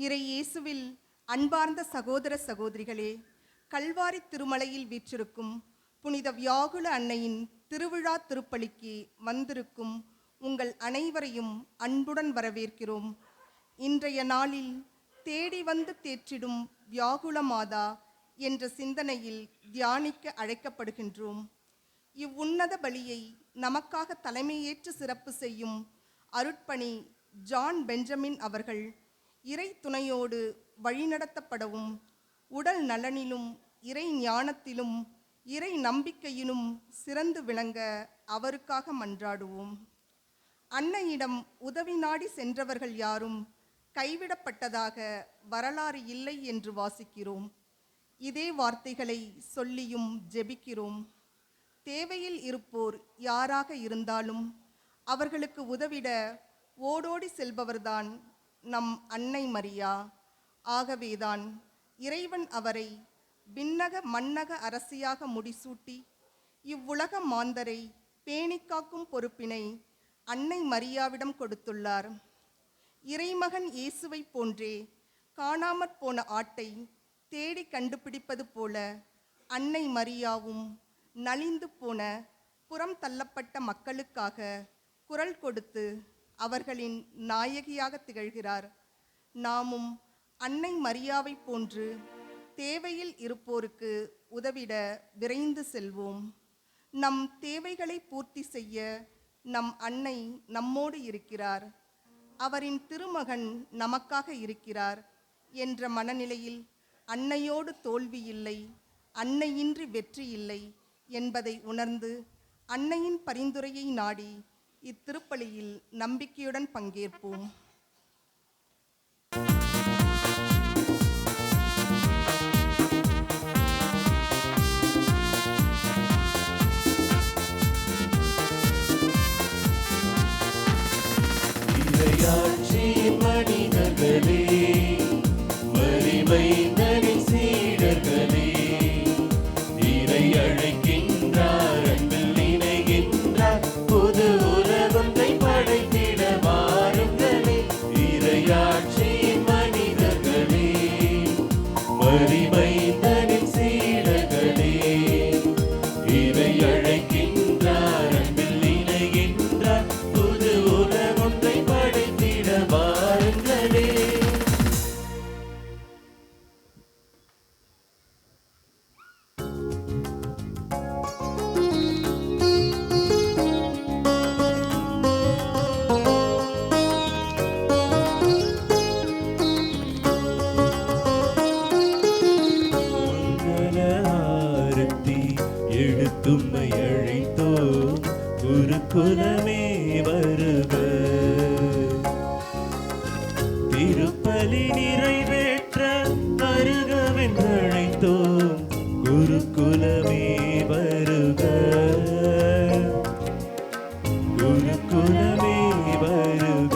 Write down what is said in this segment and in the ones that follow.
இறை இயேசுவில் அன்பார்ந்த சகோதர சகோதரிகளே, கல்வாரி திருமலையில் வீற்றிருக்கும் புனித வியாகுல அன்னையின் திருவிழா திருப்பலிக்கு வந்திருக்கும் உங்கள் அனைவரையும் அன்புடன் வரவேற்கிறோம். இன்றைய நாளில் தேடி வந்து தேற்றிடும் வியாகுல மாதா என்ற சிந்தனையில் தியானிக்க அழைக்கப்படுகின்றோம். இவ்வுன்னத பலியை நமக்காக தலைமையேற்று சிறப்பு செய்யும் அருட்பணி ஜான் பெஞ்சமின் அவர்கள் இறை துணையோடு வழிநடத்தப்படவும், உடல் நலனிலும் இறை ஞானத்திலும் இறை நம்பிக்கையிலும் சிறந்து விளங்க அவருக்காக மன்றாடுவோம். அன்னையிடம் உதவி நாடி சென்றவர்கள் யாரும் கைவிடப்பட்டதாக வரலாறு இல்லை என்று வாசிக்கிறோம். இதே வார்த்தைகளை சொல்லியும் ஜெபிக்கிறோம். தேவையில் இருப்போர் யாராக இருந்தாலும் அவர்களுக்கு உதவிட ஓடோடி செல்பவர்தான் நம் அன்னை மரியா. ஆகவேதான் இறைவன் அவரை விண்ணக மன்னக அரசியாக முடிசூட்டி இவ்வுலக மாந்தரை பேணிக்காக்கும் பொறுப்பினை அன்னை மரியாவிடம் கொடுத்துள்ளார். இறைமகன் இயேசுவை போன்றே காணாமற் போன ஆட்டை தேடி கண்டுபிடிப்பது போல அன்னை மரியாவும் நலிந்து போன புறம் தள்ளப்பட்ட மக்களுக்காக குரல் கொடுத்து அவர்களின் நாயகியாக திகழ்கிறார். நாமும் அன்னை மரியாவை போன்று தேவையில் இருப்போருக்கு உதவிட விரைந்து செல்வோம். நம் தேவைகளை பூர்த்தி செய்ய நம் அன்னை நம்மோடு இருக்கிறார், அவரின் திருமகன் நமக்காக இருக்கிறார் என்ற மனநிலையில் அன்னையோடு தோல்வி இல்லை, அன்னையின்றி வெற்றி இல்லை என்பதை உணர்ந்து அன்னையின் பரிந்துரையை நாடி இத்திருப்பலியில் நம்பிக்கையுடன் பங்கேற்போம். இறையாட்சியின் மனிதர்களே, மரிமைந்தனின் சீடர்களே, இறை அழைக்கின்றார், அன்பில் நினைகின்றார், புது உலகத்தை படைத்திட வாருங்களே. இறையாட்சியின் மனிதர்களே, மரிமைந்தனின் சீடர்களே, இறை அழைக்கின்றார், அன்பில் நினைகின்றார், புது உலகத்தை படைத்திட வாருங்களே. எடுத்தும்மை அழைத்தோம், குருகுலமே வருக. திருப்பலி நிறைவேற்ற வருகவென்றழைத்தோம், குருகுலமே வருக, குருகுலமே வருக.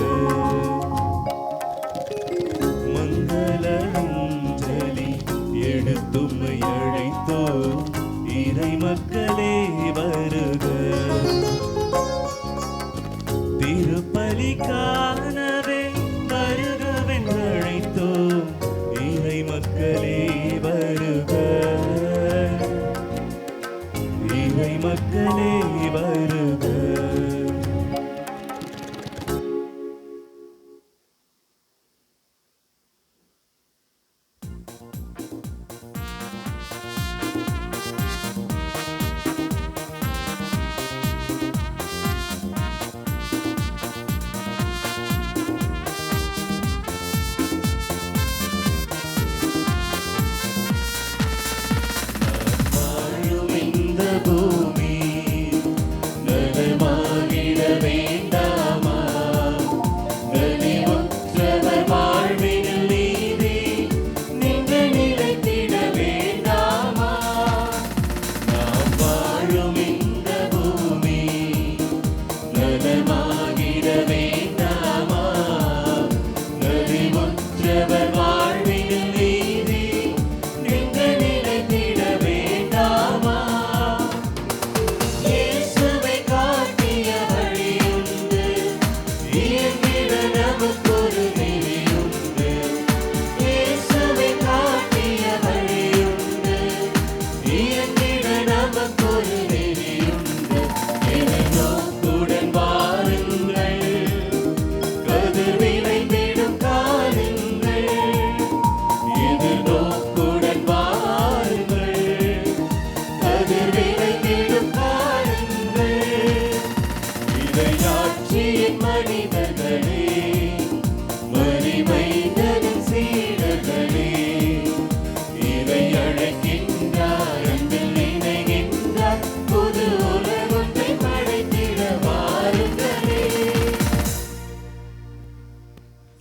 மங்களஞ்சலி எடுத்தும்மை அழைத்தோம், இறை மக்களே வருக. திருப்பலி காணவே வருகவென்றழைத்தோம், இறை மக்களே வருக, இறை மக்களே வருக. வாழும் இந்த பூமி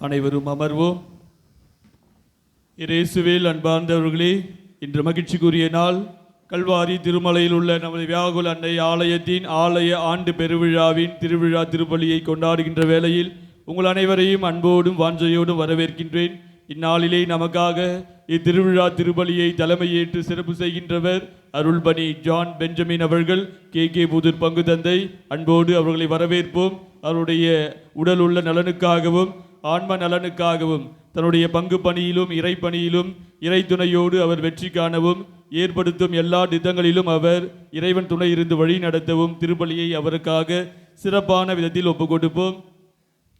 அனைவரும் அமர்வோம். இயேசுவில் அன்பார்ந்தவர்களே, இன்று மகிழ்ச்சிக்குரிய நாள். கல்வாரி திருமலையில் உள்ள நமது வியாகுல அன்னை ஆலயத்தின் ஆலய ஆண்டு பெருவிழாவின் திருவிழா திருப்பலியை கொண்டாடுகின்ற வேளையில் உங்கள் அனைவரையும் அன்போடும் வாஞ்சையோடும் வரவேற்கின்றேன். இந்நாளிலே நமக்காக இத்திருவிழா திருப்பலியை தலைமையேற்று சிறப்பு செய்கின்றவர் அருள்பணி ஜான் பெஞ்சமின் அவர்கள், கே புதூர் பங்கு தந்தை. அன்போடு அவர்களை வரவேற்போம். அவருடைய உடல் உள்ள நலனுக்காகவும் ஆன்ம நலனுக்காகவும் தன்னுடைய பங்கு பணியிலும் இறை பணியிலும் இறை துணையோடு அவர் வெற்றி காணவும் ஏற்படுத்தும் எல்லா திட்டங்களிலும் அவர் இறைவன் துணை இருந்து வழி நடத்தவும் திருப்பலியை அவருக்காக சிறப்பான விதத்தில் ஒப்புக் கொடுப்போம்.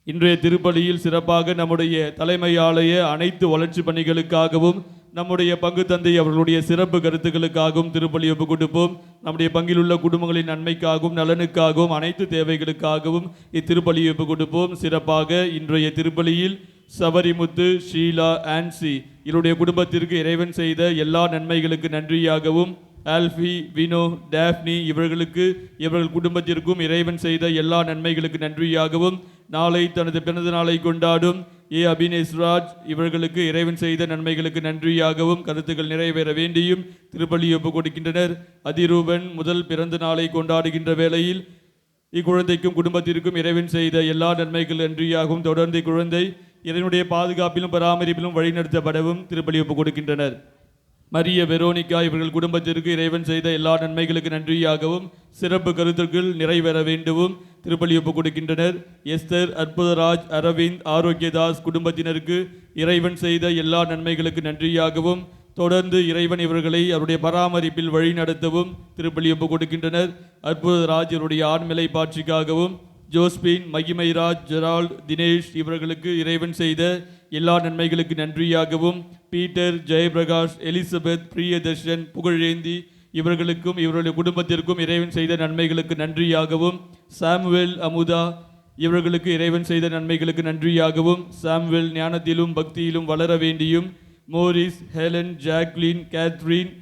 இன்றைய திருப்பலியில் சிறப்பாக நம்முடைய தலைமை ஆலய அனைத்து வளர்ச்சி பணிகளுக்காகவும் நம்முடைய பங்கு தந்தை அவர்களுடைய சிறப்பு கருத்துக்களுக்காகவும் திருப்பலி ஒப்புக் கொடுப்போம். நம்முடைய பங்கில் உள்ள குடும்பங்களின் நன்மைக்காகவும் நலனுக்காகவும் அனைத்து தேவைகளுக்காகவும் இத்திருப்பலியை ஒப்புக் கொடுப்போம். சிறப்பாக இன்றைய திருப்பலியில் சபரிமுத்து, ஷீலா, ஆன்சி இவருடைய குடும்பத்திற்கு இறைவன் செய்த எல்லா நன்மைகளுக்கு நன்றியாகவும், ஆல்ஃபி, வினோ, டேஃப்னி இவர்கள் குடும்பத்திற்கும் இறைவன் செய்த எல்லா நன்மைகளுக்கு நன்றியாகவும், நாளை தனது பிறந்த நாளை கொண்டாடும் அபினேஸ்ராஜ் இவர்களுக்கு இறைவன் செய்த நன்மைகளுக்கு நன்றியாகவும் கருத்துக்கள் நிறைவேற வேண்டியும் திருப்பலி ஒப்புக் கொடுக்கின்றனர். அதிரூபன் முதல் பிறந்த நாளை கொண்டாடுகின்ற வேளையில் இக்குழந்தைக்கும் குடும்பத்திற்கும் இறைவன் செய்த எல்லா நன்மைகள் நன்றியாகவும் தொடர்ந்து இக்குழந்தை இதனுடைய பாதுகாப்பிலும் பராமரிப்பிலும் வழிநடத்தப்படவும் திருப்பலி ஒப்புக் கொடுக்கின்றனர். மரிய வெரோனிகா இவர்கள் குடும்பத்திற்கு இறைவன் செய்த எல்லா நன்மைகளுக்கு நன்றியாகவும் சிறப்பு கருத்துக்கள் நிறைவேற வேண்டுவும் திருப்பலி ஒப்புக் கொடுக்கின்றனர். எஸ்தர், அற்புதராஜ், அரவிந்த், ஆரோக்கியதாஸ் குடும்பத்தினருக்கு இறைவன் செய்த எல்லா நன்மைகளுக்கு நன்றியாகவும் தொடர்ந்து இறைவன் இவர்களை அவருடைய பராமரிப்பில் வழி நடத்தவும் திருப்பலி ஒப்புக் கொடுக்கின்றனர். அற்புதராஜ் இவருடைய ஆண்மலை பாட்சிக்காகவும், ஜோஸ்பின், மகிமைராஜ், ஜெரால்ட், தினேஷ் இவர்களுக்கு இறைவன் செய்த எல்லா நன்மைகளுக்கு நன்றியாகவும், பீட்டர், ஜெயபிரகாஷ், எலிசபெத், பிரியதர்ஷன், புகழேந்தி இவர்களுக்கும் இவருடைய குடும்பத்திற்கும் இறைவன் செய்த நன்மைகளுக்கு நன்றியாகவும், சாமுவேல், அமுதா இவர்களுக்கு இறைவன் செய்த நன்மைகளுக்கு நன்றியாகவும், சாமுவேல் ஞானத்திலும் பக்தியிலும் வளர வேண்டியும், மோரிஸ், ஹெலன், ஜாக்லின், கேத்ரின்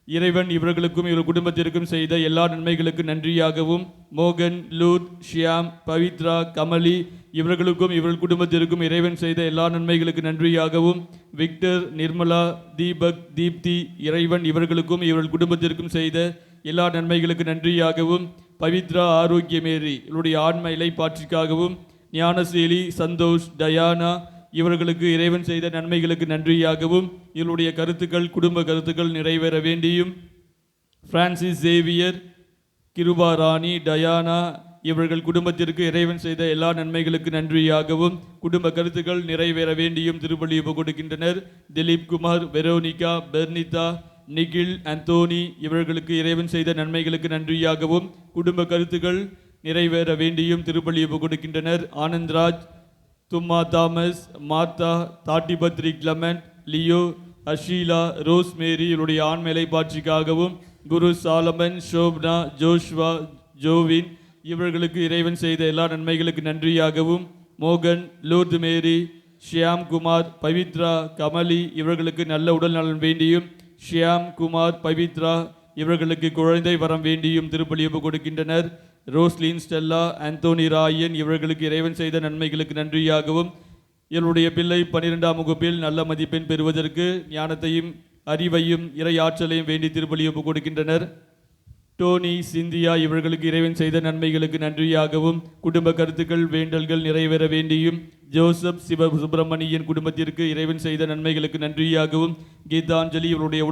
இறைவன் இவர்களுக்கும் இவர்கள் குடும்பத்திற்கும் செய்த எல்லா நன்மைகளுக்கு நன்றியாகவும், மோகன், லூத், ஷியாம், பவித்ரா, கமலி இவர்களுக்கும் இவர்கள் குடும்பத்திற்கும் இறைவன் செய்த எல்லா நன்மைகளுக்கு நன்றியாகவும், விக்டர், நிர்மலா, தீபக், தீப்தி இறைவன் இவர்களுக்கும் இவர்கள் குடும்பத்திற்கும் செய்த எல்லா நன்மைகளுக்கு நன்றியாகவும், பவித்ரா, ஆரோக்கியமேரி இவருடைய ஆன்ம இலைப்பாற்றிக்காகவும், ஞானசீலி, சந்தோஷ், டயானா இவர்களுக்கு இறைவன் செய்த நன்மைகளுக்கு நன்றியாகவும் இவருடைய கருத்துக்கள் குடும்ப கருத்துக்கள் நிறைவேற வேண்டியும், பிரான்சிஸ் சேவியர், கிருபா ராணி, டயானா இவர்கள் குடும்பத்திற்கு இறைவன் செய்த எல்லா நன்மைகளுக்கு நன்றியாகவும் குடும்ப கருத்துக்கள் நிறைவேற வேண்டியும் திருப்பலி ஒப்புக் கொடுக்கின்றனர். திலீப் குமார், வெரோனிகா, பெர்னிதா, நிகில், அந்தோனி இவர்களுக்கு இறைவன் செய்த நன்மைகளுக்கு நன்றியாகவும் குடும்ப கருத்துக்கள் நிறைவேற வேண்டியும் திருப்பலி ஒப்புக் கொடுக்கின்றனர். Anandraj, Thumma Thomas, Martha, Tadipatri, Clement, Leo, Asheela, Rosemary இவருடைய ஆண்மலை பாட்சிக்காகவும், குரு சாலமன், ஷோப்னா, ஜோஷ்வா, ஜோவின் இவர்களுக்கு இறைவன் செய்த எல்லா நன்மைகளுக்கு நன்றியாகவும், மோகன், லூர்த் மேரி, ஷியாம் குமார், பவித்ரா, கமலி இவர்களுக்கு நல்ல உடல் நலன் வேண்டியும், ஷியாம் குமார், பவித்ரா இவர்களுக்கு குழந்தை வரம் வேண்டியும் திருப்பலி ஒப்புக் கொடுக்கின்றனர். ரோஸ்லின், ஸ்டெல்லா, ஆந்தோனி ராயன் இவர்களுக்கு இறைவன் செய்த நன்மைகளுக்கு நன்றியாகவும், இவருடைய பிள்ளை 12ஆம் வகுப்பில் நல்ல மதிப்பெண் பெறுவதற்கு ஞானத்தையும் அறிவையும் இறை ஆற்றலையும் வேண்டி திருப்பலி ஒப்புக் கொடுக்கின்றனர். டோனி, சிந்தியா இவர்களுக்கு இறைவன் செய்த நன்மைகளுக்கு நன்றியாகவும் குடும்ப கருத்துக்கள் வேண்டல்கள் நிறைவேற வேண்டியும், ஜோசப், சுப்பிரமணியன் குடும்பத்திற்கு இறைவன் செய்த நன்மைகளுக்கு நன்றியாகவும், கீதாஞ்சலி இவருடைய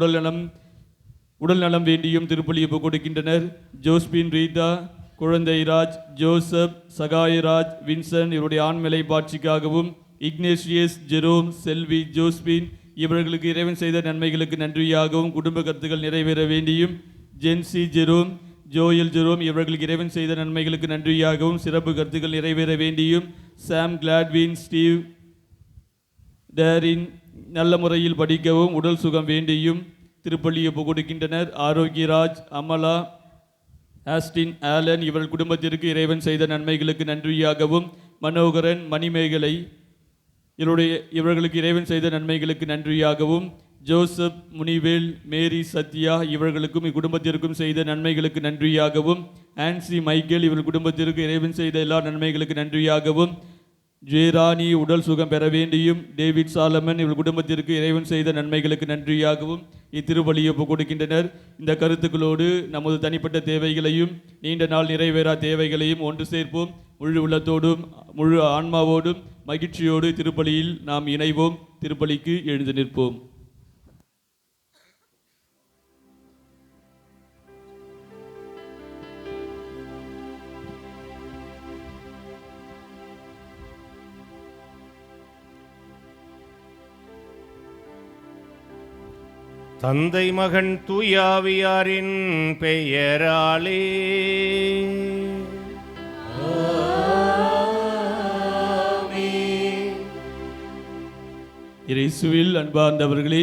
உடல் நலம் வேண்டியும் திருப்பலி ஒப்புக் கொடுக்கின்றனர். Josephine, Rita, Kulandairaj, Joseph, Sahayaraj, Vinson இவருடைய ஆண்மலை பாட்சிக்காகவும், இக்னேஷியஸ், ஜெரோம், செல்வி, ஜோஸ்பின் இவர்களுக்கு இறைவன் செய்த நன்மைகளுக்கு நன்றியாகவும் குடும்ப கருத்துக்கள் நிறைவேற வேண்டியும், ஜென்சி, ஜெரோம், ஜோயல், ஜெரோம் இவர்களுக்கு இறைவன் செய்த நன்மைகளுக்கு நன்றியாகவும் சிறப்பு கருத்துக்கள் நிறைவேற வேண்டியும், சாம், கிளாட்வின், ஸ்டீவ், டேரின் நல்ல முறையில் படிக்கவும் உடல் சுகம் வேண்டியும் திருப்பலி ஒப்புக் கொடுக்கின்றனர். ஆரோக்கியராஜ், அமலா, ஆஸ்டின், ஆலன் இவர்கள் குடும்பத்திற்கு இறைவன் செய்த நன்மைகளுக்கு நன்றியாகவும், மனோகரன், மணிமேகலை இவர்களுக்கு இறைவன் செய்த நன்மைகளுக்கு நன்றியாகவும், ஜோசப், முனிவேல், மேரி, சத்யா இவர்களுக்கும் இக்குடும்பத்திற்கும் செய்த நன்மைகளுக்கு நன்றியாகவும், ஆன்சி, மைக்கேல் இவர்கள் குடும்பத்திற்கு இறைவன் செய்த எல்லா நன்மைகளுக்கு நன்றியாகவும், ஜெயராணி உடல் சுகம் பெற வேண்டியும், டேவிட் சாலமன் இவள் குடும்பத்திற்கு இறைவன் செய்த நன்மைகளுக்கு நன்றியாகவும் இத்திருப்பலியை ஒப்புக் கொடுக்கின்றனர். இந்த கருத்துக்களோடு நமது தனிப்பட்ட தேவைகளையும் நீண்ட நாள் நிறைவேறா தேவைகளையும் ஒன்று சேர்ப்போம். முழு உள்ளத்தோடும் முழு ஆன்மாவோடும் மகிழ்ச்சியோடு திருப்பலியில் நாம் இணைவோம். திருப்பலிக்கு எழுந்து நிற்போம். தந்தை மகன் தூயாவியாரின் பெயராலே இயேசுவில் அன்பார்ந்தவர்களே,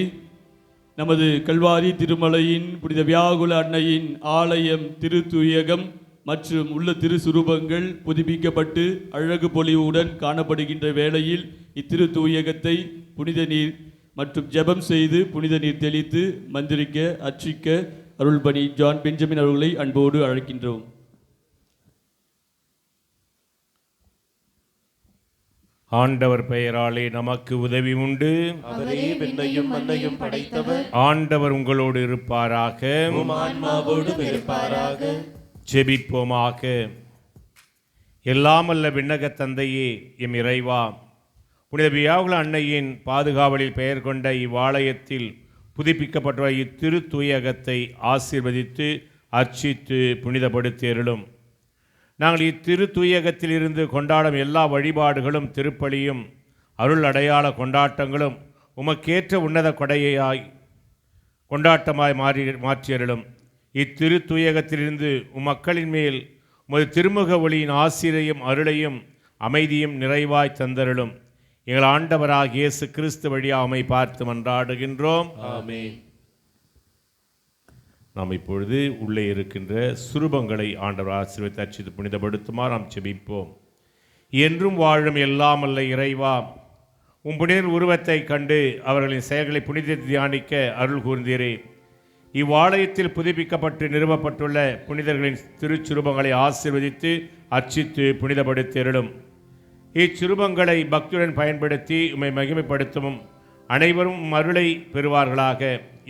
நமது கல்வாரி திருமலையின் புனித வியாகுல அன்னையின் ஆலயம், திருத்தூயகம் மற்றும் உள்ள திருசுரூபங்கள் புதுப்பிக்கப்பட்டு அழகு பொலிவுடன் காணப்படுகின்ற வேளையில் இத்திருத்தூயகத்தை புனித நீர் மற்றும் ஜெபம் செய்து புனித நீர் தெளித்து மந்திரிக்க அர்ச்சிக்க அருள்பணி ஜான் பெஞ்சமின் அவர்களை அன்போடு அழைக்கின்றோம். ஆண்டவர் பெயராலே நமக்கு உதவி உண்டு. அவரே விண்ணையும் மண்ணையும் படைத்தவர். ஆண்டவர் உங்களோடு இருப்பாராக. உம் ஆன்மாவோடும் இருப்பாராக. ஜெபிப்போமாக. எல்லாமல்ல விண்ணக தந்தையே, எம் இறைவா, புனித வியாகுல அன்னையின் பாதுகாவலில் பெயர் கொண்ட இவ்வாலயத்தில் புதுப்பிக்கப்பட்ட இத்திருத்தூயகத்தை ஆசீர்வதித்து அர்ச்சித்து புனிதப்படுத்தி அருளும். நாங்கள் இத்திருத்தூயகத்திலிருந்து கொண்டாடும் எல்லா வழிபாடுகளும் திருப்பலியும் அருள் அடையாள கொண்டாட்டங்களும் உமக்கேற்ற உன்னத கொடையாய் கொண்டாட்டமாய் மாற்றியருளும். இத்திருத்தூயகத்திலிருந்து மக்களின் மேல் உமது திருமுக ஒளியின் ஆசிரையும் அருளையும் அமைதியும் நிறைவாய் தந்தருளும். எங்கள் ஆண்டவராகிய இயேசு கிறிஸ்து வழியாக உம்மை பார்த்து மன்றாடுகின்றோம். ஆமென். நாம் இப்பொழுது உள்ளே இருக்கின்ற சுரூபங்களை ஆண்டவர் ஆசீர்வதித்து அர்ச்சித்து புனிதப்படுத்துமாறு நாம் ஜெபிப்போம். என்றும் வாழும் எல்லாமல்ல இறைவா, உம் புனிதர் உருவத்தை கண்டு அவர்களின் செயல்களை புனித தியானிக்க அருள் கூர்ந்தீரே. இவ்வாலயத்தில் புதுப்பிக்கப்பட்டு நிறுவப்பட்டுள்ள புனிதர்களின் திருச்சுரூபங்களை ஆசீர்வதித்து அர்ச்சித்து புனிதப்படுத்தி அருளும். இச்சுரூபங்களை பக்தியுடன் பயன்படுத்தி உம்மை மகிமைப்படுத்தவும் அனைவரும் அருளை பெறுவார்களாக.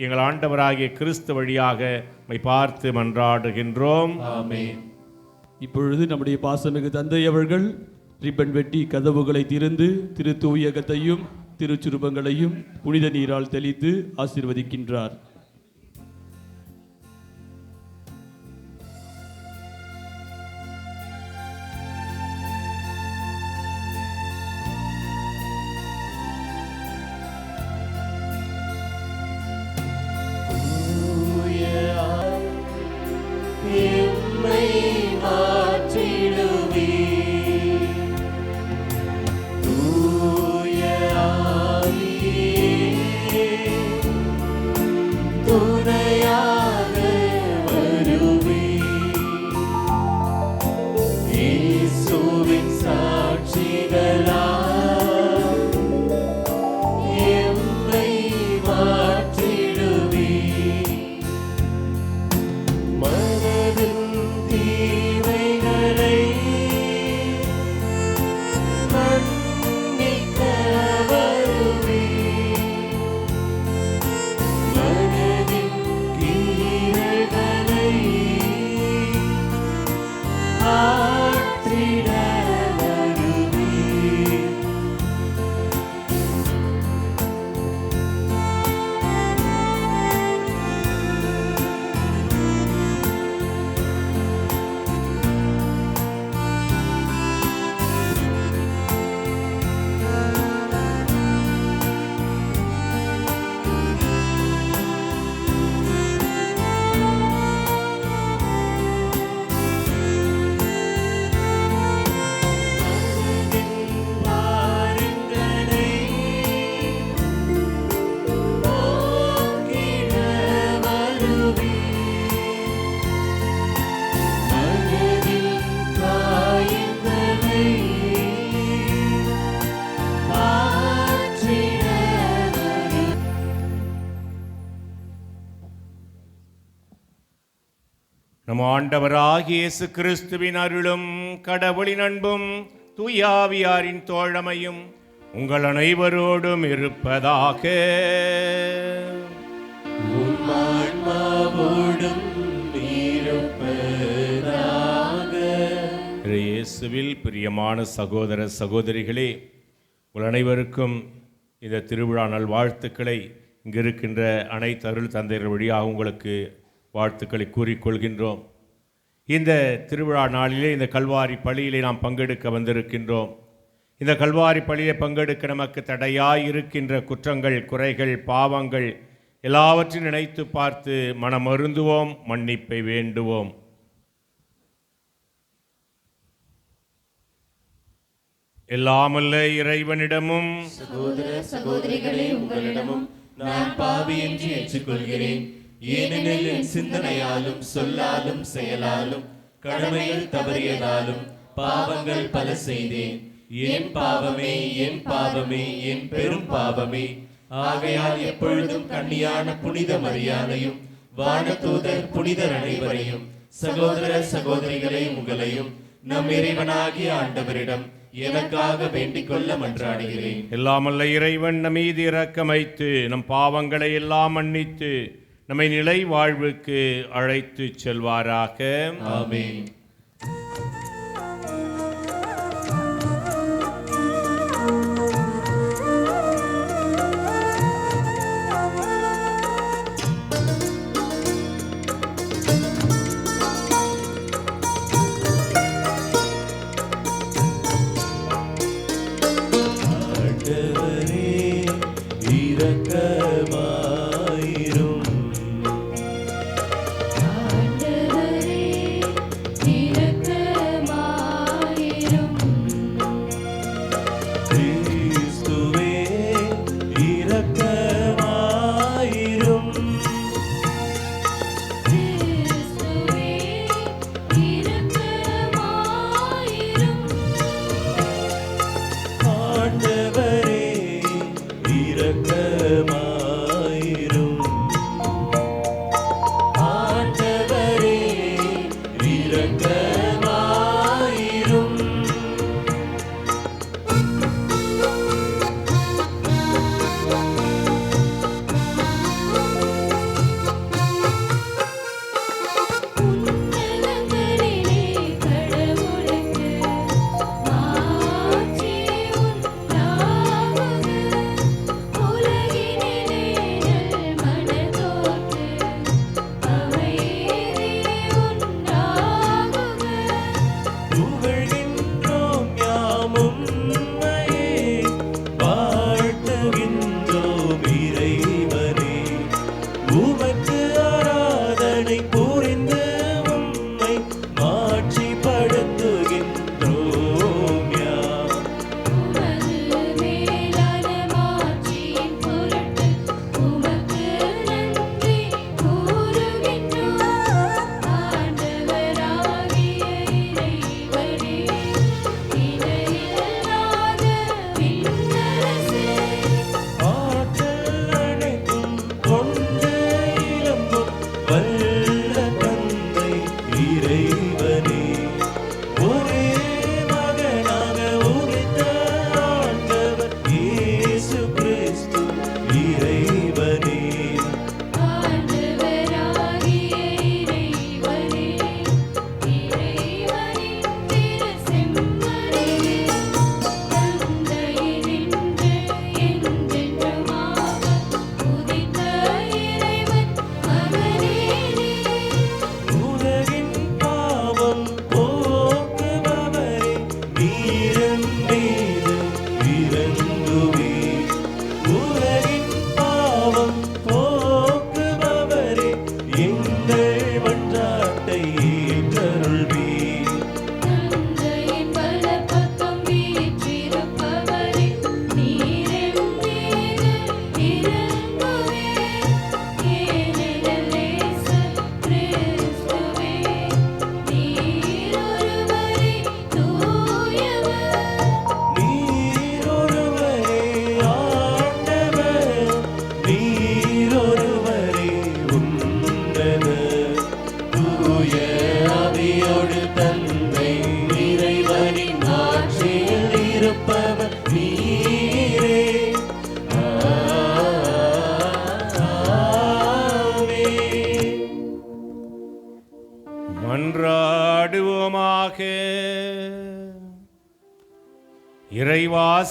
எங்கள் ஆண்டவராகிய கிறிஸ்து வழியாக உம்மை பார்த்து மன்றாடுகின்றோம். ஆமென். இப்பொழுது நம்முடைய பாசமிகு தந்தை அவர்கள் ரிப்பன் வெட்டி கதவுகளை திறந்து திருத்தூயகத்தையும் திருச்சுரூபங்களையும் புனித நீரால் தெளித்து ஆசீர்வதிக்கின்றார். நம் ஆண்டவராகிய இயேசு கிறிஸ்துவின் அருளும் கடவுளின் அன்பும் தூயாவியாரின் தோழமையும் உங்கள் அனைவரோடும் இருப்பதாக. இயேசுவில் பிரியமான சகோதர சகோதரிகளே, உங்கள் அனைவருக்கும் இந்த திருவிழா நல்வாழ்த்துக்களை இங்கு இருக்கின்ற அனைத்து அருள் தந்தையர்கள் வழியாக உங்களுக்கு வாழ்த்துக்களை கூறிக்கொள்கின்றோம். இந்த திருவிழா நாளிலே இந்த கல்வாரி பலியிலே நாம் பங்கெடுக்க வந்திருக்கின்றோம். இந்த கல்வாரி பலியை பங்கெடுக்க நமக்கு தடையாய் இருக்கின்ற குற்றங்கள், குறைகள், பாவங்கள் எல்லாவற்றையும் நினைத்து பார்த்து மனமருந்துவோம், மன்னிப்பை வேண்டுவோம். எல்லாமல்ல இறைவனிடமும் சகோதர சகோதரிகளே, உங்களிடமும் நான் பாவி என்று ஏற்றுக்கொள்கிறேன். ஏனெனில் என் சிந்தனையாலும் சொல்லாலும் செயலாலும் கடமைகள் தவறியதாலும் பாவங்கள் பல செய்தேன். என் பாவமே, என் பாவமே, என் பெரும் பாவமே. ஆகையால் எப்பொழுதும் கன்னியான புனித மரியாதையும் வானதூதர் புனிதர் அனைவரையும் சகோதர சகோதரிகளை உங்களையும் நம் இறைவனாகிய ஆண்டவரிடம் எனக்காக வேண்டிக் கொள்ள மன்றாடுகிறேன். எல்லாமல்ல இறைவன் நம் மீது இரக்கமைத்து நம் பாவங்களை எல்லாம் மன்னித்து நம்மை நிலை வாழ்வுக்கு அழைத்து செல்வாராக. ஆமென்.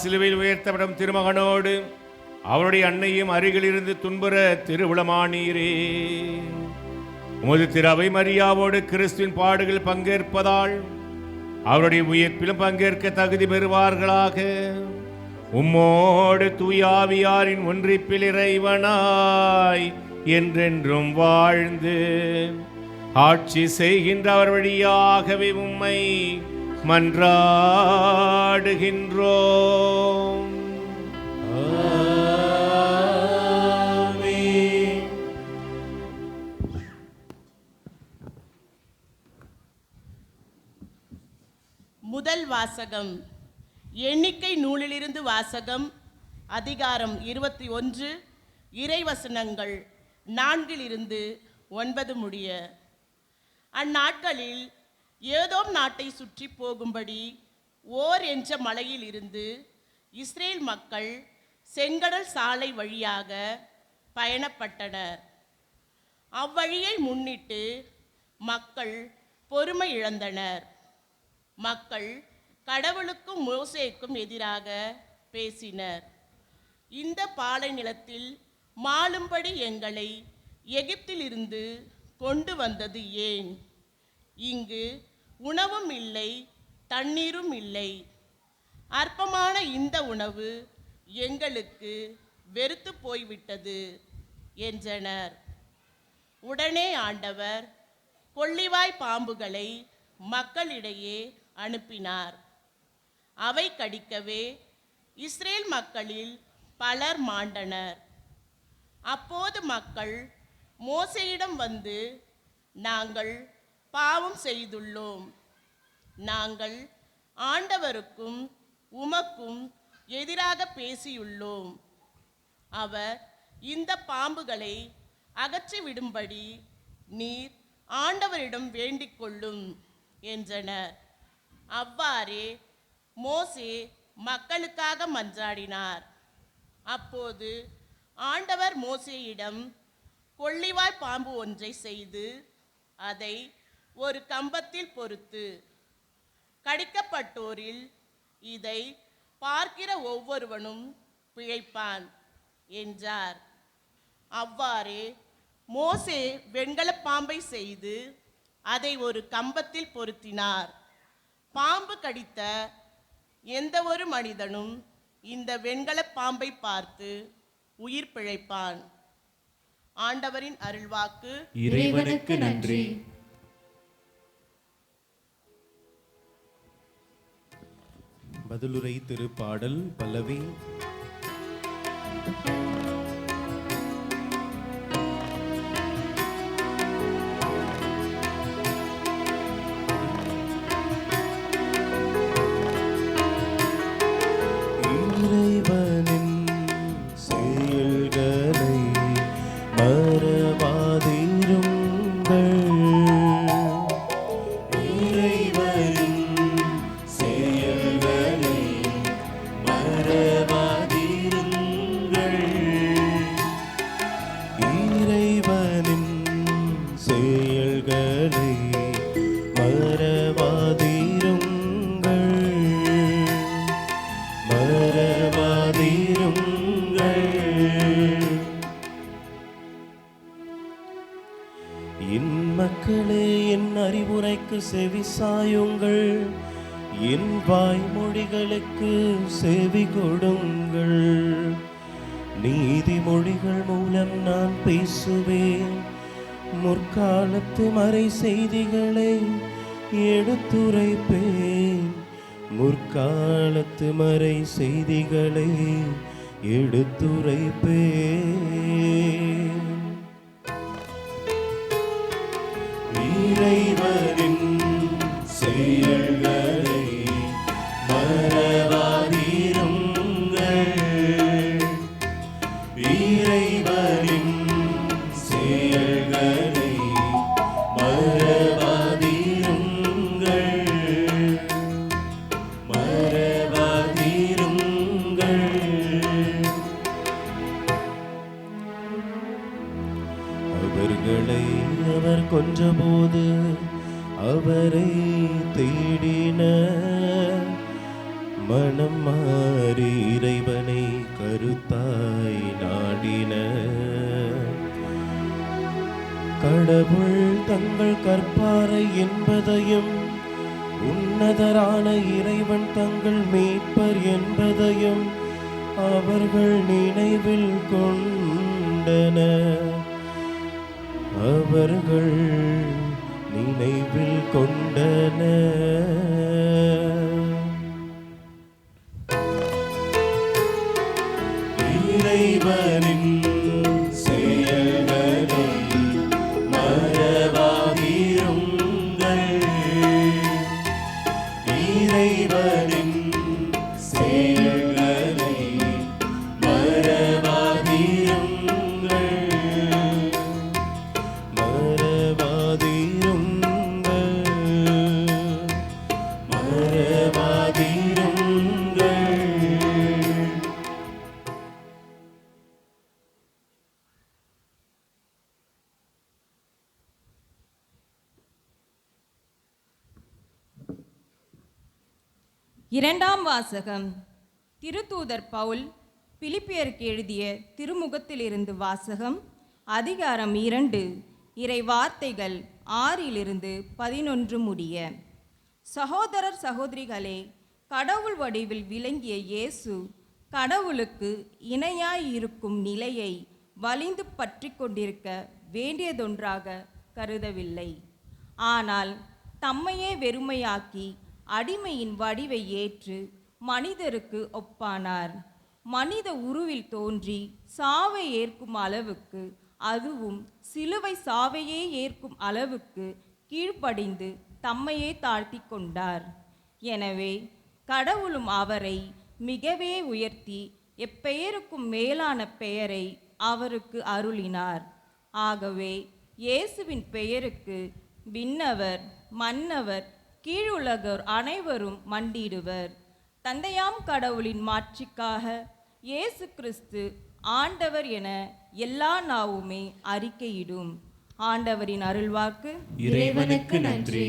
சிலுவையில் உயர்த்தப்படும் திருமகனோடு அவருடைய அன்னையும் அருகிலிருந்து துன்புற திருவுளமானீரே. உமது திரு அவை மரியாவோடு கிறிஸ்துவின் பாடுகள் பங்கேற்பதால் அவருடைய உயிர்ப்பிலும் பங்கேற்க தகுதி பெறுவார்களாக. உம்மோடு தூயாவியாரின் ஒன்றிப்பில் இறைவனாய் என்றென்றும் வாழ்ந்து ஆட்சி செய்கின்ற அவர் வழியாகவே உம்மை மன்றாடுகின்றோம். முதல் வாசகம். எண்ணிக்கை நூலிலிருந்து வாசகம். அதிகாரம் 21, இறைவசனங்கள் 4-9 முடிய. அந்நாட்களில் ஏதோம் நாட்டை சுற்றி போகும்படி ஓர் என்ற மலையில் இருந்து இஸ்ரேல் மக்கள் செங்கடல் சாலை வழியாக பயணப்பட்டனர். அவ்வழியை முன்னிட்டு மக்கள் பொறுமை இழந்தனர். மக்கள் கடவுளுக்கும் மோசேக்கும் எதிராக பேசினர். இந்த பாலை நிலத்தில் மாளும்படி எங்களை எகிப்திலிருந்து கொண்டு வந்தது ஏன்? இங்கு உணவும் இல்லை, தண்ணீரும் இல்லை. அற்பமான இந்த உணவு எங்களுக்கு வெறுத்து போய்விட்டது என்றனர். உடனே ஆண்டவர் கொள்ளிவாய் பாம்புகளை மக்களிடையே அனுப்பினார். அவை கடிக்கவே இஸ்ரேல் மக்களில் பலர் மாண்டனர். அப்போது மக்கள் மோசேயிடம் வந்து, நாங்கள் பாவம் செய்துள்ளோம். நாங்கள் ஆண்டவருக்கும் உமக்கும் எதிராக பேசியுள்ளோம். அவர் இந்த பாம்புகளை அகற்றிவிடும்படி நீர் ஆண்டவரிடம் வேண்டிக் கொள்ளும் என்றனர். அவ்வாறே மோசே மக்களுக்காக மன்றாடினார். அப்போது ஆண்டவர் மோசேயிடம் கொள்ளிவாய் பாம்பு ஒன்றை செய்து அதை ஒரு கம்பத்தில் பொறுத்து, கடிக்கப்பட்டோரில் இதை பார்க்கிற ஒவ்வொருவனும் பிழைப்பான் என்றார். அவ்வாறே மோசே வெண்கலப் பாம்பை செய்து அதை ஒரு கம்பத்தில் பொருத்தினார். பாம்பு கடித்த எந்த ஒரு மனிதனும் இந்த வெண்கலப் பாம்பை பார்த்து உயிர் பிழைப்பான். ஆண்டவரின் அருள்வாக்கு. இறைவனுக்கு நன்றி. பதிலுரை திருப்பாடல் பல்லவி. செவிசாயுங்கள், என் வாய்மொழிகளுக்கு செவி கொடுங்கள். நீதிமொழிகள் மூலம் நான் பேசுவேன், முற்காலத்து மறை செய்திகளை எடுத்துரைப்பேன். முற்காலத்து மறை செய்திகளை எடுத்துரைப்பேன். இறைவனின் செயல்களை மறவாதிருங்கள். இறைவனின் செயல்களை மறவாதிருங்கள். மறவாதிருங்கள். அவர்களை அவர் கொன்றபோது அவரை தேடின, மனம் மாறி இறைவனை கருத்தாய் நாடின. கடவுள் தங்கள் கற்பாரை என்பதையும் உன்னதரான இறைவன் தங்கள் மீட்பர் என்பதையும் அவர்கள் நினைவில் கொண்டனர். அவர்கள் நினைவில் கொண்டனர். இறைவனின் செயல்களை மறவாதிருங்கள். இறைவனின் செயல்களை மறவாதிருங்கள். மறவாதிருங்கள். மறவாதிருங்கள். இரண்டாம் வாசகம். திருத்தூதர் பவுல் பிலிப்பியருக்கு எழுதிய திருமுகத்திலிருந்து வாசகம். அதிகாரம் 2, இறை வார்த்தைகள் 6-11 முடிய. சகோதரர் சகோதரிகளே, கடவுள் வடிவில் விளங்கிய இயேசு கடவுளுக்கு இணையாயிருக்கும் நிலையை வலிந்து பற்றி கொண்டிருக்க வேண்டியதொன்றாக கருதவில்லை. ஆனால் தம்மையே வெறுமையாக்கி அடிமையின் வடிவை ஏற்று மனிதருக்கு ஒப்பானார். மனித உருவில் தோன்றி சாவை ஏற்கும் அளவுக்கு, அதுவும் சிலுவை சாவையே ஏற்கும் அளவுக்கு கீழ்ப்படிந்து தம்மையே தாழ்த்தி கொண்டார். எனவே கடவுளும் அவரை மிகவே உயர்த்தி எப்பெயருக்கும் மேலான பெயரை அவருக்கு அருளினார். ஆகவே இயேசுவின் பெயருக்கு விண்ணவர் மன்னவர் கீழுலகர் அனைவரும் மண்டிடுவர். தந்தையாம் கடவுளின் மாட்சிக்காக இயேசு கிறிஸ்து ஆண்டவர் என எல்லா நாவுமே அறிக்கையிடும். ஆண்டவரின் அருள்வாக்கு. இறைவனுக்கு நன்றி.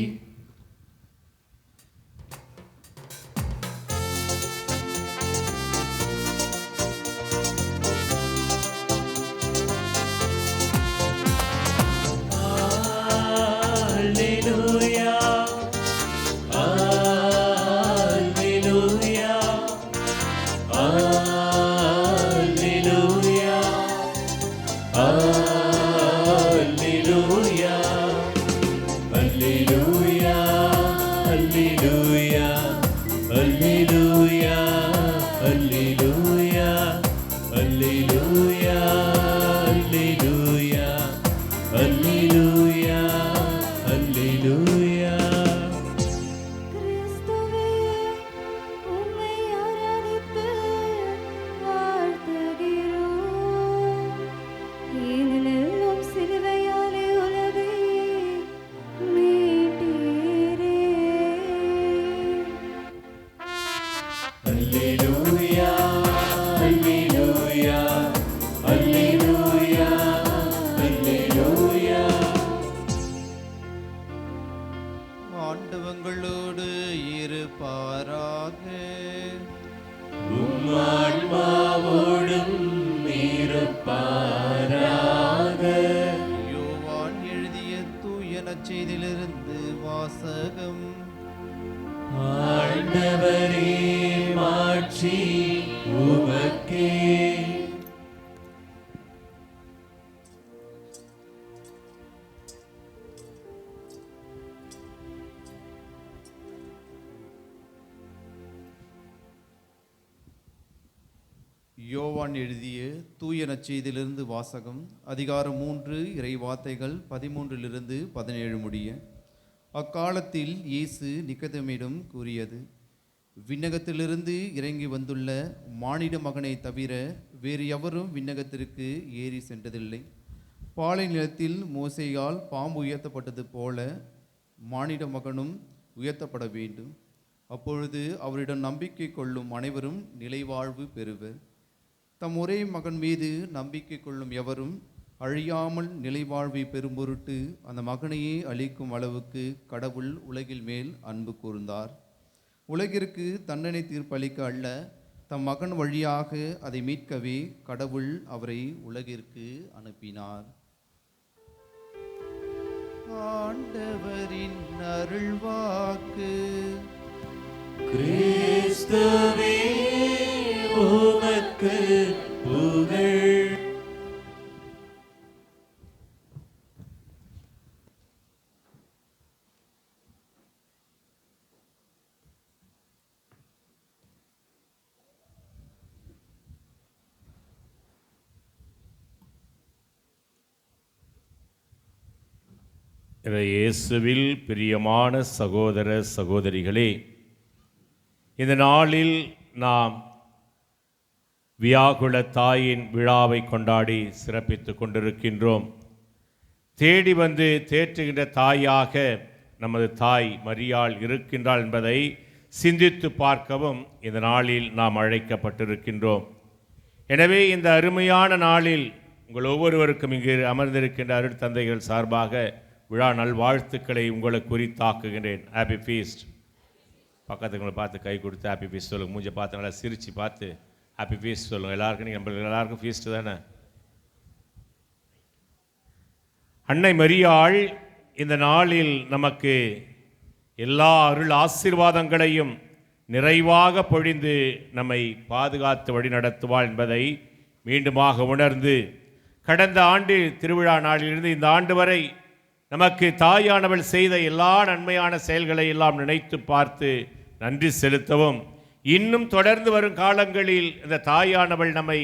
ஆண்டவங்களோடு இருப்பாராக. ஆன்மாவோடும் இருப்பாராக. யோவான் எழுதிய தூய நற்செய்தியிலிருந்து வாசகம். ஆண்டவரே மாட்சி உமக்கே. யோவான் எழுதிய தூய நற்செய்தியிலிருந்து வாசகம். அதிகாரம் 3, இறை வார்த்தைகள் 13-17 முடிய. அக்காலத்தில் இயேசு நிக்கதேமிடம் கூறியது, விண்ணகத்திலிருந்து இறங்கி வந்துள்ள மானிட மகனை தவிர வேறு எவரும் விண்ணகத்திற்கு ஏறி சென்றதில்லை. பாலை நிலத்தில் மோசேயால் பாம்பு உயர்த்தப்பட்டது போல மானிட மகனும் உயர்த்தப்பட வேண்டும். அப்பொழுது அவரிடம் நம்பிக்கை கொள்ளும் அனைவரும் நிலைவாழ்வு பெறுவர். தம் ஒரே மகன் மீது நம்பிக்கை கொள்ளும் எவரும் அழியாமல் நிலைவாழ்வை பெறும் பொருட்டு அந்த மகனையே அளிக்கும் அளவுக்கு கடவுள் உலகில் மேல் அன்பு கூர்ந்தார். உலகிற்கு தண்டனை தீர்ப்பளிக்க அல்ல, தம் மகன் வழியாக அதை மீட்கவே கடவுள் அவரை உலகிற்கு அனுப்பினார். ஆண்டவரின் அருள்வாக்கு. கிறிஸ்துவே உமக்கு புகழ். இயேசுவில் பிரியமான சகோதர சகோதரிகளே, இந்த நாளில் நாம் வியாகுல தாயின் விழாவை கொண்டாடி சிறப்பித்துக் கொண்டிருக்கின்றோம். தேடி வந்து தேற்றுகின்ற தாயாக நமது தாய் மரியாள் இருக்கின்றாள் என்பதை சிந்தித்து பார்க்கவும் இந்த நாளில் நாம் அழைக்கப்பட்டிருக்கின்றோம். எனவே இந்த அருமையான நாளில் உங்கள் ஒவ்வொருவருக்கும் இங்கு அமர்ந்திருக்கின்ற அருட்தந்தைகள் சார்பாக விழா நல்வாழ்த்துக்களை உங்களுக்கு குறித்தாக்குகின்றேன். Happy feast. பக்கத்துங்களை பார்த்து கை கொடுத்து ஹாப்பி ஃபீஸ்ட் சொல்லுங்கள். மூஞ்சை பார்த்து நல்லா சிரித்து பார்த்து ஹாப்பி ஃபீஸ்ட் சொல்லுங்கள். எல்லாருக்கும் நம்மளுக்கு எல்லாருக்கும் ஃபீஸ்ட்டு தானே. அன்னை மரியாள் இந்த நாளில் நமக்கு எல்லா அருள் ஆசீர்வாதங்களையும் நிறைவாக பொழிந்து நம்மை பாதுகாத்து வழி நடத்துவாள் என்பதை மீண்டுமாக உணர்ந்து, கடந்த ஆண்டு திருவிழா நாளிலிருந்து இந்த ஆண்டு வரை நமக்கு தாயானவள் செய்த எல்லா நன்மையான செயல்களை எல்லாம் நினைத்து பார்த்து நன்றி செலுத்தவும், இன்னும் தொடர்ந்து வரும் காலங்களில் இந்த தாயானவள் நம்மை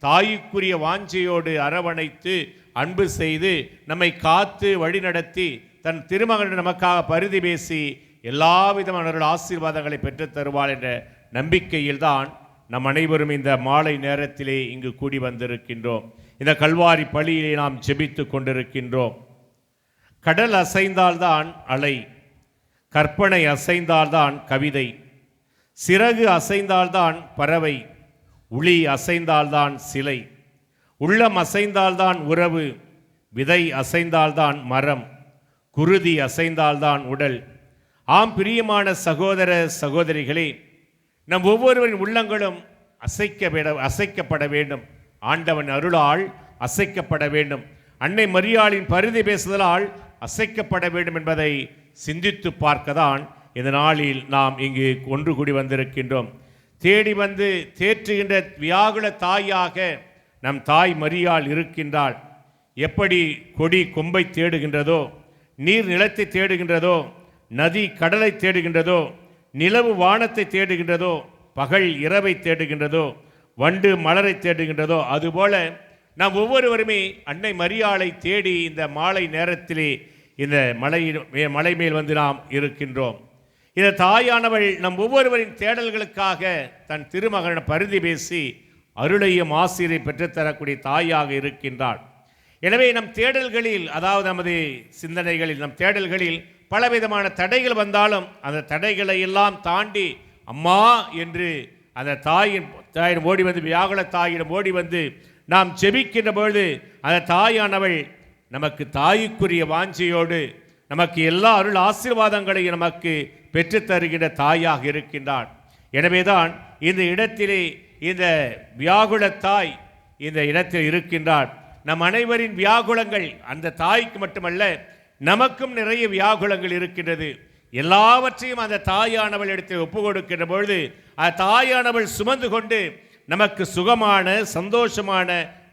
தாய்க்குரிய வாஞ்சையோடு அரவணைத்து அன்பு செய்து நம்மை காத்து வழிநடத்தி தன் திருமகன் நமக்காக பரிதி பேசி எல்லா விதமான ஆசீர்வாதங்களை பெற்றுத் தருவாள் என்ற நம்பிக்கையில்தான் நம் அனைவரும் இந்த மாலை நேரத்திலே இங்கு கூடி வந்திருக்கின்றோம். இந்த கல்வாரி பலியிலே நாம் ஜெபித்து கொண்டிருக்கின்றோம். கடல் அசைந்தால்தான் அலை, கற்பனை அசைந்தால்தான் கவிதை, சிறகு அசைந்தால்தான் பறவை, உளி அசைந்தால்தான் சிலை, உள்ளம் அசைந்தால்தான் உறவு, விதை அசைந்தால்தான் மரம், குருதி அசைந்தால்தான் உடல். ஆம் பிரியமான சகோதர சகோதரிகளே, நம் ஒவ்வொருவரின் உள்ளங்களும் அசைக்கப்பட வேண்டும். ஆண்டவன் அருளால் அசைக்கப்பட வேண்டும். அன்னை மரியாளின் பரிதி பேசுதலால் அசைக்கப்பட வேண்டும் என்பதை சிந்தித்து பார்க்கத்தான் இந்த நாளில் நாம் இங்கு ஒன்று கூடி வந்திருக்கின்றோம். தேடி வந்து தேற்றுகின்ற வியாகுல தாயாக நம் தாய் மரியாள் இருக்கின்றாள். எப்படி கொடி கொம்பை தேடுகின்றதோ, நீர் நிலத்தை தேடுகின்றதோ, நதி கடலை தேடுகின்றதோ, நிலவு வானத்தை தேடுகின்றதோ, பகல் இரவை தேடுகின்றதோ, வண்டு மலரை தேடுகின்றதோ, அதுபோல நாம் ஒவ்வொருவருமே அன்னை மரியாளை தேடி இந்த மாலை நேரத்திலே இந்த மலை மேல் வந்து நாம் இருக்கின்றோம். இந்த தாயானவள் நம் ஒவ்வொருவரின் தேடல்களுக்காக தன் திருமகன் பரிதி பேசி அருளையும் ஆசிரியை பெற்றுத்தரக்கூடிய தாயாக இருக்கின்றாள். எனவே நம் தேடல்களில், அதாவது நமது சிந்தனைகளில், நம் தேடல்களில் பலவிதமான தடைகள் வந்தாலும் அந்த தடைகளை எல்லாம் தாண்டி அம்மா என்று அந்த தாயின் ஓடி வந்து, வியாகுல தாயிடம் ஓடி வந்து நாம் ஜெபிக்கின்ற பொழுது அந்த தாயானவள் நமக்கு தாய்க்குரிய வாஞ்சையோடு நமக்கு எல்லா அருள் ஆசீர்வாதங்களையும் நமக்கு பெற்றுத்தருகின்ற தாயாக இருக்கின்றாள். எனவேதான் இந்த இடத்திலே இந்த வியாகுல தாய் இந்த இடத்தில் இருக்கின்றாள். நம் அனைவரின் வியாகுலங்கள் அந்த தாய்க்கு மட்டுமல்ல, நமக்கும் நிறைய வியாகுலங்கள் இருக்கின்றது. எல்லாவற்றையும் அந்த தாயானவள் இடத்தில் ஒப்பு கொடுக்கின்ற பொழுது அந்த தாயானவள் சுமந்து கொண்டு நமக்கு சுகமான சந்தோஷமான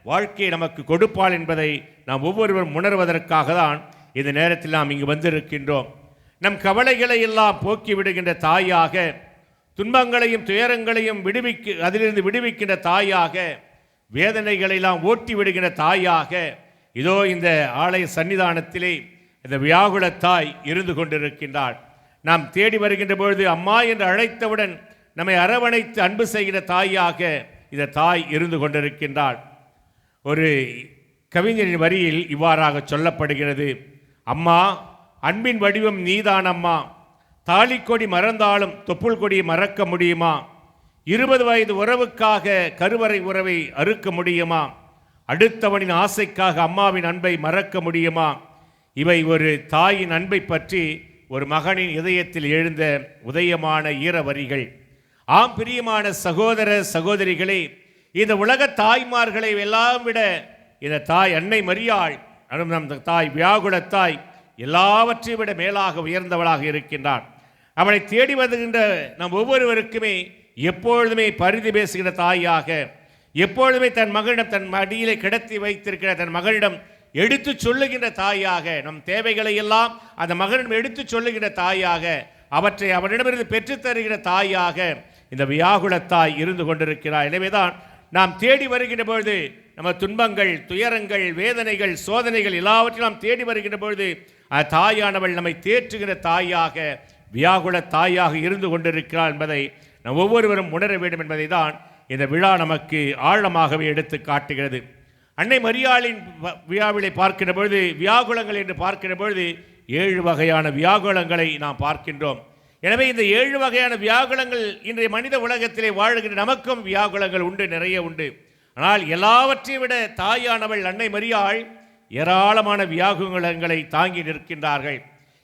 வாழ்க்கையை நமக்கு கொடுப்பாள் என்பதை நாம் ஒவ்வொருவரும் உணர்வதற்காக தான் இந்த நேரத்தில் நாம் இங்கு வந்திருக்கின்றோம். நம் கவலைகளை எல்லாம் போக்கி விடுகின்ற தாயாக, துன்பங்களையும் துயரங்களையும் அதிலிருந்து விடுவிக்கின்ற தாயாக, வேதனைகளெல்லாம் ஓட்டி விடுகின்ற தாயாக இதோ இந்த ஆலய சன்னிதானத்திலே இந்த வியாகுல தாய் இருந்து கொண்டிருக்கின்றாள். நாம் தேடி வருகின்ற பொழுது அம்மா என்று அழைத்தவுடன் நம்மை அரவணைத்து அன்பு செய்கிற தாயாக இந்த தாய் இருந்து கொண்டிருக்கின்றாள். ஒரு கவிஞரின் வரியில் இவ்வாறாக சொல்லப்படுகிறது: அம்மா, அன்பின் வடிவம் நீதான் அம்மா, தாலிக்கொடி மறந்தாலும் தொப்புள் கொடியை மறக்க முடியுமா? 20 வயது உறவுக்காக கருவறை உறவை அறுக்க முடியுமா? அடுத்தவனின் ஆசைக்காக அம்மாவின் அன்பை மறக்க முடியுமா? இவை ஒரு தாயின் அன்பை பற்றி ஒரு மகனின் இதயத்தில் எழுந்த உதயமான ஈர வரிகள். ஆம் பிரியமான சகோதர சகோதரிகளே, இந்த உலக தாய்மார்களை எல்லாம் விட இந்த தாய் அன்னை மரியாள், நம் தாய் வியாகுலத்தாய் எல்லாவற்றையும் விட மேலாக உயர்ந்தவளாக இருக்கின்றார். அவளை தேடி வருகின்ற நம் ஒவ்வொருவருக்குமே எப்பொழுதுமே பரிதி பேசுகிற தாயாக, எப்பொழுதுமே தன் மகளிடம் தன் மடியிலே கிடத்தி வைத்திருக்கிற தன் மகளிடம் எடுத்து சொல்லுகின்ற தாயாக, நம் தேவைகளை எல்லாம் அந்த மகனிடம் எடுத்து சொல்லுகின்ற தாயாக, அவற்றை அவனிடமிருந்து பெற்றுத்தருகிற தாயாக இந்த வியாகுலத்தாய் இருந்து கொண்டிருக்கிறார். எனவேதான் நாம் தேடி வருகின்ற பொழுது நம்ம துன்பங்கள், துயரங்கள், வேதனைகள், சோதனைகள் எல்லாவற்றையும் நாம் தேடி வருகின்ற பொழுது தாயானவள் நம்மை தேற்றுகிற தாயாக, வியாகுல தாயாக இருந்து கொண்டிருக்கிறார் என்பதை நாம் ஒவ்வொருவரும் உணர வேண்டும் என்பதை தான் இந்த விழா நமக்கு ஆழமாகவே எடுத்து காட்டுகிறது. அன்னை மரியாளின் விழாவிலை பார்க்கின்ற பொழுது, வியாகுலங்கள் என்று பார்க்கின்ற பொழுது 7 வகையான வியாகுலங்களை நாம் பார்க்கின்றோம். எனவே இந்த 7 வகையான வியாகுலங்கள் இன்றைய மனித உலகத்திலே வாழ்கின்ற நமக்கும் வியாகுலங்கள் உண்டு, நிறைய உண்டு. ஆனால் எல்லாவற்றையும் விட தாயானவள் அன்னை மரியாள் ஏராளமான வியாகுலங்களை தாங்கி நிற்கின்றார்கள்.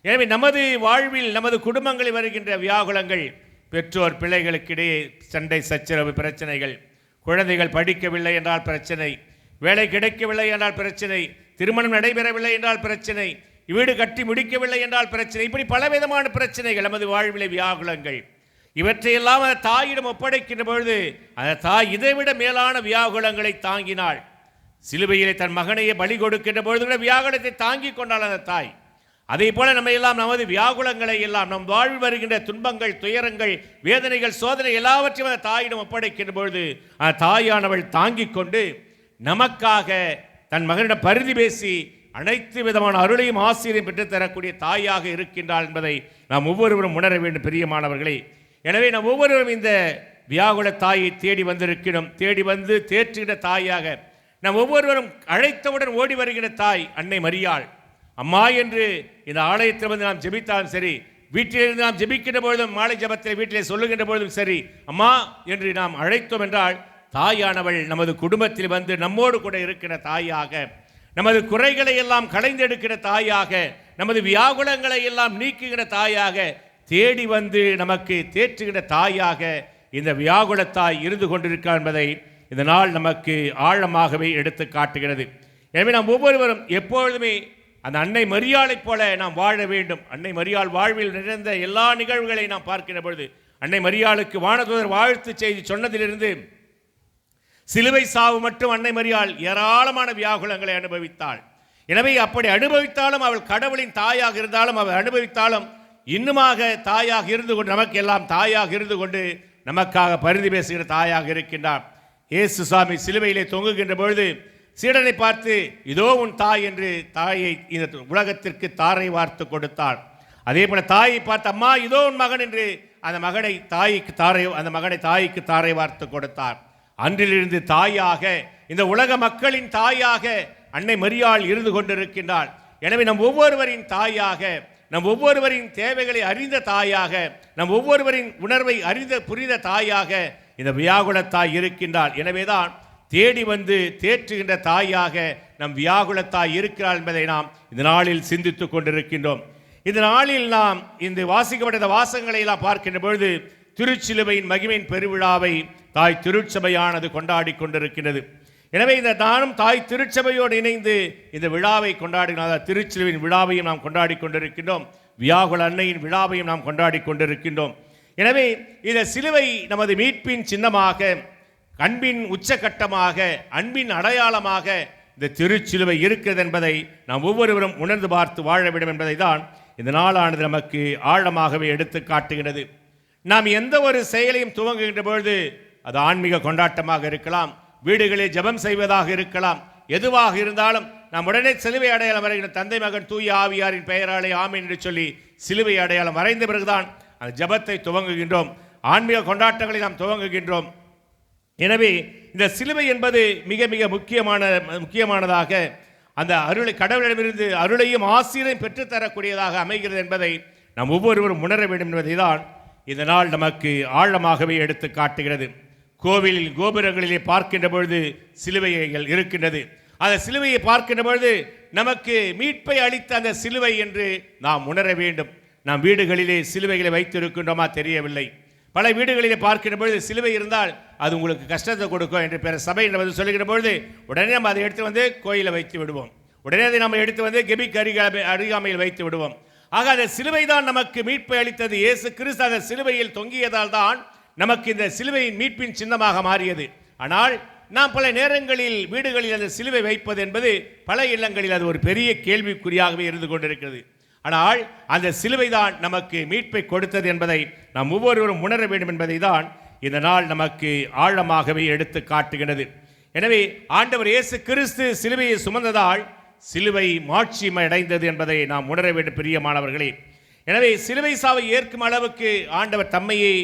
எனவே நமது வாழ்வில், நமது குடும்பங்களில் வருகின்ற வியாகுலங்கள், பெற்றோர் பிள்ளைகளுக்கிடையே சண்டை சச்சரவு பிரச்சனைகள், குழந்தைகள் படிக்கவில்லை என்றால் பிரச்சனை, வேலை கிடைக்கவில்லை என்றால் பிரச்சனை, திருமணம் நடைபெறவில்லை என்றால் பிரச்சனை, வீடு கட்டி முடிக்கவில்லை என்றால் பிரச்சனை, இப்படி பலவிதமான பிரச்சனைகள் நமது வாழ்விலே வியாகுலங்கள். இவற்றையெல்லாம் அந்த தாயிடம் ஒப்படைக்கின்ற பொழுது அந்த தாய் இதைவிட மேலான வியாகுலங்களை தாங்கினாள். சிலுவையிலே தன் மகனையே பலி கொடுக்கின்ற பொழுது கூட வியாகுலத்தை தாங்கி கொண்டாள் அந்த தாய். அதே போல நம்ம எல்லாம் நமது வியாகுலங்களை எல்லாம், நம் வாழ்வில் வருகின்ற துன்பங்கள், துயரங்கள், வேதனைகள், சோதனை எல்லாவற்றையும் அந்த தாயிடம் ஒப்படைக்கின்ற பொழுது அந்த தாயானவள் தாங்கிக் கொண்டு நமக்காக தன் மகனிடம் பரிதி பேசி அனைத்து விதமான அருளையும் ஆசிரியம் பெற்றுத்தரக்கூடிய தாயாக இருக்கின்றாள் என்பதை நாம் ஒவ்வொருவரும் உணர வேண்டும் பிரியமானவர்களே. எனவே நாம் ஒவ்வொருவரும் இந்த வியாகுல தாயை தேடி வந்திருக்கிறோம். தேடி வந்து தேற்றுகின்ற தாயாக நாம் ஒவ்வொருவரும் அழைத்தவுடன் ஓடி வருகின்ற தாய் அன்னை மரியாள். அம்மா என்று இந்த ஆலயத்தில் வந்து நாம் ஜெபித்தாலும் சரி, வீட்டிலிருந்து நாம் ஜெபிக்கின்ற பொழுதும், மாலை ஜெபத்தில் வீட்டிலே சொல்லுகின்ற பொழுதும் சரி, அம்மா என்று நாம் அழைத்தோம் என்றால் தாயானவள் நமது குடும்பத்தில் வந்து நம்மோடு கூட இருக்கிற தாயாக, நமது குறைகளை எல்லாம் களைந்தெடுக்கிற தாயாக, நமது வியாகுலங்களை எல்லாம் நீக்குகிற தாயாக, தேடி வந்து நமக்கு தேற்றுகிற தாயாக இந்த வியாகுலத்தாய் இருந்து கொண்டிருக்கிறார் என்பதை இந்த நாள் நமக்கு ஆழமாகவே எடுத்து காட்டுகிறது. எனவே நாம் ஒவ்வொருவரும் எப்பொழுதுமே அந்த அன்னை மரியாளைப் போல நாம் வாழ வேண்டும். அன்னை மரியாள் வாழ்வில் நிறைந்த எல்லா நிகழ்வுகளை நாம் பார்க்கிற பொழுது, அன்னை மரியாளுக்கு வானதூதர் வாழ்த்து செய்தி சொன்னதிலிருந்து சிலுவை சாவு மட்டும் அன்னை மரியாள் ஏராளமான வியாகுலங்களை அனுபவித்தாள். எனவே அப்படி அனுபவித்தாலும் அவள் கடவுளின் தாயாக இருந்தாலும், அவள் அனுபவித்தாலும் இன்னுமாக தாயாக இருந்து கொண்டு, நமக்கு எல்லாம் தாயாக இருந்து கொண்டு நமக்காக பரிதி பேசுகிற தாயாக இருக்கின்றார். இயேசு சாமி சிலுவையிலே தொங்குகின்ற பொழுது சீடனை பார்த்து, இதோ உன் தாய் என்று தாயை இந்த உலகத்திற்கு தாரை வார்த்து கொடுத்தார். அதே போல தாயை பார்த்து, அம்மா இதோ உன் மகன் என்று அந்த மகனை தாய்க்கு தாரை வார்த்து கொடுத்தார். அன்றிலிருந்து தாயாக, இந்த உலக மக்களின் தாயாக அன்னை மரியாள் இருந்து கொண்டிருக்கின்றாள். எனவே நம் ஒவ்வொருவரின் தாயாக, நம் ஒவ்வொருவரின் தேவைகளை அறிந்த தாயாக, நம் ஒவ்வொருவரின் உணர்வை அறிந்த புரிந்த தாயாக இந்த வியாகுலத்தாய் இருக்கின்றாள். எனவேதான் தேடி வந்து தேற்றுகின்ற தாயாக நம் வியாகுலத்தாய் இருக்கிறாள் என்பதை நாம் இந்த நாளில் சிந்தித்துக் கொண்டிருக்கின்றோம். இந்த நாளில் நாம் இந்த வாசிக்கப்பட்ட வாசகங்களை எல்லாம் பார்க்கின்ற பொழுது திருச்சிலுவையின் மகிமையின் பெருவிழாவை தாய் திருச்சபையானது கொண்டாடி கொண்டிருக்கிறது. எனவே இந்த நானும் தாய் திருச்சபையோடு இணைந்து இந்த விழாவை கொண்டாடுகிறோம். திருச்சிலுவையின் விழாவையும் நாம் கொண்டாடி கொண்டிருக்கின்றோம், வியாகுல அன்னையின் விழாவையும் நாம் கொண்டாடி கொண்டிருக்கின்றோம். எனவே இந்த சிலுவை நமது மீட்பின் சின்னமாக, அன்பின் உச்சகட்டமாக, அன்பின் அடையாளமாக இந்த திருச்சிலுவை இருக்கிறது என்பதை நாம் ஒவ்வொருவரும் உணர்ந்து பார்த்து வாழ வேண்டும் என்பதை தான் இந்த நாளானது நமக்கு ஆழமாகவே எடுத்து காட்டுகிறது. நாம் எந்த ஒரு செயலையும் துவங்குகின்ற பொழுது அது ஆன்மீக கொண்டாட்டமாக இருக்கலாம், வீடுகளில் ஜெபம் செய்வதாக இருக்கலாம், எதுவாக இருந்தாலும் நாம் உடனே சிலுவை அடையாளம் வரைகிற தந்தை மகன் தூய ஆவியாரின் பெயராலே ஆமென் என்று சொல்லி சிலுவை அடையாளம் வரைந்த பிறகுதான் அந்த ஜெபத்தை துவங்குகின்றோம், ஆன்மீக கொண்டாட்டங்களை நாம் துவங்குகின்றோம். எனவே இந்த சிலுவை என்பது மிக மிக முக்கியமானதாக அந்த அருளை, கடவுளிடமிருந்து அருளையும் ஆசீரையும் பெற்றுத்தரக்கூடியதாக அமைகிறது என்பதை நாம் ஒவ்வொருவரும் உணர வேண்டும் என்பதை தான் இந்த நாள் நமக்கு ஆழமாகவே எடுத்து காட்டுகிறது. கோவிலில் கோபுரங்களிலே பார்க்கின்ற பொழுது சிலுவைகள் இருக்கின்றது. அந்த சிலுவையை பார்க்கின்ற பொழுது நமக்கு மீட்பை அளித்த அந்த சிலுவை என்று நாம் உணர வேண்டும். நாம் வீடுகளிலே சிலுவைகளை வைத்திருக்கின்றோமா தெரியவில்லை. பல வீடுகளிலே பார்க்கின்ற பொழுது சிலுவை இருந்தால் அது உங்களுக்கு கஷ்டத்தை கொடுக்கும் என்று பிற சபை வந்து சொல்லுகிற பொழுது உடனே நம்ம அதை எடுத்து வந்து கோயிலை வைத்து விடுவோம். உடனே அதை நம்ம எடுத்து வந்து கெபிக்கு அருகாமையில் வைத்து விடுவோம். ஆக அந்த சிலுவை தான் நமக்கு மீட்பை அளித்தது. இயேசு கிறிஸ்து அந்த சிலுவையில் தொங்கியதால் தான் நமக்கு இந்த சிலுவையின் மீட்பின் சின்னமாக மாறியது. ஆனால் நாம் பல நேரங்களில் வீடுகளில் அந்த சிலுவை வைப்பது என்பது பல இல்லங்களில் அது ஒரு பெரிய கேள்விக்குறியாகவே இருந்து கொண்டிருக்கிறது. ஆனால் அந்த சிலுவை தான் நமக்கு மீட்பை கொடுத்தது என்பதை நாம் ஒவ்வொருவரும் உணர வேண்டும் என்பதை தான் இந்த நாள் நமக்கு ஆழமாகவே எடுத்து காட்டுகிறது. எனவே ஆண்டவர் இயேசு கிறிஸ்து சிலுவையை சுமந்ததால் சிலுவை மாட்சிமை அடைந்தது என்பதை நாம் உணர வேண்டும் பிரியமானவர்களே. எனவே சிலுவை சாவை ஏற்கும் அளவுக்கு ஆண்டவர் தம்மையை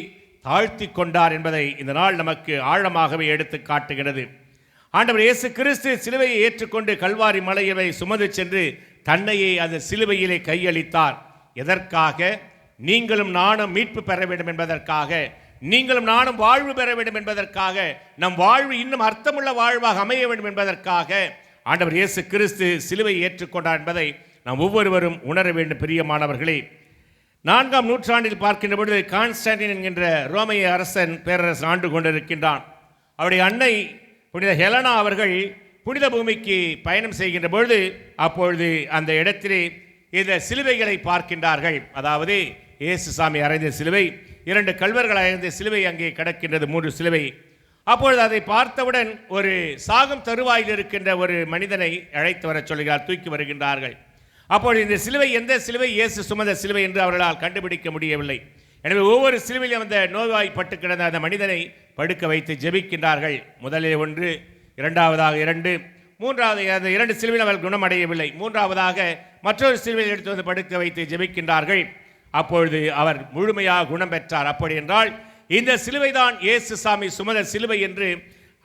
தாழ்த்தி கொண்டார் என்பதை இந்த நாள் நமக்கு ஆழமாகவே எடுத்து காட்டுகிறது. ஆண்டவர் இயேசு கிறிஸ்து சிலுவையை ஏற்றுக்கொண்டு கல்வாரி மலையை சுமந்து சென்று தன்னையே அந்த சிலுவையிலே கையளித்தார். எதற்காக? நீங்களும் நானும் மீட்பு பெற வேண்டும் என்பதற்காக, நீங்களும் நானும் வாழ்வு பெற வேண்டும் என்பதற்காக, நம் வாழ்வு இன்னும் அர்த்தமுள்ள வாழ்வாக அமைய வேண்டும் என்பதற்காக ஆண்டவர் இயேசு கிறிஸ்து சிலுவையை ஏற்றுக்கொண்டார் என்பதை நாம் ஒவ்வொருவரும் உணர வேண்டும் பிரியமானவர்களே. 4ஆம் நூற்றாண்டில் பார்க்கின்ற பொழுது கான்ஸ்டான்டின் என்கின்ற ரோமைய அரசன் பேரரசன் ஆண்டு கொண்டிருக்கின்றான். அவருடைய அன்னை புனித ஹெலனா அவர்கள் புனித பூமிக்கு பயணம் செய்கின்ற பொழுது அப்பொழுது அந்த இடத்திலே இந்த சிலுவைகளை பார்க்கின்றார்கள். அதாவது இயேசு சாமி அறைந்த சிலுவை, 2 கல்வர்கள் அறைந்த சிலுவை அங்கே கிடக்கின்றது, 3 சிலுவை. அப்பொழுது அதை பார்த்தவுடன் ஒரு சாகும் தருவாயில் இருக்கின்ற ஒரு மனிதனை அழைத்து வர சொல்கிறார், தூக்கி வருகின்றார்கள். அப்பொழுது இந்த சிலுவை எந்த சிலுவை? இயேசு சுமந்த சிலுவை என்று அவர்களால் கண்டுபிடிக்க முடியவில்லை. எனவே ஒவ்வொரு சிலுவையிலும் அந்த நோய்வாய்ப்பட்டு கிடந்த அந்த மனிதனை படுக்க வைத்து ஜெபிக்கின்றார்கள். முதலே 1, 2ஆவதாக 2, 3ஆவது அந்த 2 சிலுவையில் அவர்கள் குணமடையவில்லை. 3ஆவதாக மற்றொரு சிலுவையில் எடுத்து வந்து படுக்க வைத்து ஜெபிக்கின்றார்கள். அப்பொழுது அவர் முழுமையாக குணம் பெற்றார். அப்படி என்றால் இந்த சிலுவை தான் இயேசு சாமி சுமந்த சிலுவை என்று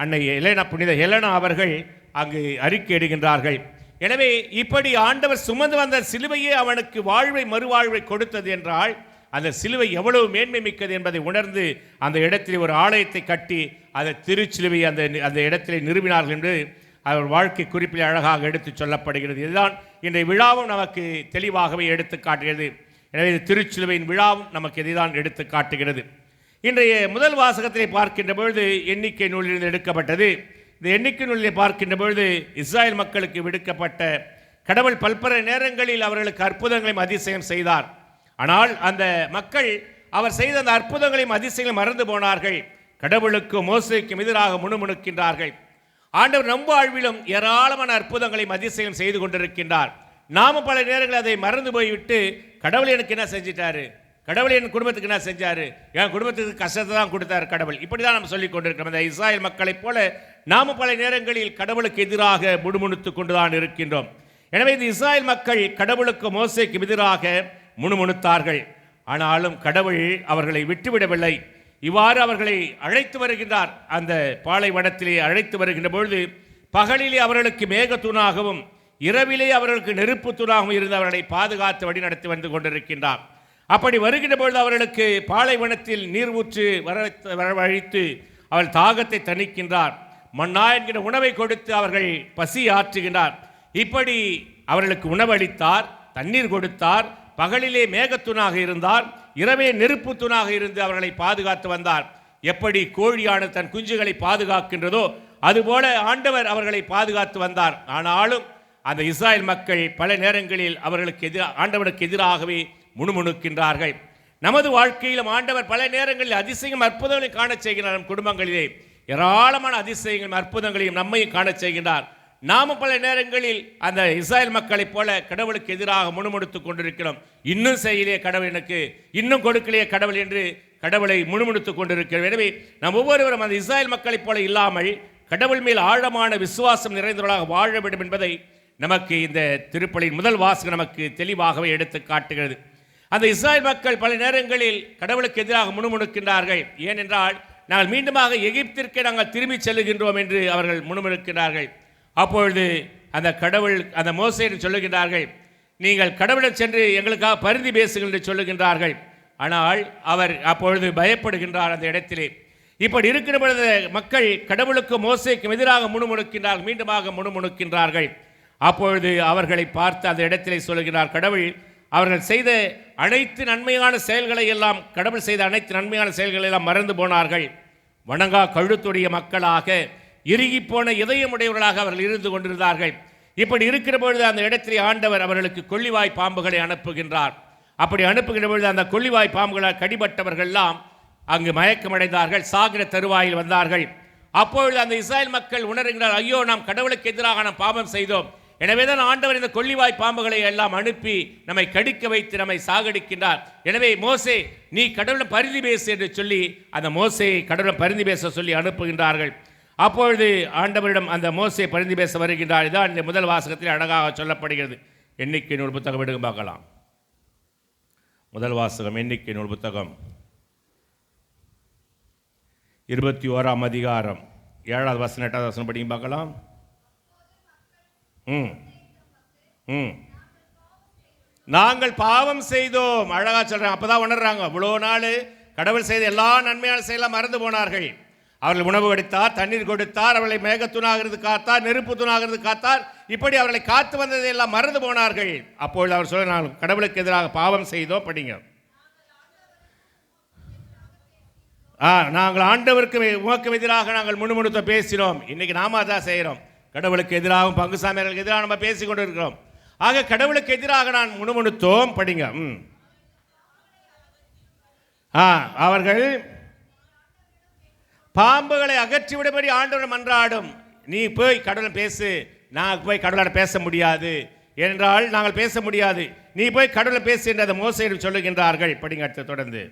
அன்னை புனித ஹெலனா அவர்கள் அங்கு அறிக்கையிடுகின்றார்கள். எனவே இப்படி ஆண்டவர் சுமந்து வந்த சிலுவையே அவனுக்கு வாழ்வை மறுவாழ்வை கொடுத்தது என்றால் அந்த சிலுவை எவ்வளவு மேன்மை மிக்கது என்பதை உணர்ந்து அந்த இடத்தில் ஒரு ஆலயத்தை கட்டி அந்த திருச்சிலுவை அந்த இடத்திலே நிறுவினார்கள் என்று அவர் வாழ்க்கை குறிப்பில் அழகாக எடுத்து சொல்லப்படுகிறது. இதுதான் இன்றைய விழாவும் நமக்கு தெளிவாகவே எடுத்து காட்டுகிறது. எனவே திருச்சிலுவையின் விழாவும் நமக்கு இதைதான் எடுத்து காட்டுகிறது. இன்றைய முதல் வாசகத்திலே பார்க்கின்ற பொழுது எண்ணிக்கை நூலிலிருந்து எடுக்கப்பட்டது. இந்த எண்ணிக்கை நூலிலே பார்க்கின்ற பொழுது இஸ்ராயல் மக்களுக்கு விடுக்கப்பட்ட கடவுள் பல்வேறு நேரங்களில் அவர்களுக்கு அற்புதங்களையும் அதிசயம் செய்தார். ஆனால் அந்த மக்கள் அவர் செய்த அந்த அற்புதங்களையும் அதிசயங்களையும் மறந்து போனார்கள். கடவுளுக்கும் மோசேக்கும் எதிராக முணுமுணுக்கின்றார்கள். ஆண்டவர் நம் வாழ்விலும் ஏராளமான அற்புதங்களையும் அதிசயம் செய்து கொண்டிருக்கின்றார். நாம பல நேரங்களில் அதை மறந்து போய்விட்டு கடவுள் எனக்கு என்ன செஞ்சிட்டாரு, கடவுள் என் குடும்பத்துக்கு என்ன செஞ்சாரு, என் குடும்பத்துக்கு கஷ்டத்தை தான் கொடுத்தார் கடவுள், இப்படிதான் நம்ம சொல்லிக் கொண்டிருக்கிறோம். இந்த இஸ்ராயல் மக்களைப் போல நாம பல நேரங்களில் கடவுளுக்கு எதிராக முணுமுணுத்து கொண்டுதான் இருக்கின்றோம். எனவே இந்த இஸ்ராயல் மக்கள் கடவுளுக்கு மோசேக்கு எதிராக முணுமுணுத்தார்கள். ஆனாலும் கடவுள் அவர்களை விட்டுவிடவில்லை. இவ்வாறு அவர்களை அழைத்து வருகின்றார். அந்த பாலைவனத்திலே அழைத்து வருகின்ற பொழுது பகலிலே அவர்களுக்கு மேகத்தூணாகவும் இரவிலே அவர்களுக்கு நெருப்பு தூணாகவும் இருந்து அவர்களை பாதுகாத்து வழிநடத்தி வந்து கொண்டிருக்கின்றார். அப்படி வருகின்ற பொழுது அவர்களுக்கு பாலைவனத்தில் நீர் ஊற்று வரவழைத்து அவள் தாகத்தை தணிக்கின்றார். மன்னா என்கிற உணவை கொடுத்து அவர்கள் பசி ஆற்றுகின்றார். இப்படி அவர்களுக்கு உணவளித்தார், தண்ணீர் கொடுத்தார். பகலிலே மேகத்தூணாக இருந்தார், இரவே நெருப்பு தூணாக இருந்து அவர்களை பாதுகாத்து வந்தார். எப்படி கோழியான தன் குஞ்சுகளை பாதுகாக்கின்றதோ அதுபோல ஆண்டவர் அவர்களை பாதுகாத்து வந்தார். ஆனாலும் அந்த இஸ்ராயல் மக்கள் பல நேரங்களில் அவர்களுக்கு ஆண்டவனுக்கு எதிராகவே முணுமுணுக்கின்றார்கள். நமது வாழ்க்கையிலும் ஆண்டவர் பல நேரங்களில் அதிசயம் அற்புதங்களை காண செய்கிறார். நம் குடும்பங்களிலே ஏராளமான அதிசயங்களும் அற்புதங்களையும் நம்மையும் காண செய்கின்றார். நாமும் பல நேரங்களில் அந்த இஸ்ராயல் மக்களைப் போல கடவுளுக்கு எதிராக முணுமுணுத்து கொண்டிருக்கிறோம். இன்னும் செய்யலையே கடவுள், எனக்கு இன்னும் கொடுக்கலையே கடவுள் என்று கடவுளை முணுமுணுத்து கொண்டிருக்கிறோம். எனவே நாம் ஒவ்வொருவரும் அந்த இஸ்ராயல் மக்களைப் போல இல்லாமல் கடவுள் மேல் ஆழமான விசுவாசம் நிறைந்தவர்களாக வாழ வேண்டும் என்பதை நமக்கு இந்த திருப்பலியின் முதல் வாசகம் நமக்கு தெளிவாகவே எடுத்து காட்டுகிறது. அந்த இஸ்ராயல் மக்கள் பல நேரங்களில் கடவுளுக்கு எதிராக முணுமுணுக்கின்றார்கள். ஏனென்றால் நாங்கள் மீண்டுமாக எகிப்திற்கே நாங்கள் திரும்பி செல்லுகின்றோம் என்று அவர்கள் முணுமுணுக்கிறார்கள். அப்பொழுது அந்த கடவுள் அந்த மோசேன்னு சொல்லுகின்றார்கள், நீங்கள் கடவுளிடம் சென்று எங்களுக்காக பரிந்து பேசுங்கள் என்று சொல்லுகின்றார்கள். ஆனால் அவர் அப்பொழுது பயப்படுகின்றார் அந்த இடத்திலே. இப்படி இருக்கிற பொழுது மக்கள் கடவுளுக்கு மோசேக்கும் எதிராக முணுமுணுக்கின்றார்கள், மீண்டுமாக முணுமுணுக்கின்றார்கள். அப்பொழுது அவர்களை பார்த்து அந்த இடத்திலே சொல்லுகிறார், கடவுள் அவர்கள் செய்த அனைத்து நன்மையான செயல்களை எல்லாம், கடவுள் செய்த அனைத்து நன்மையான செயல்களை எல்லாம் மறந்து போனார்கள். வணங்கா கழுத்துடைய மக்களாக, இறுகி போன இதயமுடையவர்களாக அவர்கள் இருந்து கொண்டிருந்தார்கள். இப்படி இருக்கிற பொழுது அந்த இடத்திலே ஆண்டவர் அவர்களுக்கு கொள்ளிவாய் பாம்புகளை அனுப்புகின்றார். அப்படி அனுப்புகின்ற பொழுது அந்த கொள்ளிவாய் பாம்புகளால் கடிபட்டவர்கள்லாம் அங்கு மயக்கமடைந்தார்கள், சாகிற தருவாயில் வந்தார்கள். அப்பொழுது அந்த இஸ்ராயல் மக்கள் உணர்கின்றார், ஐயோ, நாம் கடவுளுக்கு எதிராக நாம் பாவம் செய்தோம். எனவே தான் ஆண்டவர் இந்த கொள்ளிவாய் பாம்புகளை எல்லாம் அனுப்பி நம்மை கடிக்க வைத்து நம்மை சாகடிக்கின்றார். எனவே மோசே, நீ கடவுளை பரிந்து பேசு என்று சொல்லி அந்த மோசேயை கடவுளை பரிந்து பேச சொல்லி அனுப்புகின்றார்கள். அப்பொழுது ஆண்டவரிடம் அந்த மோசே பரிந்து பேச வருகின்றார். இதான் இந்த முதல் வாசகத்தில் அழகாக சொல்லப்படுகிறது. எண்ணிக்கை நூல் புத்தகம் எடுக்க பார்க்கலாம். முதல் வாசகம் எண்ணிக்கை நூல் புத்தகம் 21ஆம் அதிகாரம் 7வது வசனம் 8வது வசனம் படிங்க பார்க்கலாம். நாங்கள் பாவம் செய்தோம். அழகா சொல்றாங்க. அப்பதான் உணர்றாங்க, இவ்வளோ நாள் கடவுள் செய்த எல்லா நன்மையான செயலாம் மறந்து போனார்கள். அவர்கள் உணவு கொடுத்தார், தண்ணீர் கொடுத்தார், அவர்களை மேகத்துணாகிறது காத்தார், நெருப்பு துணாகிறது காத்தார். இப்படி அவர்களை காத்து வந்ததை எல்லாம் மறந்து போனார்கள். அப்பொழுது அவர் சொல்ல, நாங்கள் கடவுளுக்கு எதிராக பாவம் செய்தோம். படிங்க. நாங்கள் ஆண்டவருக்கு உமக்கு எதிராக நாங்கள் முணுமுணுத்த பேசினோம். இன்னைக்கு நாம அதான் செய்கிறோம். கடவுளுக்கு எதிராகவும் பங்கு சாமியார்களுக்கு எதிராக நம்ம பேசி கொண்டு இருக்கிறோம். ஆக கடவுளுக்கு எதிராக நான் முணுமுணுத்தோம். படிங்க. அவர்கள் பாம்புகளை அகற்றிவிடும்படி ஆண்டவர் மன்றாடும். நீ போய் கடவுளை பேசு. நான் போய் கடவுளோட பேச முடியாது என்றால் நாங்கள் பேச முடியாது. நீ போய் கடவுளை பேசு என்று அதை மோசேயிடம் சொல்லுகின்றார்கள். படிங்க. அடுத்து தொடர்ந்து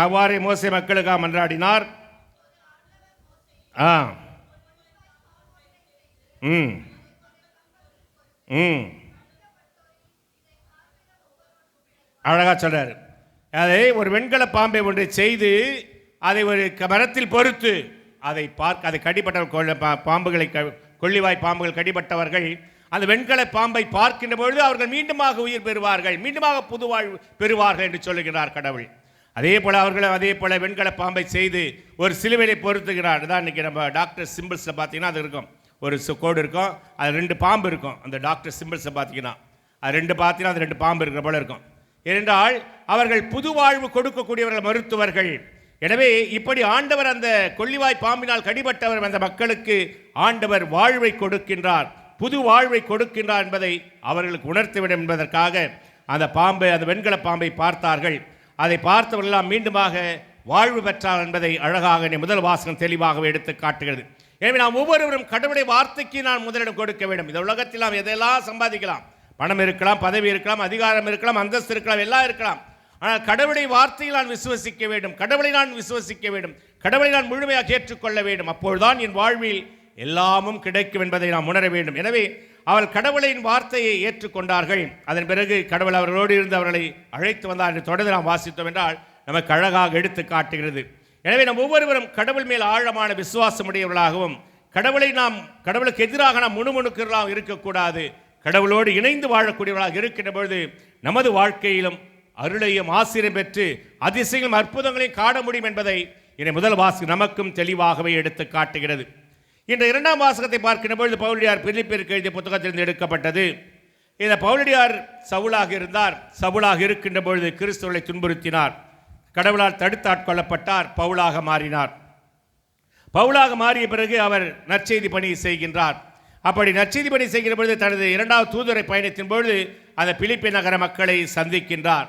அவ்வாறே மோசே மக்களுக்காக மன்றாடினார். அழகா சொல்றாரு. அதை ஒரு வெண்கல பாம்பை ஒன்றை செய்து அதை ஒரு மரத்தில் பொறுத்து அதை பார்க்க, அதை கடிப்பட்ட பாம்புகளை, கொள்ளிவாய் பாம்புகள் கடிப்பட்டவர்கள் அந்த வெண்கல பாம்பை பார்க்கின்ற பொழுது அவர்கள் மீண்டுமாக உயிர் பெறுவார்கள், மீண்டுமாக புது வாழ்வு பெறுவார்கள் என்று சொல்லுகிறார் கடவுள். அதே போல வெண்கல பாம்பை செய்து ஒரு சிலுவையை பொருத்துகிறார். அதான் இன்னைக்கு நம்ம டாக்டர் சிம்பிள்ஸில் பார்த்தீங்கன்னா அது இருக்கும், ஒரு கோடு இருக்கும், அது 2 பாம்பு இருக்கும். அந்த டாக்டர் சிம்பிள்ஸை பார்த்தீங்கன்னா அது 2 பார்த்தீங்கன்னா அது 2 பாம்பு இருக்கிற போல இருக்கும். ஏனென்றால் அவர்கள் புது வாழ்வு கொடுக்கக்கூடியவர்கள், மருத்துவர்கள். எனவே இப்படி ஆண்டவர் அந்த கொள்ளிவாய் பாம்பினால் கடிபட்டவர் அந்த மக்களுக்கு ஆண்டவர் வாழ்வை கொடுக்கின்றார், புது வாழ்வை கொடுக்கின்றார் என்பதை அவர்களுக்கு உணர்த்திவிடும் என்பதற்காக அந்த பாம்பை, அந்த வெண்கல பாம்பை பார்த்தார்கள். அதை பார்த்தவர்களெல்லாம் மீண்டுமாக வாழ்வு பெற்றார் என்பதை அழகாக முதல் வாசகம் தெளிவாகவே எடுத்து காட்டுகிறது. எனவே நாம் ஒவ்வொருவரும் கடவுளுடைய வார்த்தைக்கு நான் முதலிடம் கொடுக்க வேண்டும். இந்த உலகத்தில் நாம் எதெல்லாம் சம்பாதிக்கலாம், பணம் இருக்கலாம், பதவி இருக்கலாம், அதிகாரம் இருக்கலாம், அந்தஸ்து இருக்கலாம், எல்லாம் இருக்கலாம். ஆனால் கடவுளுடைய வார்த்தையை நான் விசுவசிக்க வேண்டும், கடவுளை நான் விசுவசிக்க வேண்டும், கடவுளை நான் முழுமையாக ஏற்றுக்கொள்ள வேண்டும். அப்பொழுதுதான் என் வாழ்வில் எல்லாமும் கிடைக்கும் என்பதை நாம் உணர வேண்டும். எனவே அவள் கடவுளின் வார்த்தையை ஏற்றுக்கொண்டார்கள். அதன் பிறகு கடவுள் அவர்களோடு இருந்து அவர்களை அழைத்து வந்தார் என்று தொடர்ந்து நாம் வாசித்தோம் என்றால் நமக்கு அழகாக எடுத்து காட்டுகிறது. எனவே நாம் ஒவ்வொருவரும் கடவுள் மேல் ஆழமான விசுவாசமுடையவர்களாகவும், கடவுளுக்கு எதிராக நாம் முணுமுணுக்கிறவர்களாக இருக்கக்கூடாது. கடவுளோடு இணைந்து வாழக்கூடியவர்களாக இருக்கின்ற பொழுது நமது வாழ்க்கையிலும் அருளையும் ஆசிரியம் பெற்று அதிசயங்களும் அற்புதங்களையும் காண முடியும் என்பதை இந்த முதல் வாசகம் நமக்கும் தெளிவாகவே எடுத்து காட்டுகிறது. இந்த 2ஆம் வாசகத்தை பார்க்கின்ற பொழுது பவுலடியார் பிலிப்பியருக்கு எழுதிய புத்தகத்திலிருந்து எடுக்கப்பட்டது. இந்த பவுலடியார் சவுலாக இருந்தார். சவுலாக இருக்கின்ற பொழுது கிறிஸ்துவை துன்புறுத்தினார். கடவுளால் தடுத்தாட்கொள்ளப்பட்டார். பவுலாக மாறினார். பவுலாக மாறிய பிறகு அவர் நற்செய்தி பணி செய்கின்றார். அப்படி நற்செய்தி பணி செய்கிற பொழுது தனது 2வது தூதுரை பயணத்தின் பொழுது அந்த பிலிப்பி நகர மக்களை சந்திக்கின்றார்.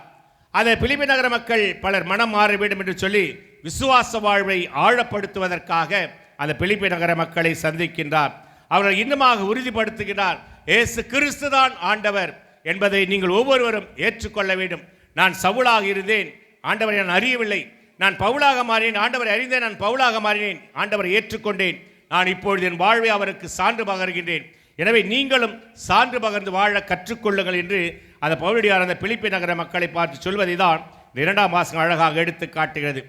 அந்த பிலிப்பி நகர மக்கள் பலர் மனம் மாற வேண்டும் என்று சொல்லி விசுவாச வாழ்வை ஆழப்படுத்துவதற்காக அந்த பிலிப்பி நகர மக்களை சந்திக்கின்றார். அவர்கள் இன்னுமாக உறுதிப்படுத்துகிறார், இயேசு கிறிஸ்து தான் ஆண்டவர் என்பதை நீங்கள் ஒவ்வொருவரும் ஏற்றுக்கொள்ள வேண்டும். நான் சவுலாக இருந்தேன், ஆண்டவரை நான் அறியவில்லை. நான் பவுலாக மாறினேன், ஆண்டவரை அறிந்தேன். நான் பவுலாக மாறினேன், ஆண்டவரை ஏற்றுக்கொண்டேன். நான் இப்பொழுது என் வாழ்வை அவருக்கு சான்று பகர்கின்றேன். எனவே நீங்களும் சான்று பகர்ந்து வாழ கற்றுக்கொள்ளுங்கள் என்று அந்த பவுலடியார் அந்த பிலிப்பி நகர மக்களை பார்த்து சொல்வதை தான் 2ஆம் வாசகம் அழகாக எடுத்து காட்டுகிறது.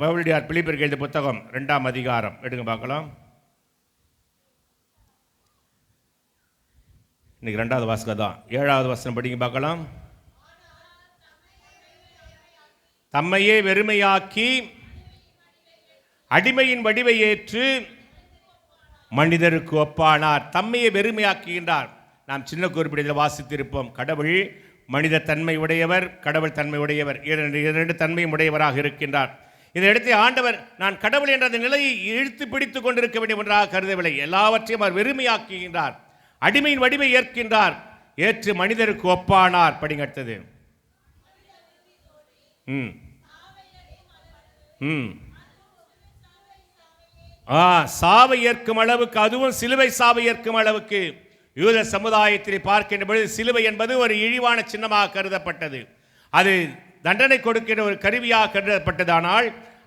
பவுலடியார் பிலிப்பியருக்கு எழுதிய புத்தகம் 2ஆம் அதிகாரம் எடுங்க பார்க்கலாம். இன்னைக்கு 2வது வாசகம் தான். 7வது வசனம் படிங்க பார்க்கலாம். தம்மையே வெறுமையாக்கி அடிமையின் வடிவை ஏற்று மனிதருக்கு ஒப்பானார். தம்மையை வெறுமையாக்குகின்றார். நாம் சின்ன குறிப்பிடத்தில் வாசித்திருப்போம். கடவுள் மனித தன்மை உடையவர், கடவுள் தன்மை உடையவர், இரண்டு தன்மையும் உடையவராக இருக்கின்றார். இதையடுத்து ஆண்டவர் நான் கடவுள் என்ற அந்த நிலையை இழுத்து பிடித்து கொண்டிருக்க வேண்டும் என்றாக கருதவில்லை. எல்லாவற்றையும் அவர் வெறுமையாக்குகின்றார், அடிமையின் வடிவை ஏற்கின்றார், ஏற்று மனிதருக்கு ஒப்பானார். படிங்கட்டது சாவை ஏற்கும் அளவுக்கு, அதுவும் சிலுவை சாவை ஏற்கும் அளவுக்கு யூத சமுதாயத்தில் பார்க்கின்ற பொழுது சிலுவை என்பது ஒரு இழிவான சின்னமாக கருதப்பட்டது. அது தண்டனை கொடுக்கின்ற ஒரு கருவியாக கருதப்பட்டது. ஆனால்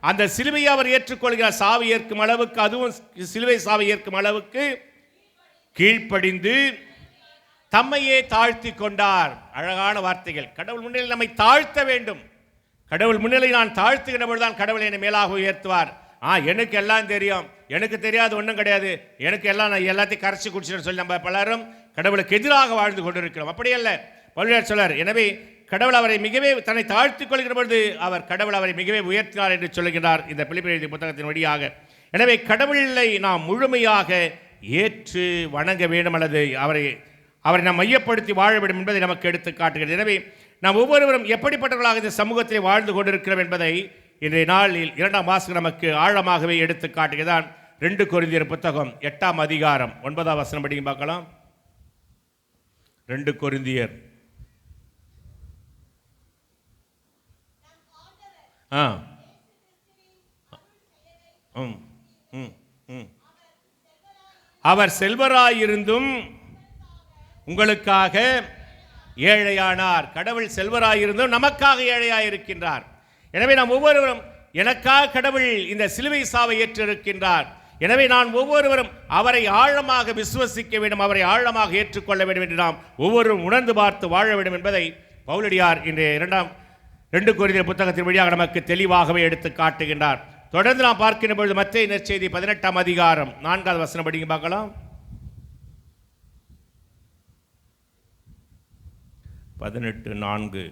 அந்த சிலுவையை அவர் ஏற்றுக்கொள்கிறார். சாவை ஏற்கும் அளவுக்கு, அதுவும் சிலுவை சாவை ஏற்கும் அளவுக்கு கீழ்ப்படிந்து தம்மையே தாழ்த்தி கொண்டார். அழகான வார்த்தைகள். கடவுள் முன்னிலையில் நம்மை தாழ்த்த வேண்டும். கடவுள் முன்னிலை நான் தாழ்த்துகின்ற பொழுதுதான் கடவுள் என்னை மேலாக உயர்த்துவார். எனக்கு எல்லாம் தெரியும், எனக்கு தெரியாது ஒன்றும் கிடையாது, எனக்கு எல்லாம் நான் எல்லாத்தையும் கரைச்சி குடிச்சிட்டு சொல்லி நம்ம பலரும் கடவுளுக்கு எதிராக வாழ்ந்து கொண்டிருக்கிறோம். அப்படி அல்ல. பவுல் சொல்லார், எனவே கடவுள் அவரை மிகவே தன்னை தாழ்த்திக் கொள்கிற பொழுது கடவுள் அவரை மிகவே உயர்த்தினார் என்று சொல்லுகிறார் இந்த பிலிப்பியர் எழுதிய புத்தகத்தின் வழியாக. எனவே கடவுளை நாம் முழுமையாக ஏற்று வணங்க வேண்டும், அல்லது அவரை நாம் மையப்படுத்தி வாழ வேண்டும் என்பதை நமக்கு எடுத்து காட்டுகிறது. எனவே நாம் ஒவ்வொருவரும் எப்படிப்பட்டவர்களாக இந்த சமூகத்தில் வாழ்ந்து கொண்டிருக்கிறோம் என்பதை இன்றைய நாளில் 2ஆம் வாசகம் நமக்கு ஆழமாகவே எடுத்து காட்டுகிறதான். 2 கொரிந்தியர் புத்தகம் 8ஆம் அதிகாரம் 9ஆம் வசனம் படிங்க பார்க்கலாம். 2 கொரிந்தியர் அவர் செல்வராயிருந்தும் உங்களுக்காக ஏழையானார். கடவுள் செல்வராயிருந்தும் நமக்காக ஏழையாயிருக்கின்றார். எனவே நாம் ஒவ்வொருவரும் எனக்காக கடவுள் இந்த சிலுவை சாவை ஏற்றிருக்கின்றார். எனவே நான் ஒவ்வொருவரும் அவரை ஆழமாக விசுவசிக்க வேண்டும், அவரை ஆழமாக ஏற்றுக்கொள்ள வேண்டும் என்று நாம் ஒவ்வொருவரும் உணர்ந்து பார்த்து வாழ வேண்டும் என்பதை பவுலடியார் இன்றைய 2 கொரிந்தியர் புத்தகத்தின் வழியாக நமக்கு தெளிவாகவே எடுத்து காட்டுகின்றார். தொடர்ந்து நாம் பார்க்கின்ற பொழுது மத்தேயு நற்செய்தி 18ஆம் அதிகாரம் 4ஆவது வசனம் படிங்க பார்க்கலாம். 18:4.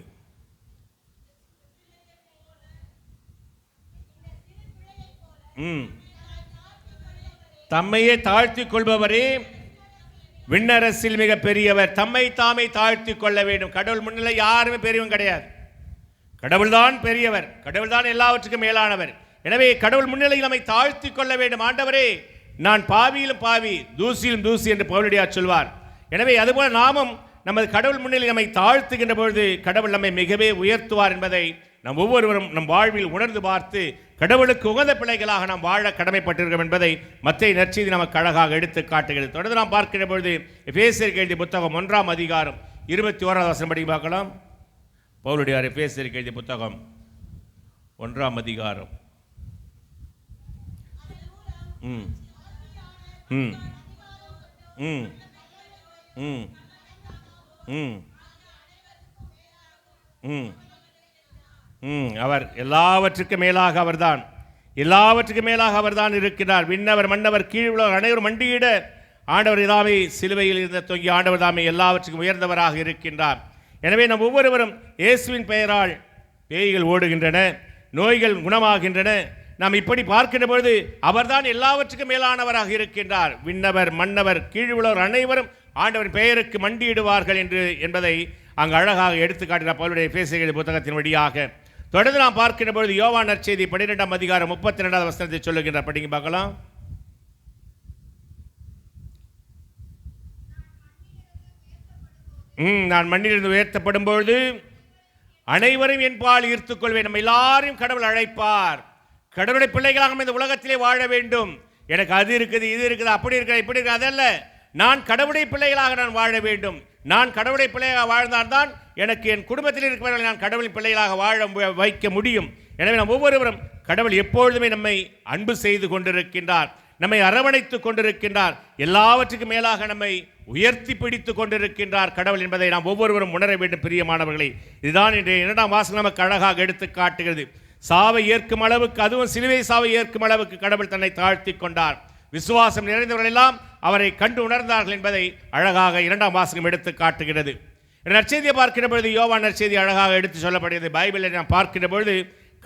தம்மையே தாழ்த்திக் கொள்பவரே விண்ணரசில் மிக பெரியவர். தம்மை தாமே தாழ்த்தி கொள்ள வேண்டும். கடவுள் முன்னிலை யாருமே பெரியவன் கிடையாது. கடவுள்தான் பெரியவர், கடவுள்தான் எல்லாவற்றுக்கும் மேலானவர். எனவே கடவுள் முன்னிலையில் நம்மை தாழ்த்தி கொள்ள வேண்டும். ஆண்டவரே நான் பாவியிலும் பாவி, தூசியிலும் தூசி என்று பவுலடியார் சொல்வார். எனவே அதுபோல நாமும் நமது கடவுள் முன்னிலையில் நம்மை தாழ்த்துகின்ற பொழுது கடவுள் நம்மை மிகவே உயர்த்துவார் என்பதை நாம் ஒவ்வொருவரும் நம் வாழ்வில் உணர்ந்து பார்த்து கடவுளுக்கு உகந்த பிள்ளைகளாக நாம் வாழ கடமைப்பட்டிருக்கிறோம் என்பதை மத்தேயு நற்செய்தி நமக்கு அழகாக எடுத்து காட்டுகிறது. தொடர்ந்து நாம் பார்க்கிற பொழுது எபேசியருக்கு எழுதிய புத்தகம் 1ஆம் அதிகாரம் 21ஆவது வசனம் படி பார்க்கலாம். பவுலடியார் எபேசியருக்கு எழுதிய புத்தகம் 1ஆம் அதிகாரம் அவர் எல்லாவற்றுக்கும் மேலாக அவர்தான், எல்லாவற்றுக்கும் மேலாக அவர்தான் இருக்கிறார். விண்ணவர் மன்னவர் கீழ் உலக அனைவரும் மண்டியிட ஆண்டவர் இதாமே சிலுவையில் இருந்த தொங்கி ஆண்டவர் தாமே எல்லாவற்றுக்கும் உயர்ந்தவராக இருக்கின்றார். எனவே நம் ஒவ்வொருவரும் இயேசுவின் பெயரால் பேய்கள் ஓடுகின்றன, நோய்கள் குணமாகின்றன. நாம் இப்படி பார்க்கின்ற பொழுது அவர்தான் எல்லாவற்றுக்கும் மேலானவராக இருக்கின்றார். விண்ணவர் மன்னவர் கீழ் உலக அனைவரும் ஆண்டவரின் பெயருக்கு மண்டியிடுவார்கள் என்பதை அங்கு அழகாக எடுத்துக்காட்டினார் பவுலுடைய எபேசியர் புத்தகத்தின் வழியாக. தொடர்ந்து நாம் பார்க்கின்ற பொழுது யோவான் நற்செய்தி 12ஆம் அதிகாரம் 32வது வசனத்தை சொல்லுகின்றார். படிங்க பார்க்கலாம். நான் மண்ணிலிருந்து உயர்த்தப்படும் பொழுது அனைவரும் என் பால் ஈர்த்துக் கொள்வேன். நம்ம எல்லாரையும் கடவுள் அழைப்பார். கடவுளுடைய பிள்ளைகளாக இந்த உலகத்திலே வாழ வேண்டும். எனக்கு அது இருக்குது, இது இருக்குது, அப்படி இருக்குது, இப்படி இருக்குது, அதல்ல. நான் கடவுளுடைய பிள்ளைகளாக நான் வாழ வேண்டும். நான் கடவுளுடைய பிள்ளையாக வாழ்ந்தால்தான் எனக்கு என் குடும்பத்தில் இருக்கிறவர்களை நான் கடவுளின் பிள்ளைகளாக வாழ வைக்க முடியும். எனவே நாம் ஒவ்வொருவரும் கடவுள் எப்பொழுதுமே நம்மை அன்பு செய்து கொண்டிருக்கின்றார், நம்மை அரவணைத்து கொண்டிருக்கின்றார், எல்லாவற்றுக்கும் மேலாக நம்மை உயர்த்தி பிடித்து கொண்டிருக்கின்றார் கடவுள் என்பதை நாம் ஒவ்வொருவரும் உணர வேண்டும். பிரியமானவர்களே, இதுதான் இன்றைய 2ஆம் வாசகம் நமக்கு அழகாக எடுத்து காட்டுகிறது. சாவை ஏற்கும் அளவுக்கு, அதுவும் சிலுவை சாவை ஏற்கும் அளவுக்கு கடவுள் தன்னை தாழ்த்தி கொண்டார். விசுவாசம் நிறைந்தவர்கள் எல்லாம் அவரை கண்டு உணர்ந்தார்கள் என்பதை அழகாக 2ஆம் வாசகம் எடுத்து காட்டுகிறது. நற்செய்தியை பார்க்கின்ற பொழுது யோவான் நற்செய்தி அழகாக எடுத்து சொல்லப்படுகிறது. பைபிளை நாம் பார்க்கின்ற பொழுது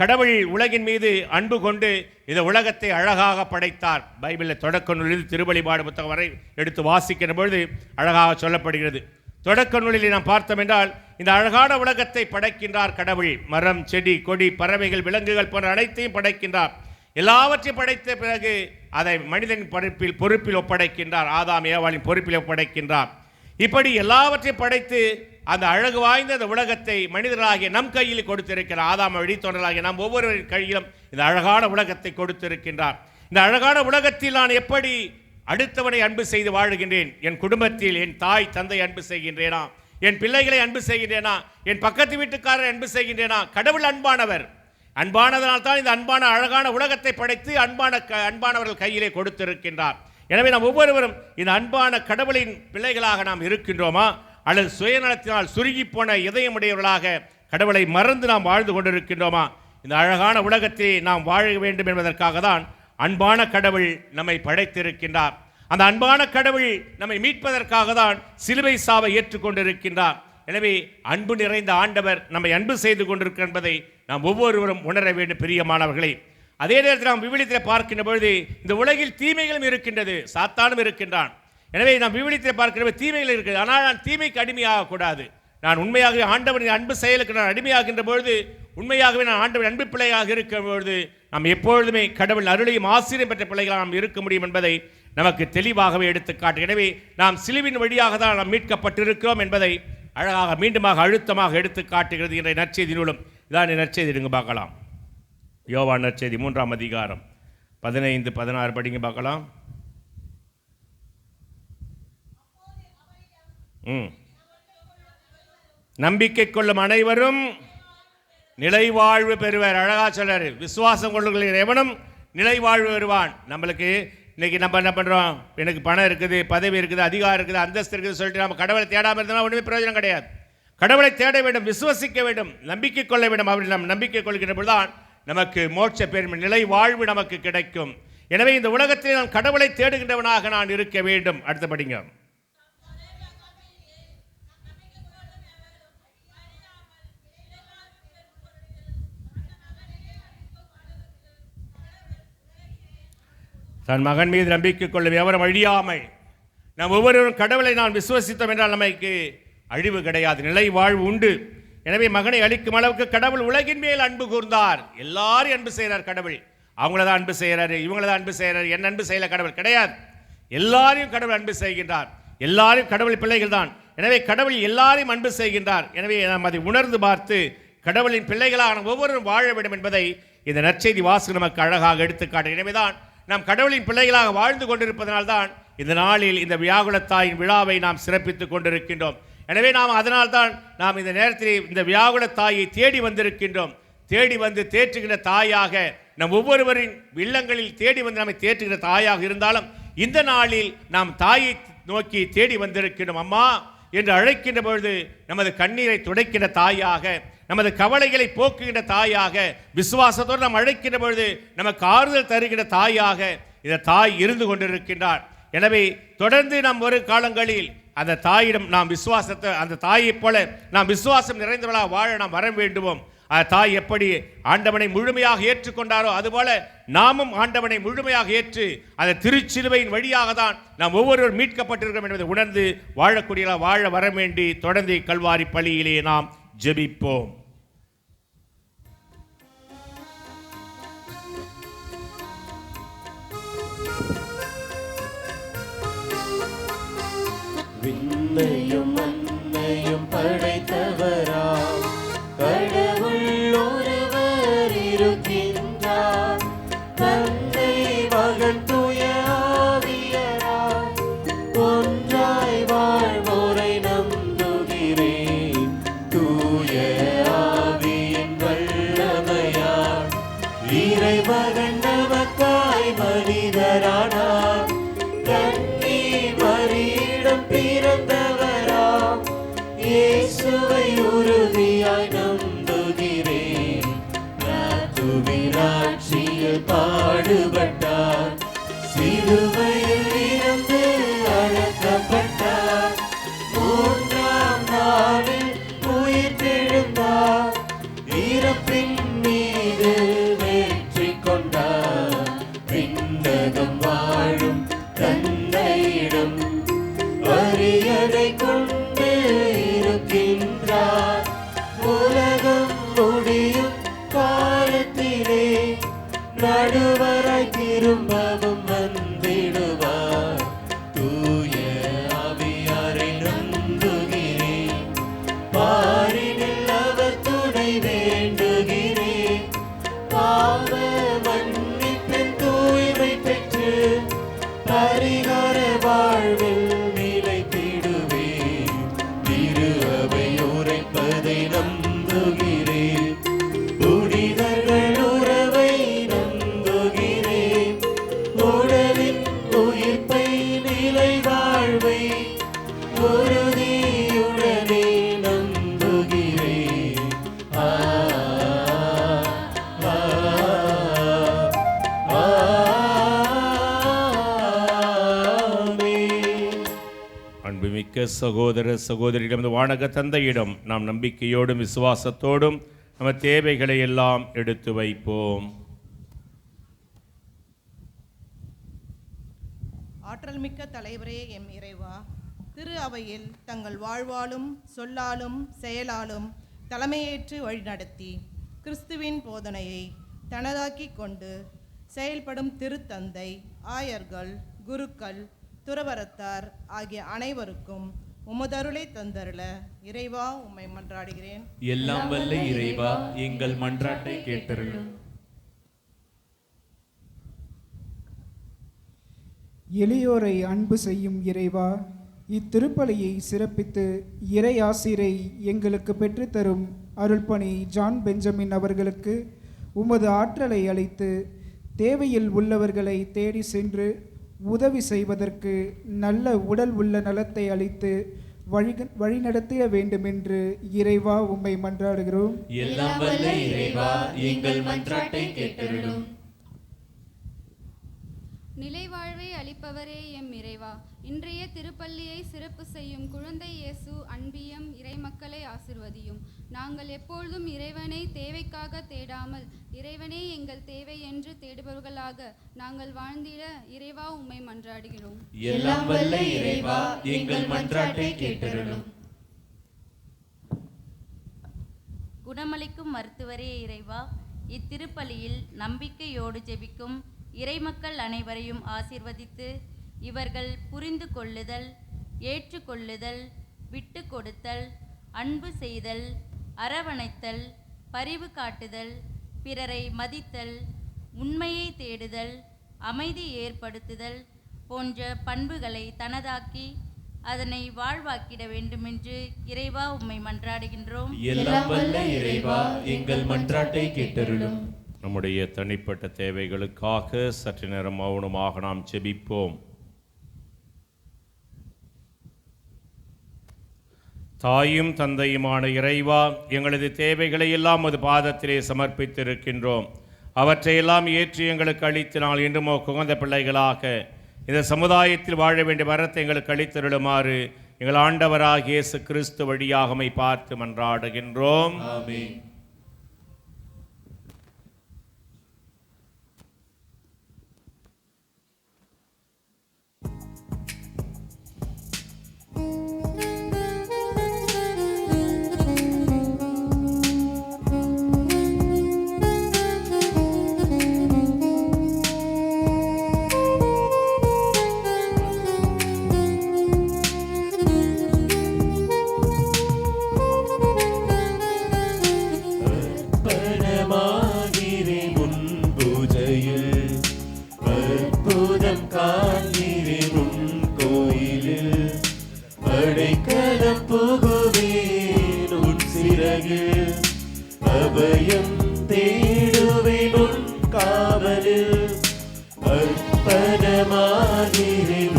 கடவுள் உலகின் மீது அன்பு கொண்டு இந்த உலகத்தை அழகாக படைத்தார். பைபிளில் தொடக்க நூலில் திருவழிபாடு புத்தகம் வரை எடுத்து வாசிக்கின்ற பொழுது அழகாக சொல்லப்படுகிறது. தொடக்க நூலில் நாம் பார்த்தோம் என்றால் இந்த அழகான உலகத்தை படைக்கின்றார் கடவுள். மரம், செடி, கொடி, பறவைகள், விலங்குகள் போன்ற அனைத்தையும் படைக்கின்றார். எல்லாவற்றையும் படைத்த பிறகு அதை மனிதன் பொறுப்பில் ஒப்படைக்கின்றார். ஆதாம் ஏவாளின் பொறுப்பில் ஒப்படைக்கின்றார். இப்படி எல்லாவற்றையும் படைத்து அந்த அழகு வாய்ந்த அந்த உலகத்தை மனிதர்களாகிய நம் கையில் கொடுத்திருக்கிறார். ஆதாம் வழித்தோன்றலாகிய நாம் ஒவ்வொருவரின் கையிலும் இந்த அழகான உலகத்தை கொடுத்திருக்கின்றார். இந்த அழகான உலகத்தில் நான் எப்படி அடுத்தவனை அன்பு செய்து வாழுகின்றேன்? என் குடும்பத்தில் என் தாய் தந்தை அன்பு செய்கின்றேனா? என் பிள்ளைகளை அன்பு செய்கின்றேனா? என் பக்கத்து வீட்டுக்காரரை அன்பு செய்கின்றேனா? கடவுள் அன்பானவர். அன்பானதனால் தான் இந்த அன்பான அழகான உலகத்தை படைத்து அன்பானவர்கள் கையிலே கொடுத்திருக்கின்றார். எனவே நாம் ஒவ்வொருவரும் இந்த அன்பான கடவுளின் பிள்ளைகளாக நாம் இருக்கின்றோமா, அல்லது சுயநலத்தினால் சுருகி போன இதயமுடையவர்களாக கடவுளை மறந்து நாம் வாழ்ந்து கொண்டிருக்கின்றோமா? இந்த அழகான உலகத்திலே நாம் வாழ வேண்டும் என்பதற்காக தான் அன்பான கடவுள் நம்மை படைத்திருக்கின்றார். அந்த அன்பான கடவுள் நம்மை மீட்பதற்காக தான் சிலுவை சாவை ஏற்றுக்கொண்டிருக்கின்றார். எனவே அன்பு நிறைந்த ஆண்டவர் நம்மை அன்பு செய்து கொண்டிருக்கிறார் என்பதை நாம் ஒவ்வொருவரும் உணர வேண்டும் பிரியமானவர்களே. அதே நேரத்தில் நாம் விவிலியத்தில் பார்க்கின்ற பொழுது இந்த உலகில் தீமைகளும் இருக்கின்றது, சாத்தானும் இருக்கின்றான். எனவே நாம் விவிலியத்தில் பார்க்கின்ற தீமைகள் இருக்குது. ஆனால் நான் தீமைக்கு அடிமையாகக்கூடாது. நான் உண்மையாக ஆண்டவரின் அன்பு செயலுக்கு நான் அடிமையாகின்ற பொழுது, உண்மையாகவே நான் ஆண்டவரின் அன்பு பிள்ளையாக இருக்கும் பொழுது நாம் எப்பொழுதுமே கடவுள் அருளையும் ஆசிரியம் பெற்ற பிள்ளைகளாக நாம் இருக்க முடியும் என்பதை நமக்கு தெளிவாகவே எடுத்துக்காட்டு. எனவே நாம் சிலுவின் வழியாக தான் நாம் மீட்கப்பட்டிருக்கிறோம் என்பதை அழகாக மீண்டுமாக அழுத்தமாக எடுத்து காட்டுகிறது என்ற நற்செய்தி நூலும். இதான் நற்செய்தி எடுங்க பார்க்கலாம். யோவான் நற்செய்தி 3ஆம் அதிகாரம் 15-16 படிங்க பார்க்கலாம். நம்பிக்கை கொள்ளும் அனைவரும் நிலைவாழ்வு பெறுவர். அழகா சொல்றாரு. விசுவாசம் கொள்ளுகிற எவனும் நிலைவாழ்வு பெறுவான். நம்மளுக்கு இன்னைக்கு நம்ம என்ன பண்ணுறோம்? எனக்கு பணம் இருக்குது, பதவி இருக்குது, அதிகாரம் இருக்குது, அந்தஸ்து இருக்குது சொல்லிட்டு நம்ம கடவுளை தேடாமல் இருந்தால் ஒன்றுமே பிரயோஜனம் கிடையாது. கடவுளை தேட வேண்டும், விசுவசிக்க வேண்டும், நம்பிக்கை கொள்ள வேண்டும். அப்படி நாம் நம்பிக்கை கொள்கின்ற பொழுதுதான் நமக்கு மோட்ச பெருமை நிலை வாழ்வு நமக்கு கிடைக்கும். எனவே இந்த உலகத்தில் நான் கடவுளை தேடுகின்றவனாக நான் இருக்க வேண்டும். அடுத்த படிங்க. தன் மகன் மீது நம்பிக்கை கொள்ளும் எவரும் அழியாமை. நாம் ஒவ்வொருவரும் கடவுளை நான் விசுவசித்தோம் என்றால் நமக்கு அழிவு கிடையாது, நிலை வாழ்வு உண்டு. எனவே மகனை அளிக்கும் அளவுக்கு கடவுள் உலகின் மேல் அன்பு கூர்ந்தார். எல்லாரும் அன்பு செய்கிறார் கடவுள். அவங்கள தான் அன்பு செய்கிறாரு, இவங்கள தான் அன்பு செய்கிறாரு, என்ன அன்பு செய்யல கடவுள் கிடையாது. எல்லாரையும் கடவுள் அன்பு செய்கின்றார். எல்லாரும் கடவுள் பிள்ளைகள் தான். எனவே கடவுள் எல்லாரையும் அன்பு செய்கின்றார். எனவே நாம் அதை உணர்ந்து பார்த்து கடவுளின் பிள்ளைகளாக நாம் ஒவ்வொருவரும் வாழ வேண்டும் என்பதை இந்த நற்செய்தி வாசகம் நமக்கு அழகாக எடுத்துக்காட்டு. எனவேதான் நாம் கடவுளின் பிள்ளைகளாக வாழ்ந்து கொண்டிருப்பதனால்தான் இந்த நாளில் இந்த வியாகுலத்தாயின் விழாவை நாம் சிறப்பித்துக் கொண்டிருக்கின்றோம். எனவே நாம் அதனால்தான் நாம் இந்த நேரத்தில் இந்த வியாகுலத்தாயை தேடி வந்திருக்கின்றோம். தேடி வந்து தேற்றுகின்ற தாயாக நம் ஒவ்வொருவரின் இல்லங்களில் தேடி வந்து நம்மை தேற்றுகிற தாயாக இருந்தாலும் இந்த நாளில் நாம் தாயை நோக்கி தேடி வந்திருக்கின்றோம். அம்மா என்று அழைக்கின்ற பொழுது நமது கண்ணீரை துடைக்கின்ற தாயாக, நமது கவலைகளை போக்குகின்ற தாயாக, விசுவாசத்தோடு நாம் அழைக்கின்ற பொழுது நமக்கு ஆறுதல் தருகின்ற தாயாக இந்த தாய் இருந்து கொண்டிருக்கின்றார். எனவே தொடர்ந்து நாம் ஒரு காலங்களில் அந்த தாயிடம் நாம் விசுவாசத்தை, அந்த தாயைப் போல நாம் விசுவாசம் நிறைந்தவர்களாக வாழ நாம் வர வேண்டுவோம். அந்த தாய் எப்படி ஆண்டவனை முழுமையாக ஏற்றுக்கொண்டாரோ அதுபோல நாமும் ஆண்டவனை முழுமையாக ஏற்று அந்த திருச்சிலுவையின் வழியாக தான் நாம் ஒவ்வொருவரும் மீட்கப்பட்டிருக்கிறோம் என்பதை உணர்ந்து வாழக்கூடியவர்களாக வாழ வர வேண்டி தொடர்ந்து கல்வாரி பள்ளியிலே நாம் ஜெபிப்போம். விண்ணையும் மண்ணையும் படைத்தவராம் கடவுள் ஒருவர் இருக்கின்றார். தந்தை மகன் தூய ஆவியராய் ஒன்றாய் வாழ்வோரை நம்புகிறேன். தூய ஆவியின் வல்லமையால் இறைமகன் நமக்காய் மனிதரானார். கன்னி மரியிடம் பிறந்தவராம் மிக்க சகோதர சகோதரியிடம் வானக தந்தையிடம் நாம் நம்பிக்கையோடும் விசுவாசத்தோடும் நம்ம தேவைகளை எல்லாம் எடுத்து வைப்போம். ஆற்றல் மிக்க தலைவரே எம் இறைவா, திரு அவையில் தங்கள் வாழ்வாலும் சொல்லாலும் செயலாலும் தலைமையேற்று வழிநடத்தி கிறிஸ்துவின் போதனையை தனதாக்கி கொண்டு செயல்படும் திருத்தந்தை, ஆயர்கள், குருக்கள், துறவரத்தார் ஆகிய அனைவருக்கும் உமதருளை தந்தருள இறைவா உம்மை மன்றாடுகிறேன். எல்லாம் வல்ல இறைவா, எங்கள் மன்றாட்டை கேட்டருளும். எளியோரை அன்பு செய்யும் இறைவா, இத்திருப்பலியை சிறப்பித்து இறை ஆசிரை எங்களுக்கு பெற்றுத்தரும் அருள்பணி ஜான் பெஞ்சமின் அவர்களுக்கு உமது ஆற்றலை அளித்து தேவையில் உள்ளவர்களை தேடி சென்று உதவி செய்வதற்கு நல்ல உடல் உள்ள நலத்தை அளித்து வழிநடத்திய வேண்டுமென்று இறைவா உம்மை மன்றாடுகிறோம். எல்லாம் வல்ல இறைவா, எங்கள் மன்றாட்டை கேட்டருளும். நிலைவாழ்வை அளிப்பவரே எம் இறைவா, இன்றைய திருப்பள்ளியை சிறப்பு செய்யும் குழந்தை இயேசு அன்பியம் இறைமக்களை ஆசிர்வதியும். நாங்கள் எப்பொழுதும் இறைவனை தேவைக்காக தேடாமல் இறைவனே எங்கள் தேவை என்று தேடுபவர்களாக நாங்கள் வாழ்ந்திட இறைவா உம்மை மன்றாடுகிறோம். எல்லாம் வல்ல இறைவா, எங்கள் மன்றாட்டை கேட்டருளும். குணமளிக்கும் மருத்துவரே இறைவா, இத்திருப்பலியில் நம்பிக்கையோடு ஜெபிக்கும் இறைமக்கள் அனைவரையும் ஆசீர்வதித்து இவர்கள் புரிந்து கொள்ளுதல், ஏற்றுக்கொள்ளுதல், விட்டு கொடுத்தல், அன்பு செய்தல், அரவணைத்தல், பரிவு காட்டுதல், பிறரை மதித்தல், உண்மையை தேடுதல், அமைதி ஏற்படுத்துதல் போன்ற பண்புகளை தனதாக்கி அதனை வாழ்வாக்கிட வேண்டுமென்று இறைவா உம்மை மன்றாடுகின்றோம். எல்லாம் வல்ல இறைவா, எங்கள் மன்றாட்டை கேட்டருளும். நம்முடைய தனிப்பட்ட தேவைகளுக்காக சற்று நேரம் மௌனமாக நாம் ஜெபிப்போம். தாயும் தந்தையுமான இறைவா, எங்களது தேவைகளை எல்லாம் அது பாதத்திலே சமர்ப்பித்திருக்கின்றோம். அவற்றையெல்லாம் ஏற்றி எங்களுக்கு அளித்தினால் இன்று உகந்த பிள்ளைகளாக இந்த சமுதாயத்தில் வாழ வேண்டிய வரத்தை எங்களுக்கு அளித்தருளுமாறு எங்கள் ஆண்டவராகிய இயேசு கிறிஸ்து வழியாகமை பார்த்து மன்றாடுகின்றோம். ஆமென். அபயம் தேடுவேன் உன் காவலில், அர்ப்பணமாகிறேன்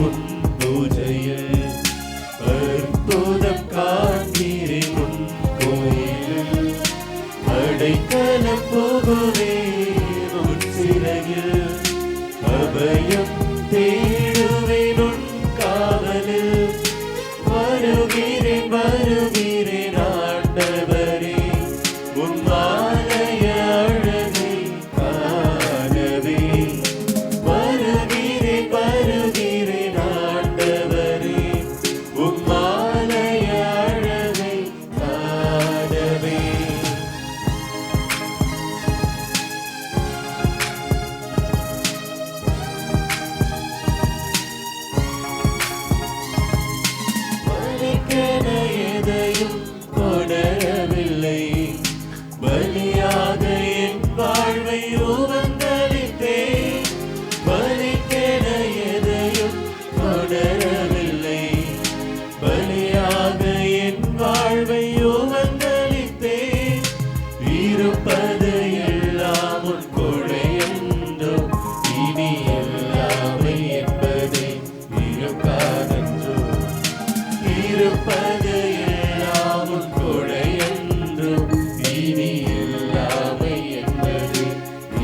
உன் பூஜையில், அற்புதம் காண்கிறேன் உன் கோயிலில், அடைக்கலம் புகுவேன் உன் சிறையில், அபயம் தேடுவேன் உன் காவலில், வருகிறேன் வருகிறேன் ஆண்டவரே, உன் மாலைய அழகை காணவே, வருகிறேன் வருகிறேன் ஆண்டவரே, உன் மாலைய அழகை காணவே. பலிக்கென எதையும் கொணரவில்லை, பலியாக என் வாழ்வை உவந்தளித்தேன். பலிக்கென எதையும் கொணரவில்லை, பலியாக என் வாழ்வை உவந்தளித்தேன். இருப்பது எல்லாம் உன் கொடையென்றோ, இனி எல்லாமை என்பதை இருக்காதென்றோ, இருப்பது எல்லாம் உன் கொடையென்றோ, இனி எல்லாமை என்பது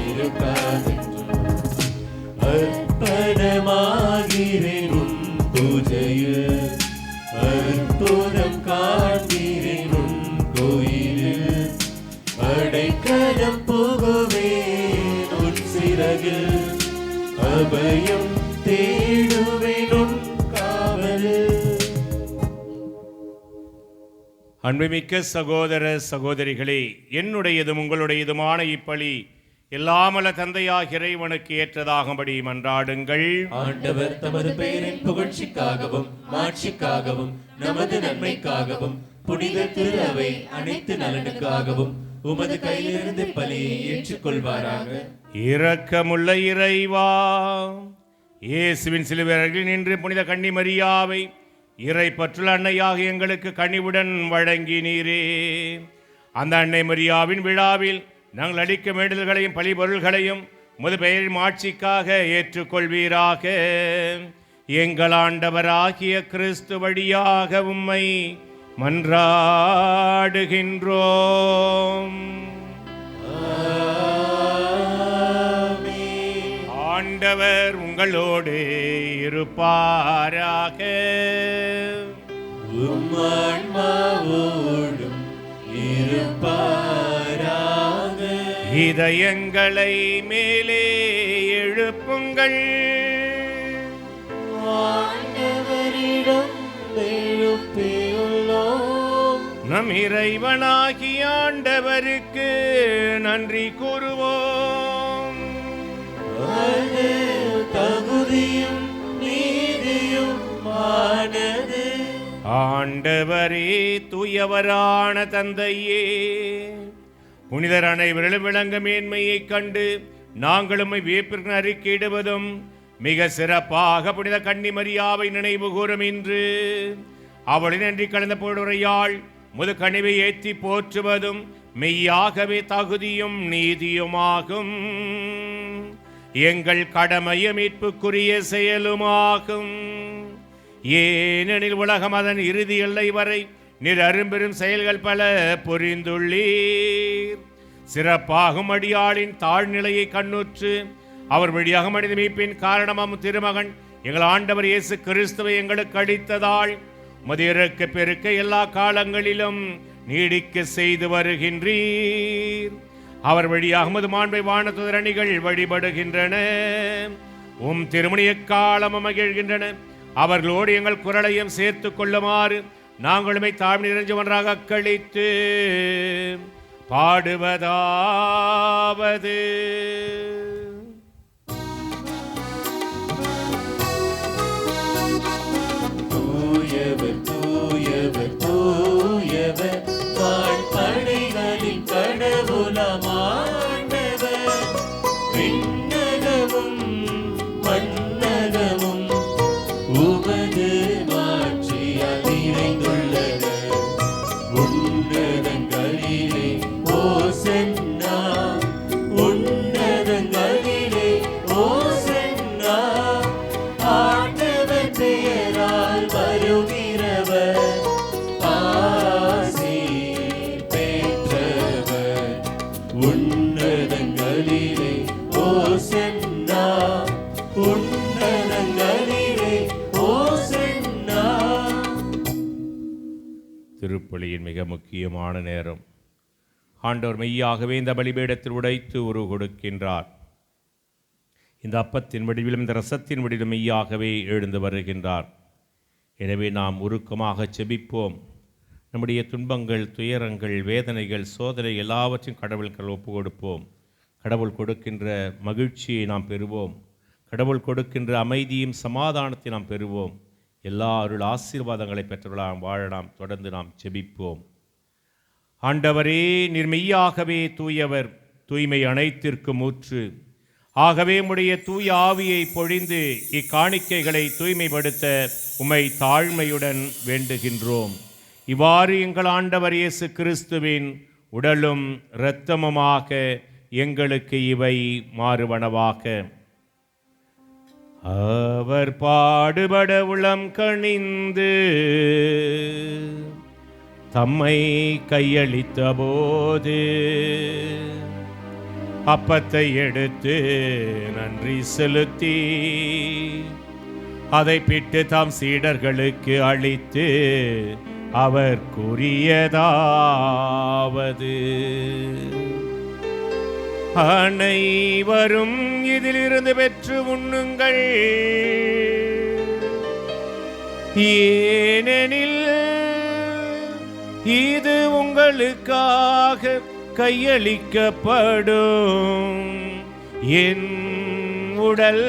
இருக்காதென்றோ, அர்ப்பணமாகிறேன் உன் பூஜையில், அபயம் தேடுவேன் உன் காவலில். அன்புமிக்க சகோதர சகோதரிகளே, என்னுடையதும் உங்களுடையதுமான இப்பலி எல்லாமல்ல தந்தையாகிய இறைவனுக்கு ஏற்றதாகும்படி மன்றாடுங்கள். ஆண்டவர் தமது பெயரின் புகழ்ச்சிக்காகவும் மாட்சிக்காகவும் நமது நன்மைக்காகவும் புனித திரு அவை அனைத்து நலனுக்காகவும் உமது கையிலிருந்து பலியை ஏற்றுக்கொள்வாராக. இரக்கமுள்ள இறைவா, இயேசுவின் சிலுவையில் நின்று புனித கன்னி மரியாவை இறை பற்றுள்ள அன்னையாக எங்களுக்கு கனிவுடன் வழங்கினீரே. அந்த அன்னை மரியாவின் விழாவில் நாங்கள் அளிக்க வேண்டுதல்களையும் பழிபொருள்களையும் உமது பெயரின் மாட்சிக்காக ஏற்றுக்கொள்வீராக. எங்கள் ஆண்டவராகிய கிறிஸ்து வழியாக உம்மை மன்றாடுகின்றோம். ஆண்டவர் உங்களோடு இருப்பாராக. உம் ஆன்மாவோடும் இருப்பாராக. இதயங்களை மேலே எழுப்புங்கள். ஆண்டவரிடம் எழுப்பியுள்ளோம். நம் இறைவனாகிய ஆண்டவருக்கு நன்றி கூறுவோம். அது தகுதியும் நீதியும் ஆனது. ஆண்டவரே, தூயவரான தந்தையே, புனிதர் அனைவரிலும் விளங்க மேன்மையைக் கண்டு நாங்களும் வியப்பிற்கு அறிக்கையிடுவதும் மிக சிறப்பாக புனித கன்னி மரியாவை நினைவு கூறும் இன்று அவளின் நன்றி கலந்த பொருளையாள் முது கனிவை ஏற்றி போற்றுவதும் மெய்யாகவே தகுதியும் நீதியுமாகும். எங்கள் கடமையும் மீட்புக்குரிய செயலுமாகும். ஏனெனில் உலகம் அதன் இறுதி எல்லை வரை நீர் அரும்பெரும் செயல்கள் பல புரிந்துள்ளீர். சிறப்பாகும் அடியாளின் தாழ்நிலையை கண்ணுற்று அவர் வழியாக மனித மீட்பின் காரணமாம் திருமகன் எங்கள் ஆண்டவர் இயேசு கிறிஸ்துவை எங்களுக்கு அளித்ததால் மதியருக்கு பெருக்க எல்லா காலங்களிலும் நீடிக்க செய்து வருகின்றீர். அவர் வழியாக மது மாண்பை வானத்துதர் அணிகள் வழிபடுகின்றன. உம் திருமணிய காலமும் மகிழ்கின்றன. அவர்களோடு எங்கள் குரலையும் சேர்த்து கொள்ளுமாறு நாங்களுமே தாழ்மை நிறைஞ்ச ஒன்றாக கழித்து பாடுவதாவது. தூயவர் தூயவர் தூயவர் வான்படைகளின் கடவுளாம் ஆண்டவர். விண்ணகமும் மண்ணகமும் உமது மாட்சியால் நிறைந்துள்ளது. உன்னதங்களிலே ஓசன்னா, உன்னதங்களிலே ஓசன்னா. ஆண்டவர் பெயரால் வருகிறவர் ஆசி பெற்றவர். உன்னதங்களிலே ஓசன்னா, உன்னதங்களிலே ஓசன்னா. திருப்பலியின் மிக முக்கியமான நேரம். ஆண்டவர் மெய்யாகவே இந்த பலிபீடத்தில் உடைத்து உரு கொடுக்கின்றார். இந்த அப்பத்தின் வடிவிலும் இந்த ரசத்தின் வடிவிலும் மெய்யாகவே எழுந்து வருகின்றார். எனவே நாம் உருக்கமாக செபிப்போம். நம்முடைய துன்பங்கள், துயரங்கள், வேதனைகள், சோதனை எல்லாவற்றையும் கடவுளுக்கு ஒப்பு கொடுப்போம். கடவுள் கொடுக்கின்ற மகிழ்ச்சியை நாம் பெறுவோம். கடவுள் கொடுக்கின்ற அமைதியும் சமாதானத்தை நாம் பெறுவோம். எல்லா அருள் ஆசீர்வாதங்களை பெற்றவர்களாம் வாழலாம். தொடர்ந்து நாம் செபிப்போம். ஆண்டவரே, நீர் மெய்யாகவே தூயவர், தூய்மை அனைத்திற்கும் ஊற்று. ஆகவே உம்முடைய தூய ஆவியை பொழிந்து இக்காணிக்கைகளை தூய்மைப்படுத்த உம்மை தாழ்மையுடன் வேண்டுகின்றோம். இவ்வாறு எங்கள் ஆண்டவர் இயேசு கிறிஸ்துவின் உடலும் இரத்தமுமாக எங்களுக்கு இவை மாறுவனவாக. அவர் பாடுபட உளம் கனிந்து தம்மை கையளித்த போது அப்பத்தை எடுத்து நன்றி செலுத்தி அதை பிட்டு தாம் சீடர்களுக்கு அளித்து அவர் கூறியதாவது: அனைவரும் இதிலிருந்து பெற்று உண்ணுங்கள், ஏனெனில் இது உங்களுக்காக கையளிக்கப்படும் என் உடல்.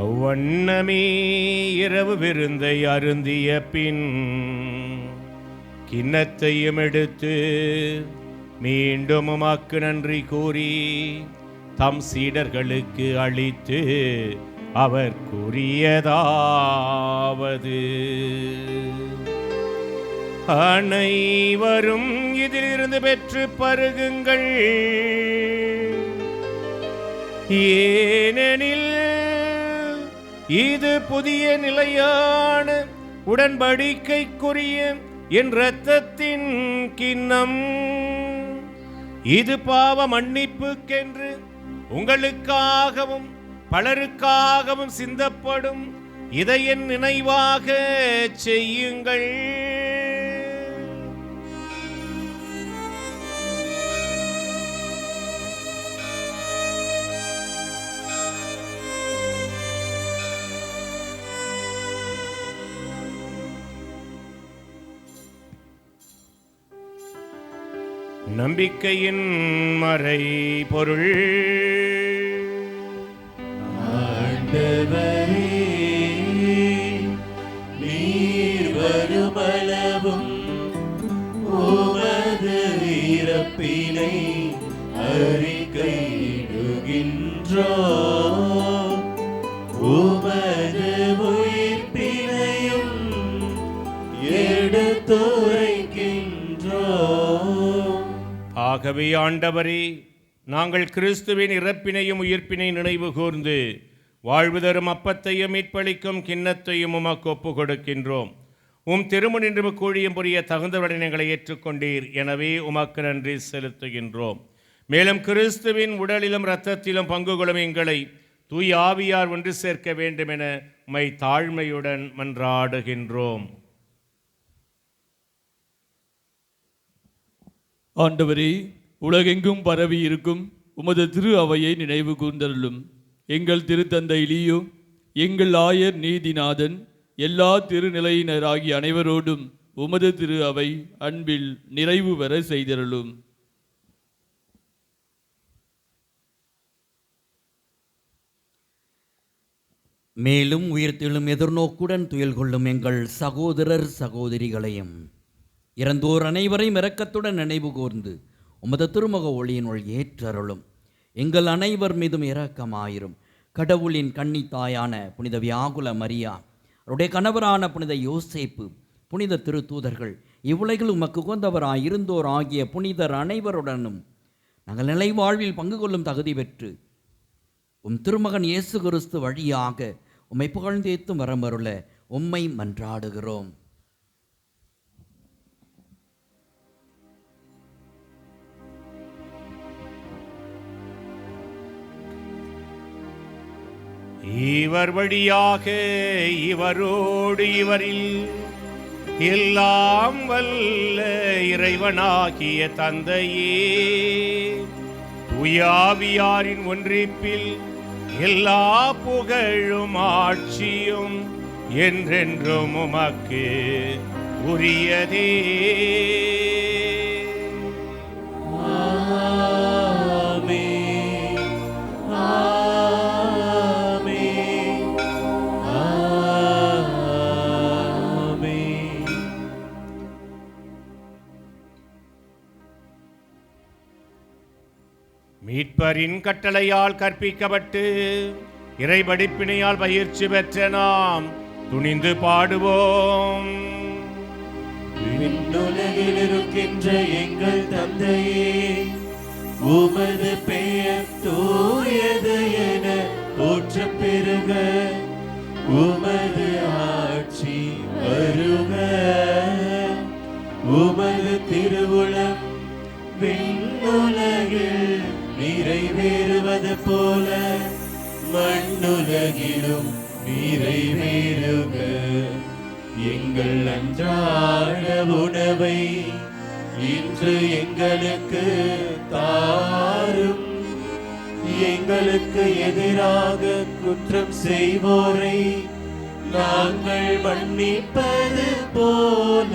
அவ்வண்ணமே இரவு விருந்தை அருந்திய பின் கிண்ணத்தையும் எடுத்து மீண்டும் உமக்கு நன்றி கூறி தம் சீடர்களுக்கு அளித்து அவர் கூறியதாவது: அனைவரும் இதிலிருந்து பெற்று பருகுங்கள், ஏனெனில் இது புதிய நிலையான உடன்படிக்கைக்குரிய என் இரத்தத்தின் கிண்ணம். இது பாவ மன்னிப்புக்கென்று உங்களுக்காகவும் பலருக்காகவும் சிந்தப்படும். இதை என் நினைவாக செய்யுங்கள். நம்பிக்கையின் மறை பொருள். ஆண்டவரே, நீர் வருமளவும் உமது இறப்பினை அறிக்கையிடுகின்றோம், உமது உயிர்ப்பினையும் எடுத்துரைக்கின்றோம். ஆகவே ஆண்டவரே, நாங்கள் கிறிஸ்துவின் இறப்பினையும் உயிர்ப்பினை நினைவு கூர்ந்து வாழ்வு தரும் அப்பத்தையும் மீட்பளிக்கும் கிண்ணத்தையும் உமக்கு ஒப்பு கொடுக்கின்றோம். உம் திருமணின்று கூழியும் புரிய தகுந்தவருடன் எங்களை ஏற்றுக்கொண்டீர், எனவே உமக்கு நன்றி செலுத்துகின்றோம். மேலும் கிறிஸ்துவின் உடலிலும் இரத்தத்திலும் பங்கு கொள்ளும் எங்களை தூய் ஆவியார் ஒன்று சேர்க்க வேண்டும் என உம்மை தாழ்மையுடன் மன்றாடுகின்றோம். ஆண்டவரே, உலகெங்கும் பரவி இருக்கும் உமது திரு அவையை நினைவு கூர்ந்தருளும். எங்கள் திருத்தந்தை லியோ, எங்கள் ஆயர் நீதிநாதன், எல்லா திருநிலையினராகிய அனைவரோடும் உமது திரு அவை அன்பில் நிறைவு பெற செய்தருளும். மேலும் உயிர்த்தெழும் எதிர்நோக்குடன் துயில் கொள்ளும் எங்கள் சகோதரர் சகோதரிகளையும் இறந்தோர் அனைவரையும் இரக்கத்துடன் நினைவு கூர்ந்து உமது திருமுக ஒளியினுள் ஏற்றருளும். எங்கள் அனைவர் மீதும் இரக்கமாயிரும். கடவுளின் கன்னித்தாயான புனித வியாகுல மரியா, அவருடைய கணவரான புனித யோசேப்பு, புனித திருத்தூதர்கள், இவ்வுலகில் உமக்கு உகந்தவராய் இருந்தோர் ஆகிய புனிதர் அனைவருடனும் நாங்கள் நிலை வாழ்வில் பங்கு கொள்ளும் தகுதி பெற்று உம் திருமகன் இயேசு கிறிஸ்து வழியாக உம்மை புகழ்ந்தேத்தும் வரமருள உம்மை மன்றாடுகிறோம். இவர் வழியாக இவரோடு இவரில் எல்லாம் வல்ல இறைவனாகிய தந்தையே, தூயாவியாரின் ஒன்றிப்பில் எல்லா புகழும் ஆட்சியும் என்றென்றும் உமக்கு உரியதே. மீட்பரின் கட்டளையால் கற்பிக்கப்பட்டு இறைபடிப்பினையால் பயிற்சி பெற்ற நாம் துணிந்து பாடுவோம். விண்ணுலகில் இருக்கின்ற எங்கள் தந்தையே, உமது பெயர் தூயது என போற்றப் பெறுக, உமது ஆட்சி வருக, உமது திருவுளம் போல மண்ணுலகிலும் நிறைவேறுக. எங்கள் அன்றாட உணவை இன்று எங்களுக்கு தாரும். எங்களுக்கு எதிராக குற்றம் செய்வோரை நாங்கள் மன்னிப்பது போல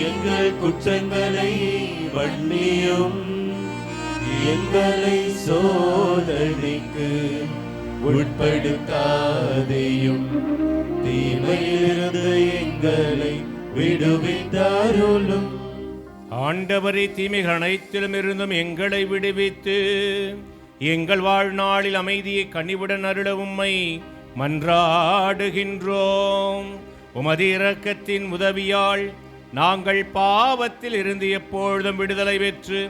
எங்கள் குற்றங்களை மன்னியும். எங்களை சோதனைக்கு உட்படுத்தாதேயும், தீமையிலிருந்து எங்களை விடுவித்தாருளும். ஆண்டவரே, தீமைகள் அனைத்திலும் இருந்தும் எங்களை விடுவித்து எங்கள் வாழ்நாளில் அமைதியை கனிவுடன் அருள உம்மை மன்றாடுகின்றோம். உமது இரக்கத்தின் உதவியால் நாங்கள் பாவத்தில் இருந்து எப்பொழுதும் விடுதலை பெற்று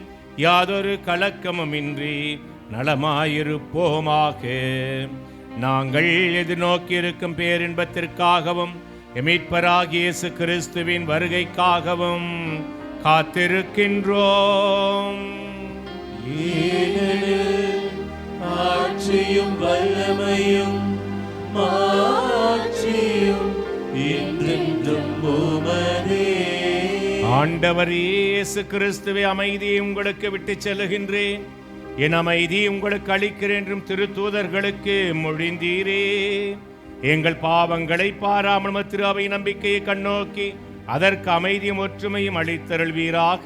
யாதொரு கலக்கமுமின்றி நலமாயிருப்போமாக. நாங்கள் எதிர்நோக்கியிருக்கும் பேரின்பத்திற்காகவும் மீட்பராகிய இயேசு கிறிஸ்துவின் வருகைக்காகவும் காத்திருக்கின்றோம். ஆட்சியும் வல்லமையும் மாட்சியும் என்றென்றும் உமதே. ஆண்டவர் இயேசு கிறிஸ்துவை அமைதியை உங்களுக்கு விட்டுச் செல்லுகின்றேன், என் அமைதி உங்களுக்கு அளிக்கிறேன் என்றும் திருத்தூதர்களுக்கு மொழிந்தீரே. எங்கள் பாவங்களை பாராமல் திரு அவை நம்பிக்கையை கண்ணோக்கி அதற்கு அமைதியும் ஒற்றுமையும் அளித்தருள்வீராக.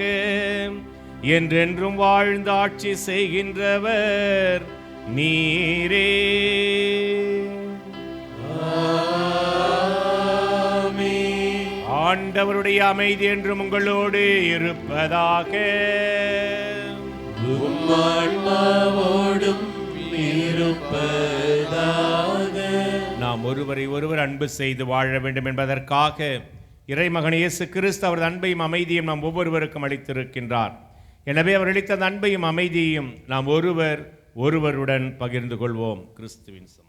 என்றென்றும் வாழ்ந்து ஆட்சி செய்கின்றவர் நீரே. ஆண்டவருடைய அமைதி என்றும் உங்களோடு இருப்பதாக. நாம் ஒருவரை ஒருவர் அன்பு செய்து வாழ வேண்டும் என்பதற்காக இறைமகன் இயேசு கிறிஸ்து அவரது அன்பையும் அமைதியும் நாம் ஒவ்வொருவருக்கும் அளித்திருக்கின்றார். எனவே அவர் அளித்த அந்த அன்பையும் அமைதியையும் நாம் ஒருவருடன் பகிர்ந்து கொள்வோம். கிறிஸ்துவின் சமாதானம்.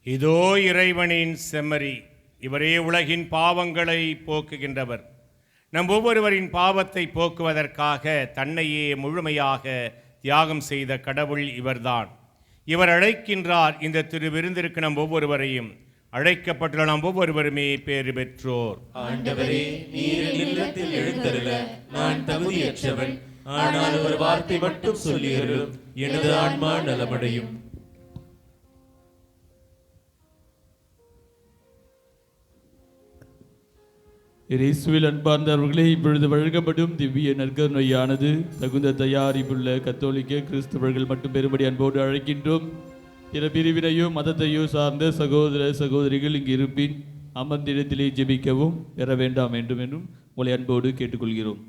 இதோ இறைவனின் செம்மறி, இவரே உலகின் பாவங்களை போக்குகின்றவர். நம் ஒவ்வொருவரின் பாவத்தை போக்குவதற்காக தன்னையே முழுமையாக தியாகம் செய்த கடவுள் இவர்தான். இவர் அழைக்கின்றார். இந்த திரு விருந்திற்கு நம் ஒவ்வொருவரையும் அழைக்கப்பட்டுள்ள நாம் ஒவ்வொருவருமே பேறு பெற்றோர். ஆண்டவரே, நீர் இல்லத்தில் எழுந்தருள நான் தகுதியற்றவன். ஆனால் ஒரு வார்த்தை மட்டும் சொல்லியருளும், எனது ஆன்மா நலமடையும். இயேசுவில் அன்பார்ந்தவர்களே, இப்பொழுது வழங்கப்படும் திவ்ய நற்கருணையானது தகுந்த தயாரிப்புள்ள கத்தோலிக்க கிறிஸ்தவர்கள் மட்டும் பெறும்படி அன்போடு அழைக்கின்றோம். பிற பிரிவினையோ மதத்தையோ சார்ந்த சகோதர சகோதரிகள் இங்கு இருப்பின் அமர்ந்திடத்திலே ஜெபிக்கவும் பெற வேண்டாம் வேண்டும் என்றும் உங்களை அன்போடு கேட்டுக்கொள்கிறோம்.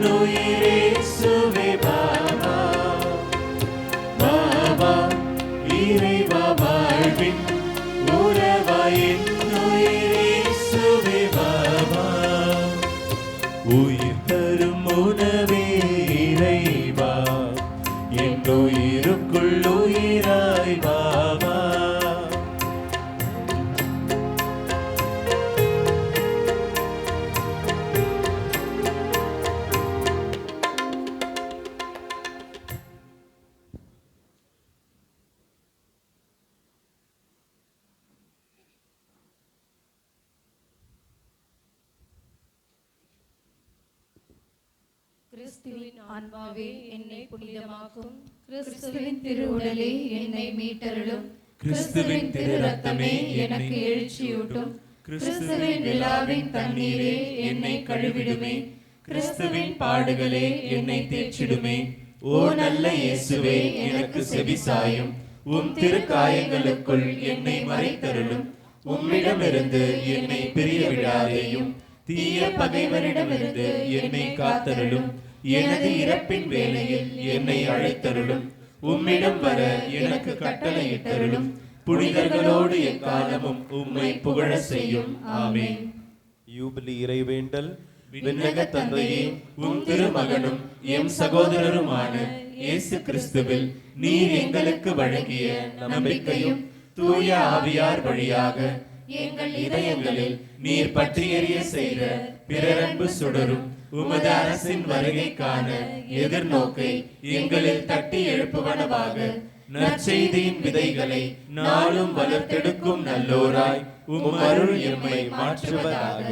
என்னுயிரே இயேசுவே பாவா பாவா இறைவா வாழ்வின் உறவா என்னுயிரே இயேசுவே பாவா உயிர் தரும் உணவே இறைவா என் உயிருக்குள் உயிராய் வாவா கிறிஸ்துவின் ஆன்மாவே என்னை புனிதமாக்கும். கிறிஸ்துவின் திருவுடலே என்னை மீட்டருளும். கிறிஸ்துவின் திரு ரத்தமே எனக்கு எழுச்சியூட்டும். கிறிஸ்துவின் விழாவின் தண்ணீரே என்னை கழுவிடுமே. கிறிஸ்துவின் பாடுகளே என்னை தேற்றிடுமே. ஓ நல்ல இயேசுவே எனக்கு செவிசாயும். உம் திருக்காயங்களுக்குள் என்னை மறைத்தருளும். உம்மிடமிருந்து என்னை பிரிய விடாதேயும். தீய பகைவரிடமிருந்து என்னை காத்தருளும். எனது இறப்பின் வேளையில் என்னை அழைத்தருளும். உம்மிடம் வர எனக்கு கட்டளையிட்டருளும். புனிதர்களோடு எக்காலமும் உம்மை புகழ செய்யும். ஆமென். யூபிலி இறைவேண்டல். விண்ணக தந்தையே, உம் திருமகனும் எம் சகோதரருமான இயேசு கிறிஸ்துவில் நீர் எங்களுக்கு வழங்கிய நம்பிக்கையும் தூய ஆவியார் வழியாக எங்கள் இதயங்களில் நீர் பற்றி எரிய செய்த பிறரன்பு சுடரும் உமது அரசின் வருகைக்கான எதிர்நோக்கை எங்களில் தட்டி எழுப்புவனவாக நற்செய்தியின் விதைகளை நாளும் வளர்த்தெடுக்கும் நல்லோராய் உம் அருள் எம்மை மாற்றுவதாக.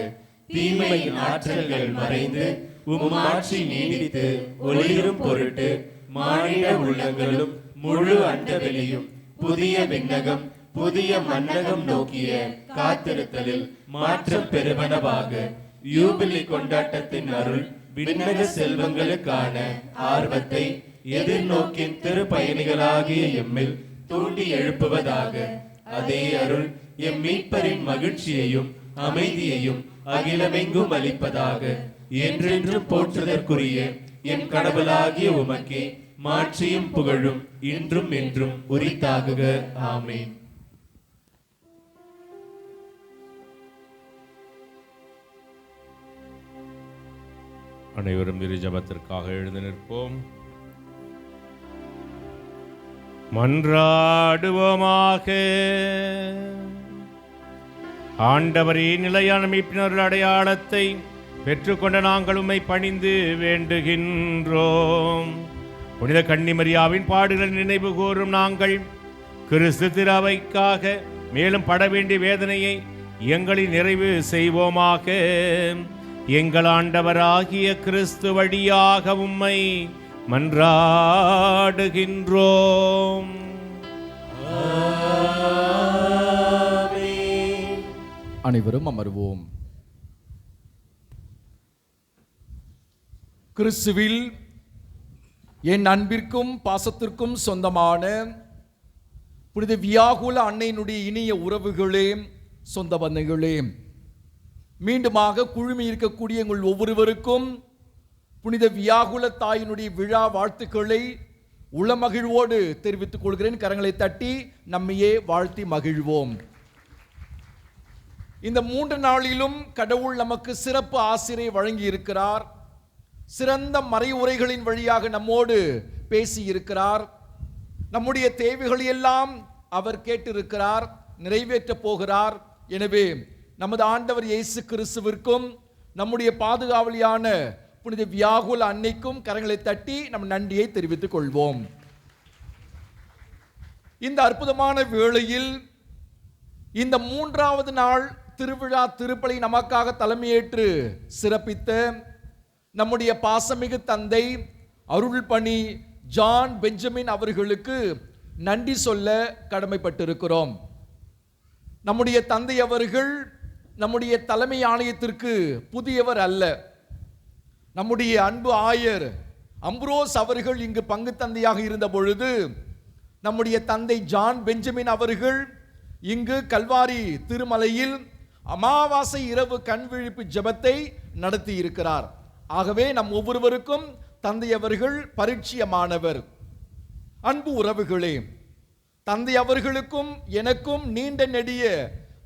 தீமையின் ஆற்றல்கள் மறைந்து உம் ஆட்சி நீடித்து ஒளிரும் பொருட்டு மானிட உள்ளங்களும் முழு அண்டவெளியும் புதிய விண்ணகம் புதிய மன்னகம் நோக்கிய காத்திருத்தலில் மாற்றம் பெறுவனவாக. யூபிலி கொண்டாட்டத்தின் அருள் விண்ணக செல்வங்களுக்கான ஆர்வத்தை எதிர்நோக்கின் திருப்பயணிகளாகிய எம்மில் தூண்டி எழுப்புவதாக. அதே அருள் எம் மீட்பரின் மகிழ்ச்சியையும் அமைதியையும் அகிலமெங்கும் அளிப்பதாக. என்றென்றும் போற்றுதற்குரிய என் கடவுளாகிய உமக்கே மாட்சியும் புகழும் இன்றும் என்றும் உரித்தாகுக. ஆமென். அனைவரும் இரு ஜெபத்திற்காக எழுந்து நிற்போம். மன்றாடுவோமாக. ஆண்டவரே, நிலையான மீட்பினர் அடையாளத்தை பெற்றுக்கொண்ட நாங்கள் உம்மை பணிந்து வேண்டுகின்றோம். புனித கன்னிமரியாவின் பாடுகளை நினைவு கூறும் நாங்கள் கிறிஸ்து திருவைக்காக மேலும் பட வேண்டிய வேதனையை எங்களில் நிறைவு செய்வோமாக. எங்கள் ஆண்டவராகிய கிறிஸ்து வழியாக உம்மை மன்றாடுகின்றோம். அனைவரும் அமர்வோம். கிறிஸ்துவில் என் அன்பிற்கும் பாசத்திற்கும் சொந்தமான புனித வியாகுல அன்னையினுடைய இனிய உறவுகளே, சொந்த பந்தங்களே, மீண்டுமாக குழுமி இருக்கக்கூடிய எங்கள் ஒவ்வொருவருக்கும் புனித வியாகுல தாயினுடைய விழா வாழ்த்துக்களை உளமகிழ்வோடு தெரிவித்துக் கொள்கிறேன். கரங்களை தட்டி நம்மையே வாழ்த்தி மகிழ்வோம். இந்த 3 நாளிலும் கடவுள் நமக்கு சிறப்பு ஆசிரியை வழங்கி இருக்கிறார். சிறந்த மறைவுரைகளின் வழியாக நம்மோடு பேசி இருக்கிறார். நம்முடைய தேவைகளை எல்லாம் அவர் கேட்டிருக்கிறார், நிறைவேற்றப் போகிறார். எனவே நமது ஆண்டவர் இயேசு கிறிஸ்துவிற்கும் நம்முடைய பாதுகாவலியான புனித வியாகுல அன்னைக்கும் கரங்களை தட்டி நம் நன்றியை தெரிவித்துக் கொள்வோம். இந்த அற்புதமான வேளையில் இந்த 3வது நாள் திருவிழா திருப்பலி நமக்காக தலைமையேற்று சிறப்பித்த நம்முடைய பாசமிகு தந்தை அருள்பணி ஜான் பெஞ்சமின் அவர்களுக்கு நன்றி சொல்ல கடமைப்பட்டிருக்கிறோம். நம்முடைய தந்தை அவர்கள் நம்முடைய தலைமை ஆணையத்திற்கு புதியவர் அல்ல. நம்முடைய அன்பு ஆயர் அம்ப்ரோஸ் அவர்கள் இங்கு பங்கு தந்தையாக இருந்த பொழுது நம்முடைய தந்தை ஜான் பெஞ்சமின் அவர்கள் இங்கு கல்வாரி திருமலையில் அமாவாசை இரவு கண்விழிப்பு ஜெபத்தை நடத்தி இருக்கிறார். ஆகவே நம் ஒவ்வொருவருக்கும் தந்தை அவர்கள் பரிச்சயமானவர். அன்பு உறவுகளே, தந்தை அவர்களுக்கும் எனக்கும் நீண்ட நெடிய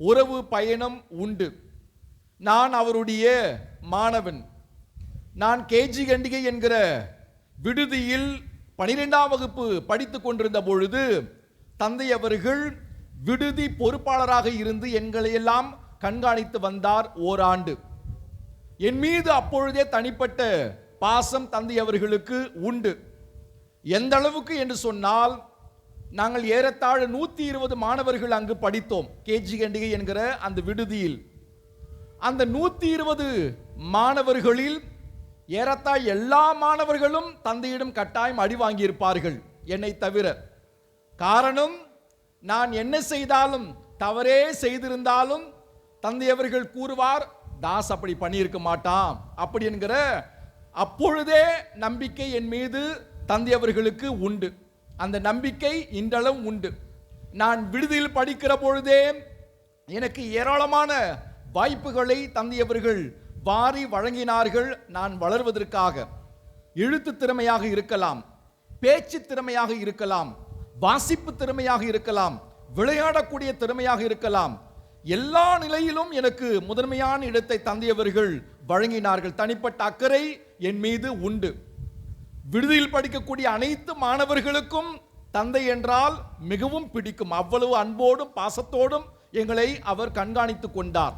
உறவு பயணம் உண்டு. நான் அவருடைய மாணவன். நான் கேஜி கண்டிகை என்கிற விடுதியில் 12ஆம் வகுப்பு படித்து கொண்டிருந்த பொழுது தந்தை அவர்கள் விடுதி பொறுப்பாளராக இருந்து எங்களையெல்லாம் கண்காணித்து வந்தார் ஓராண்டு. என் மீது அப்பொழுதே தனிப்பட்ட பாசம் தந்தை அவர்களுக்கு உண்டு. எந்த அளவுக்கு என்று சொன்னால், நாங்கள் ஏறத்தாழ 120 மாணவர்கள் அங்கு படித்தோம் கேஜி கண்டிகை என்கிற அந்த விடுதியில். அந்த 120 மாணவர்களில் ஏறத்தாழ எல்லா மாணவர்களும் தந்தையிடம் கட்டாயம் அடி வாங்கியிருப்பார்கள், என்னை தவிர. காரணம், நான் என்ன செய்தாலும், தவறே செய்திருந்தாலும் தந்தை அவர்கள் கூறுவார், தாஸ் அப்படி பண்ணியிருக்க மாட்டான் அப்படி என்கிற அப்பொழுதே நம்பிக்கை என் மீது தந்தை அவர்களுக்கு உண்டு. அந்த நம்பிக்கை இன்றளவும் உண்டு. நான் விடுதியில் படிக்கிற பொழுதே எனக்கு ஏராளமான வாய்ப்புகளை தந்தை அவர்கள் வாரி வழங்கினார்கள். நான் வளர்வதற்காக எழுத்து திறமையாக இருக்கலாம், பேச்சு திறமையாக இருக்கலாம், வாசிப்பு திறமையாக இருக்கலாம், விளையாடக்கூடிய திறமையாக இருக்கலாம். எல்லா நிலையிலும் எனக்கு முதன்மையான இடத்தை தந்தை அவர்கள் வழங்கினார்கள். தனிப்பட்ட அக்கறை என் மீது உண்டு. விடுதியில் படிக்கக்கூடிய அனைத்து மாணவர்களுக்கும் தந்தை என்றால் மிகவும் பிடிக்கும். அவ்வளவு அன்போடும் பாசத்தோடும் எங்களை அவர் கண்காணித்து கொண்டார்.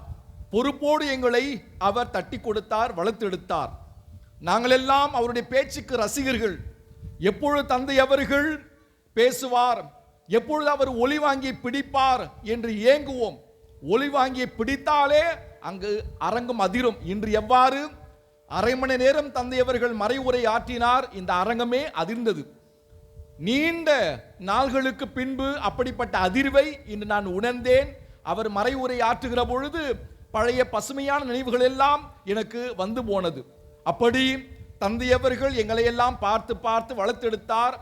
பொறுப்போடு எங்களை அவர் தட்டி கொடுத்தார், வளர்த்தெடுத்தார். நாங்கள் எல்லாம் அவருடைய பேச்சுக்கு ரசிகர்கள். எப்பொழுது தந்தை அவர்கள் பேசுவார், எப்பொழுது அவர் ஒலி வாங்கி பிடிப்பார் என்று ஏங்குவோம். ஒலி வாங்கி பிடித்தாலே அங்கு அரங்கம் அதிரும். இன்று எவ்வாறு அரை மணி நேரம் தந்தை அவர்கள் மறைவுரை ஆற்றினார், இந்த அரங்கமே அதிர்ந்தது. நீண்ட நாள்களுக்கு பின்பு அப்படிப்பட்ட அதிர்வை இன்று நான் உணர்ந்தேன். அவர் மறைவுரை ஆற்றுகிற பொழுது பழைய பசுமையான நினைவுகள் எல்லாம் எனக்கு வந்து போனது. அப்படி தந்தை அவர்கள் எங்களை எல்லாம் பார்த்து பார்த்து வளர்த்தெடுத்தார்.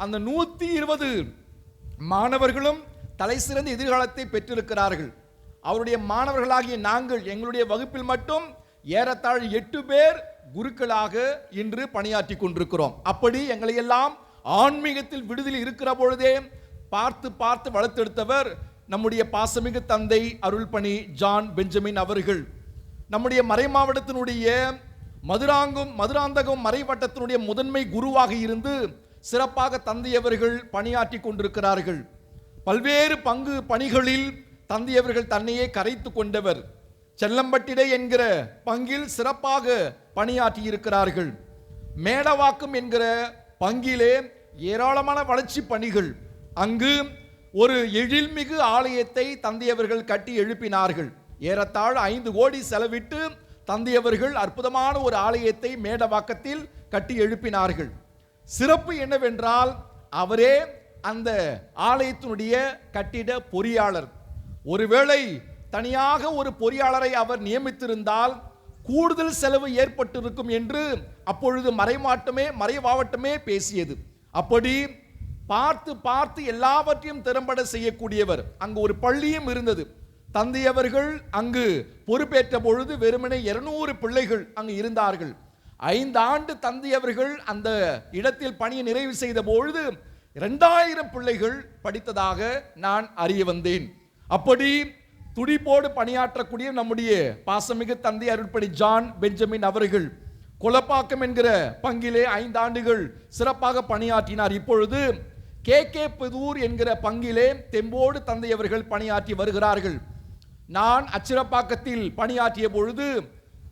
அந்த 120 மாணவர்களும் தலை சிறந்த எதிர்காலத்தை பெற்றிருக்கிறார்கள். அவருடைய மாணவர்களாகிய நாங்கள் எங்களுடைய வகுப்பில் மட்டும் ஏறத்தாழ 8 பேர் குருக்களாக இன்று பணியாற்றி கொண்டிருக்கிறோம். அப்படி எங்களை எல்லாம் ஆன்மீகத்தில் விடுதலை இருக்கிற பொழுதே பார்த்து பார்த்து வளர்த்தெடுத்தவர் நம்முடைய பாசமிகு தந்தை அருள்பணி ஜான் பெஞ்சமின் அவர்கள். நம்முடைய மறை மாவட்டத்தினுடைய மதுராந்தகம் மறைவட்டத்தினுடைய முதன்மை குருவாக இருந்து சிறப்பாக தந்தை அவர்கள் பணியாற்றி கொண்டிருக்கிறார்கள். பல்வேறு பங்கு பணிகளில் தந்தை அவர்கள் தன்னையே கரைத்து கொண்டவர். செல்லம்பட்டிடை என்கிற பங்கில் சிறப்பாக பணியாற்றி இருக்கிறார்கள். மேடவாக்கம் என்கிற பங்கிலே ஏராளமான வளர்ச்சி பணிகள். அங்கு ஒரு எழில்மிகு ஆலயத்தை தந்தை அவர்கள் கட்டி எழுப்பினார்கள். ஏறத்தாழ 5 கோடி செலவிட்டு தந்தை அவர்கள் அற்புதமான ஒரு ஆலயத்தை மேடவாக்கத்தில் கட்டி எழுப்பினார்கள். சிறப்பு என்னவென்றால், அவரே அந்த ஆலயத்தினுடைய கட்டிட பொறியாளர். ஒருவேளை தனியாக ஒரு பொறியாளரை அவர் நியமித்திருந்தால் கூடுதல் செலவு ஏற்பட்டிருக்கும் என்று அப்பொழுது மறைமாவட்டமே பேசியது. அப்படி பார்த்து பார்த்து எல்லாவற்றையும் திறம்பட செய்யக்கூடியவர். அங்கு ஒரு பள்ளியும் இருந்தது. தந்தை அவர்கள் அங்கு பொறுப்பேற்ற பொழுது வெறுமனே 200 பிள்ளைகள் அங்கு இருந்தார்கள். 5 ஆண்டு தந்தை அவர்கள் அந்த இடத்தில் பணியை நிறைவு செய்த பொழுது 2000 பிள்ளைகள் படித்ததாக நான் அறிய வந்தேன். அப்படி துடிப்போடு பணியாற்றக்கூடிய நம்முடைய பாசமிகு தந்தை அருள்பணி ஜான் பெஞ்சமின் அவர்கள் கொலப்பாக்கம் என்கிற பங்கிலே 5 ஆண்டுகள் சிறப்பாக பணியாற்றினார். இப்பொழுது கே புதூர் என்கிற பங்கிலே தெம்போடு தந்தை அவர்கள் பணியாற்றி வருகிறார்கள். நான் அச்சிரப்பாக்கத்தில் பணியாற்றிய பொழுது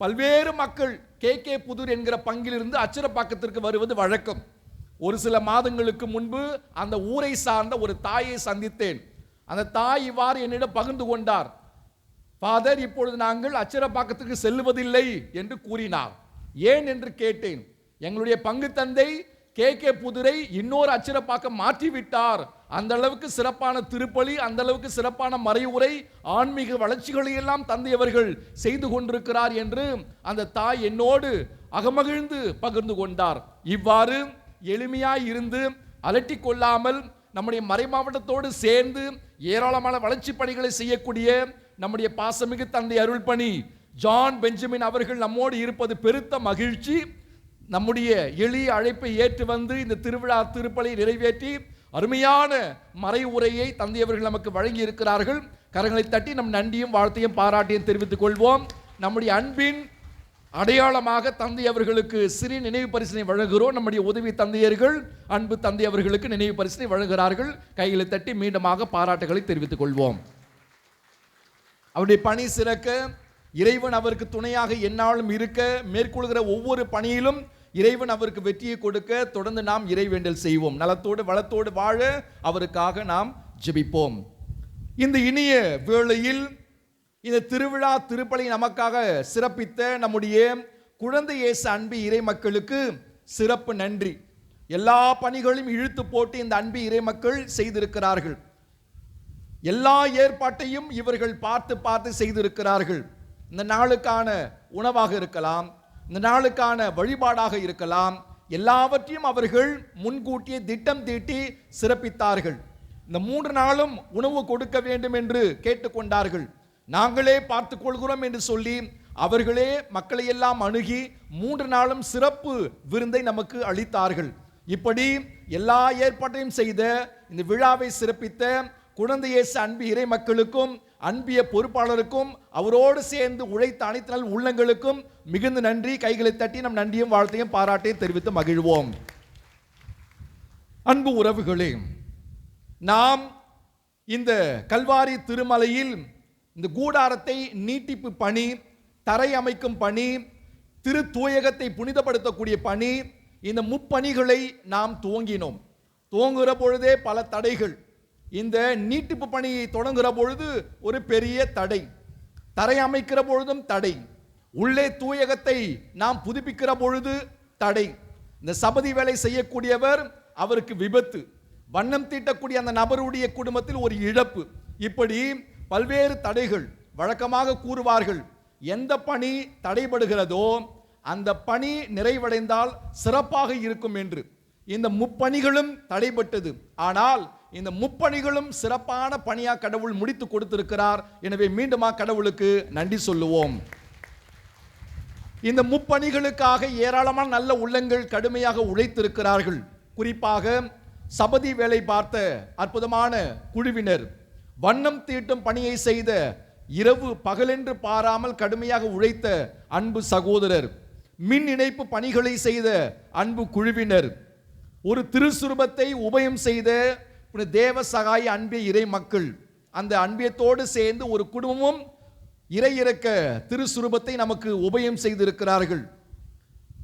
பல்வேறு மக்கள் கே புதூர் என்கிற பங்கிலிருந்து அச்சிரப்பாக்கத்திற்கு வருவது வழக்கம். ஒரு சில மாதங்களுக்கு முன்பு அந்த ஊரை சார்ந்த ஒரு தாயை சந்தித்தேன். அந்த தாய் இவ்வாறு என்னிடம் பகிர்ந்து கொண்டார். ஃபாதர், இப்பொழுது நாங்கள் அச்சிரப்பாக்கத்துக்கு செல்லுவதில்லை என்று கூறினார். ஏன் என்று கேட்டேன். எங்களுடைய பங்கு தந்தை கே புதுரை இன்னொரு அச்சிரப்பாக்கம் மாற்றிவிட்டார். அந்த அளவுக்கு சிறப்பான திருப்பலி, அந்த அளவுக்கு சிறப்பான மறைவுரை, ஆன்மீக வளர்ச்சிகளை எல்லாம் தந்தை அவர்கள் செய்து கொண்டிருக்கிறார் என்று அந்த தாய் என்னோடு அகமகிழ்ந்து பகிர்ந்து கொண்டார். இவ்வாறு எளிமையாய் இருந்து அலட்டி கொள்ளாமல் நம்முடைய மறை மாவட்டத்தோடு சேர்ந்து ஏராளமான வளர்ச்சி பணிகளை செய்யக்கூடிய நம்முடைய பாசமிகு தந்தை அருள்பணி ஜான் பெஞ்சமின் அவர்கள் நம்மோடு இருப்பது பெருத்த மகிழ்ச்சி. நம்முடைய எளிய அழைப்பை ஏற்று வந்து இந்த திருவிழா திருப்பலி நிறைவேற்றி அருமையான மறை உரையை தந்தை அவர்கள் நமக்கு வழங்கி இருக்கிறார்கள். கரங்களை தட்டி நம் நன்றியும் வாழ்த்தையும் பாராட்டியும் தெரிவித்துக் கொள்வோம். நம்முடைய அன்பின் அடையாளமாக தந்தை அவர்களுக்கு சிறிய நினைவு பரிசினை வழங்குகிறோம். நம்முடைய உதவி தந்தையர்கள் அன்பு தந்தை அவர்களுக்கு நினைவு பரிசினை வழங்குகிறார்கள். கைகளை தட்டி மீண்டுமாக பாராட்டுகளை தெரிவித்துக் கொள்வோம். அவருடைய பணி சிறக்க இறைவன் அவருக்கு துணையாக எந்நாளும் இருக்க, மேற்கொள்கிற ஒவ்வொரு பணியிலும் இறைவன் அவருக்கு வெற்றியை கொடுக்க தொடர்ந்து நாம் இறைவேண்டல் செய்வோம். நலத்தோடு வளத்தோடு வாழ அவருக்காக நாம் ஜெபிப்போம். இந்த இனிய வேளையில் இந்த திருவிழா திருப்பலி நமக்காக சிறப்பித்த நம்முடைய குழந்தை இயேசு அன்பு இறை மக்களுக்கு சிறப்பு நன்றி. எல்லா பணிகளையும் இழுத்து போட்டு இந்த அன்பு இறை மக்கள் செய்திருக்கிறார்கள். எல்லா ஏற்பாட்டையும் இவர்கள் பார்த்து பார்த்து செய்திருக்கிறார்கள். இந்த நாளுக்கான உணவாக இருக்கலாம், இந்த நாளுக்கான வழிபாடாக இருக்கலாம், எல்லாவற்றையும் அவர்கள் முன்கூட்டியே திட்டம் தீட்டி சிறப்பித்தார்கள். இந்த 3 நாளும் உணவு கொடுக்க வேண்டும் என்று கேட்டுக்கொண்டார்கள். நாங்களே பார்த்துக் கொள்கிறோம் என்று சொல்லி அவர்களே மக்களை எல்லாம் அணுகி 3 நாளும் சிறப்பு விருந்தை நமக்கு அளித்தார்கள். இப்படி எல்லா ஏற்பாட்டையும் செய்த இந்த விழாவை சிறப்பித்த குழந்தை இயேசு அன்பு இறை மக்களுக்கும் அன்பிய பொறுப்பாளருக்கும் அவரோடு சேர்ந்து உழைத்த அனைத்து நாள் உள்ளங்களுக்கும் மிகுந்த நன்றி. கைகளை தட்டி நம் நன்றியும் வாழ்த்தையும் பாராட்டையும் தெரிவித்து மகிழ்வோம். அன்பு உறவுகளே, நாம் இந்த கல்வாரி திருமலையில் இந்த கூடாரத்தை நீட்டிப்பு பணி, தரை அமைக்கும் பணி, திரு தூயகத்தை புனிதப்படுத்தக்கூடிய பணி, இந்த முப்பணிகளை நாம் துவங்கினோம். துவங்குகிற பொழுதே பல தடைகள். இந்த நீட்டிப்பு பணியை தொடங்குகிற பொழுது ஒரு பெரிய தடை, தரை அமைக்கிற பொழுதும் தடை, உள்ளே தூயகத்தை நாம் புதுப்பிக்கிற பொழுது தடை, இந்த சபதி வேலை செய்யக்கூடியவர் அவருக்கு விபத்து, வண்ணம் தீட்டக்கூடிய அந்த நபருடைய குடும்பத்தில் ஒரு இழப்பு, இப்படி பல்வேறு தடைகள். வழக்கமாக கூறுவார்கள், எந்த பணி தடைபடுகிறதோ அந்த பணி நிறைவடைந்தால் சிறப்பாக இருக்கும் என்று. இந்த முப்பணிகளும் தடைபட்டது. ஆனால் இந்த முப்பணிகளும் சிறப்பான பணியா கடவுள் முடித்து கொடுத்திருக்கிறார். எனவே மீண்டுமா கடவுளுக்கு நன்றி சொல்லுவோம். இந்த முப்பணிகளுக்காக ஏராளமான நல்ல உள்ளங்கள் கடுமையாக உழைத்திருக்கிறார்கள். குறிப்பாக சபதி வேலை பார்த்த அற்புதமான குழுவினர், வண்ணம் தீட்டும் பணியை செய்த, இரவு பகலென்று பாராமல் கடுமையாக உழைத்த அன்பு சகோதரர், மின் இணைப்பு பணிகளை செய்த அன்பு குழுவினர், ஒரு திருசுரூபத்தை உபயம் செய்த தேவ சகாய அன்பிய இறை மக்கள், அந்த அன்பியத்தோடு சேர்ந்து ஒரு குடும்பமும் இறை இறக்க திருசுரூபத்தை நமக்கு உபயம் செய்திருக்கிறார்கள்.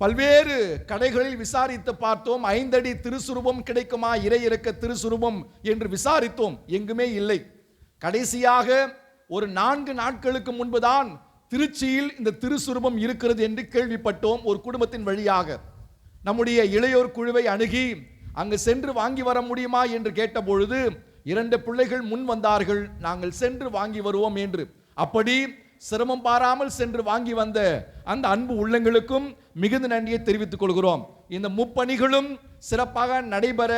பல்வேறு கடைகளில் விசாரித்து பார்த்தோம், 5 அடி திருசுரூபம் கிடைக்குமா, இறை இறக்க திருசுரூபம் என்று விசாரித்தோம், எங்குமே இல்லை. கடைசியாக ஒரு 4 நாட்களுக்கு முன்புதான் திருச்சியில் இந்த திருசுரூபம் இருக்கிறது என்று கேள்விப்பட்டோம். ஒரு குடும்பத்தின் வழியாக நம்முடைய இளையோர் குழுவை அணுகி அங்கு சென்று வாங்கி வர முடியுமா என்று கேட்டபொழுது 2 பிள்ளைகள் முன் வந்தார்கள், நாங்கள் சென்று வாங்கி வருவோம் என்று. அப்படி சிரமம் பாராமல் சென்று வாங்கி வந்த அந்த அன்பு உள்ளங்களுக்கும் மிகுந்த நன்றியை தெரிவித்துக் கொள்கிறோம். இந்த முப்பணிகளும் சிறப்பாக நடைபெற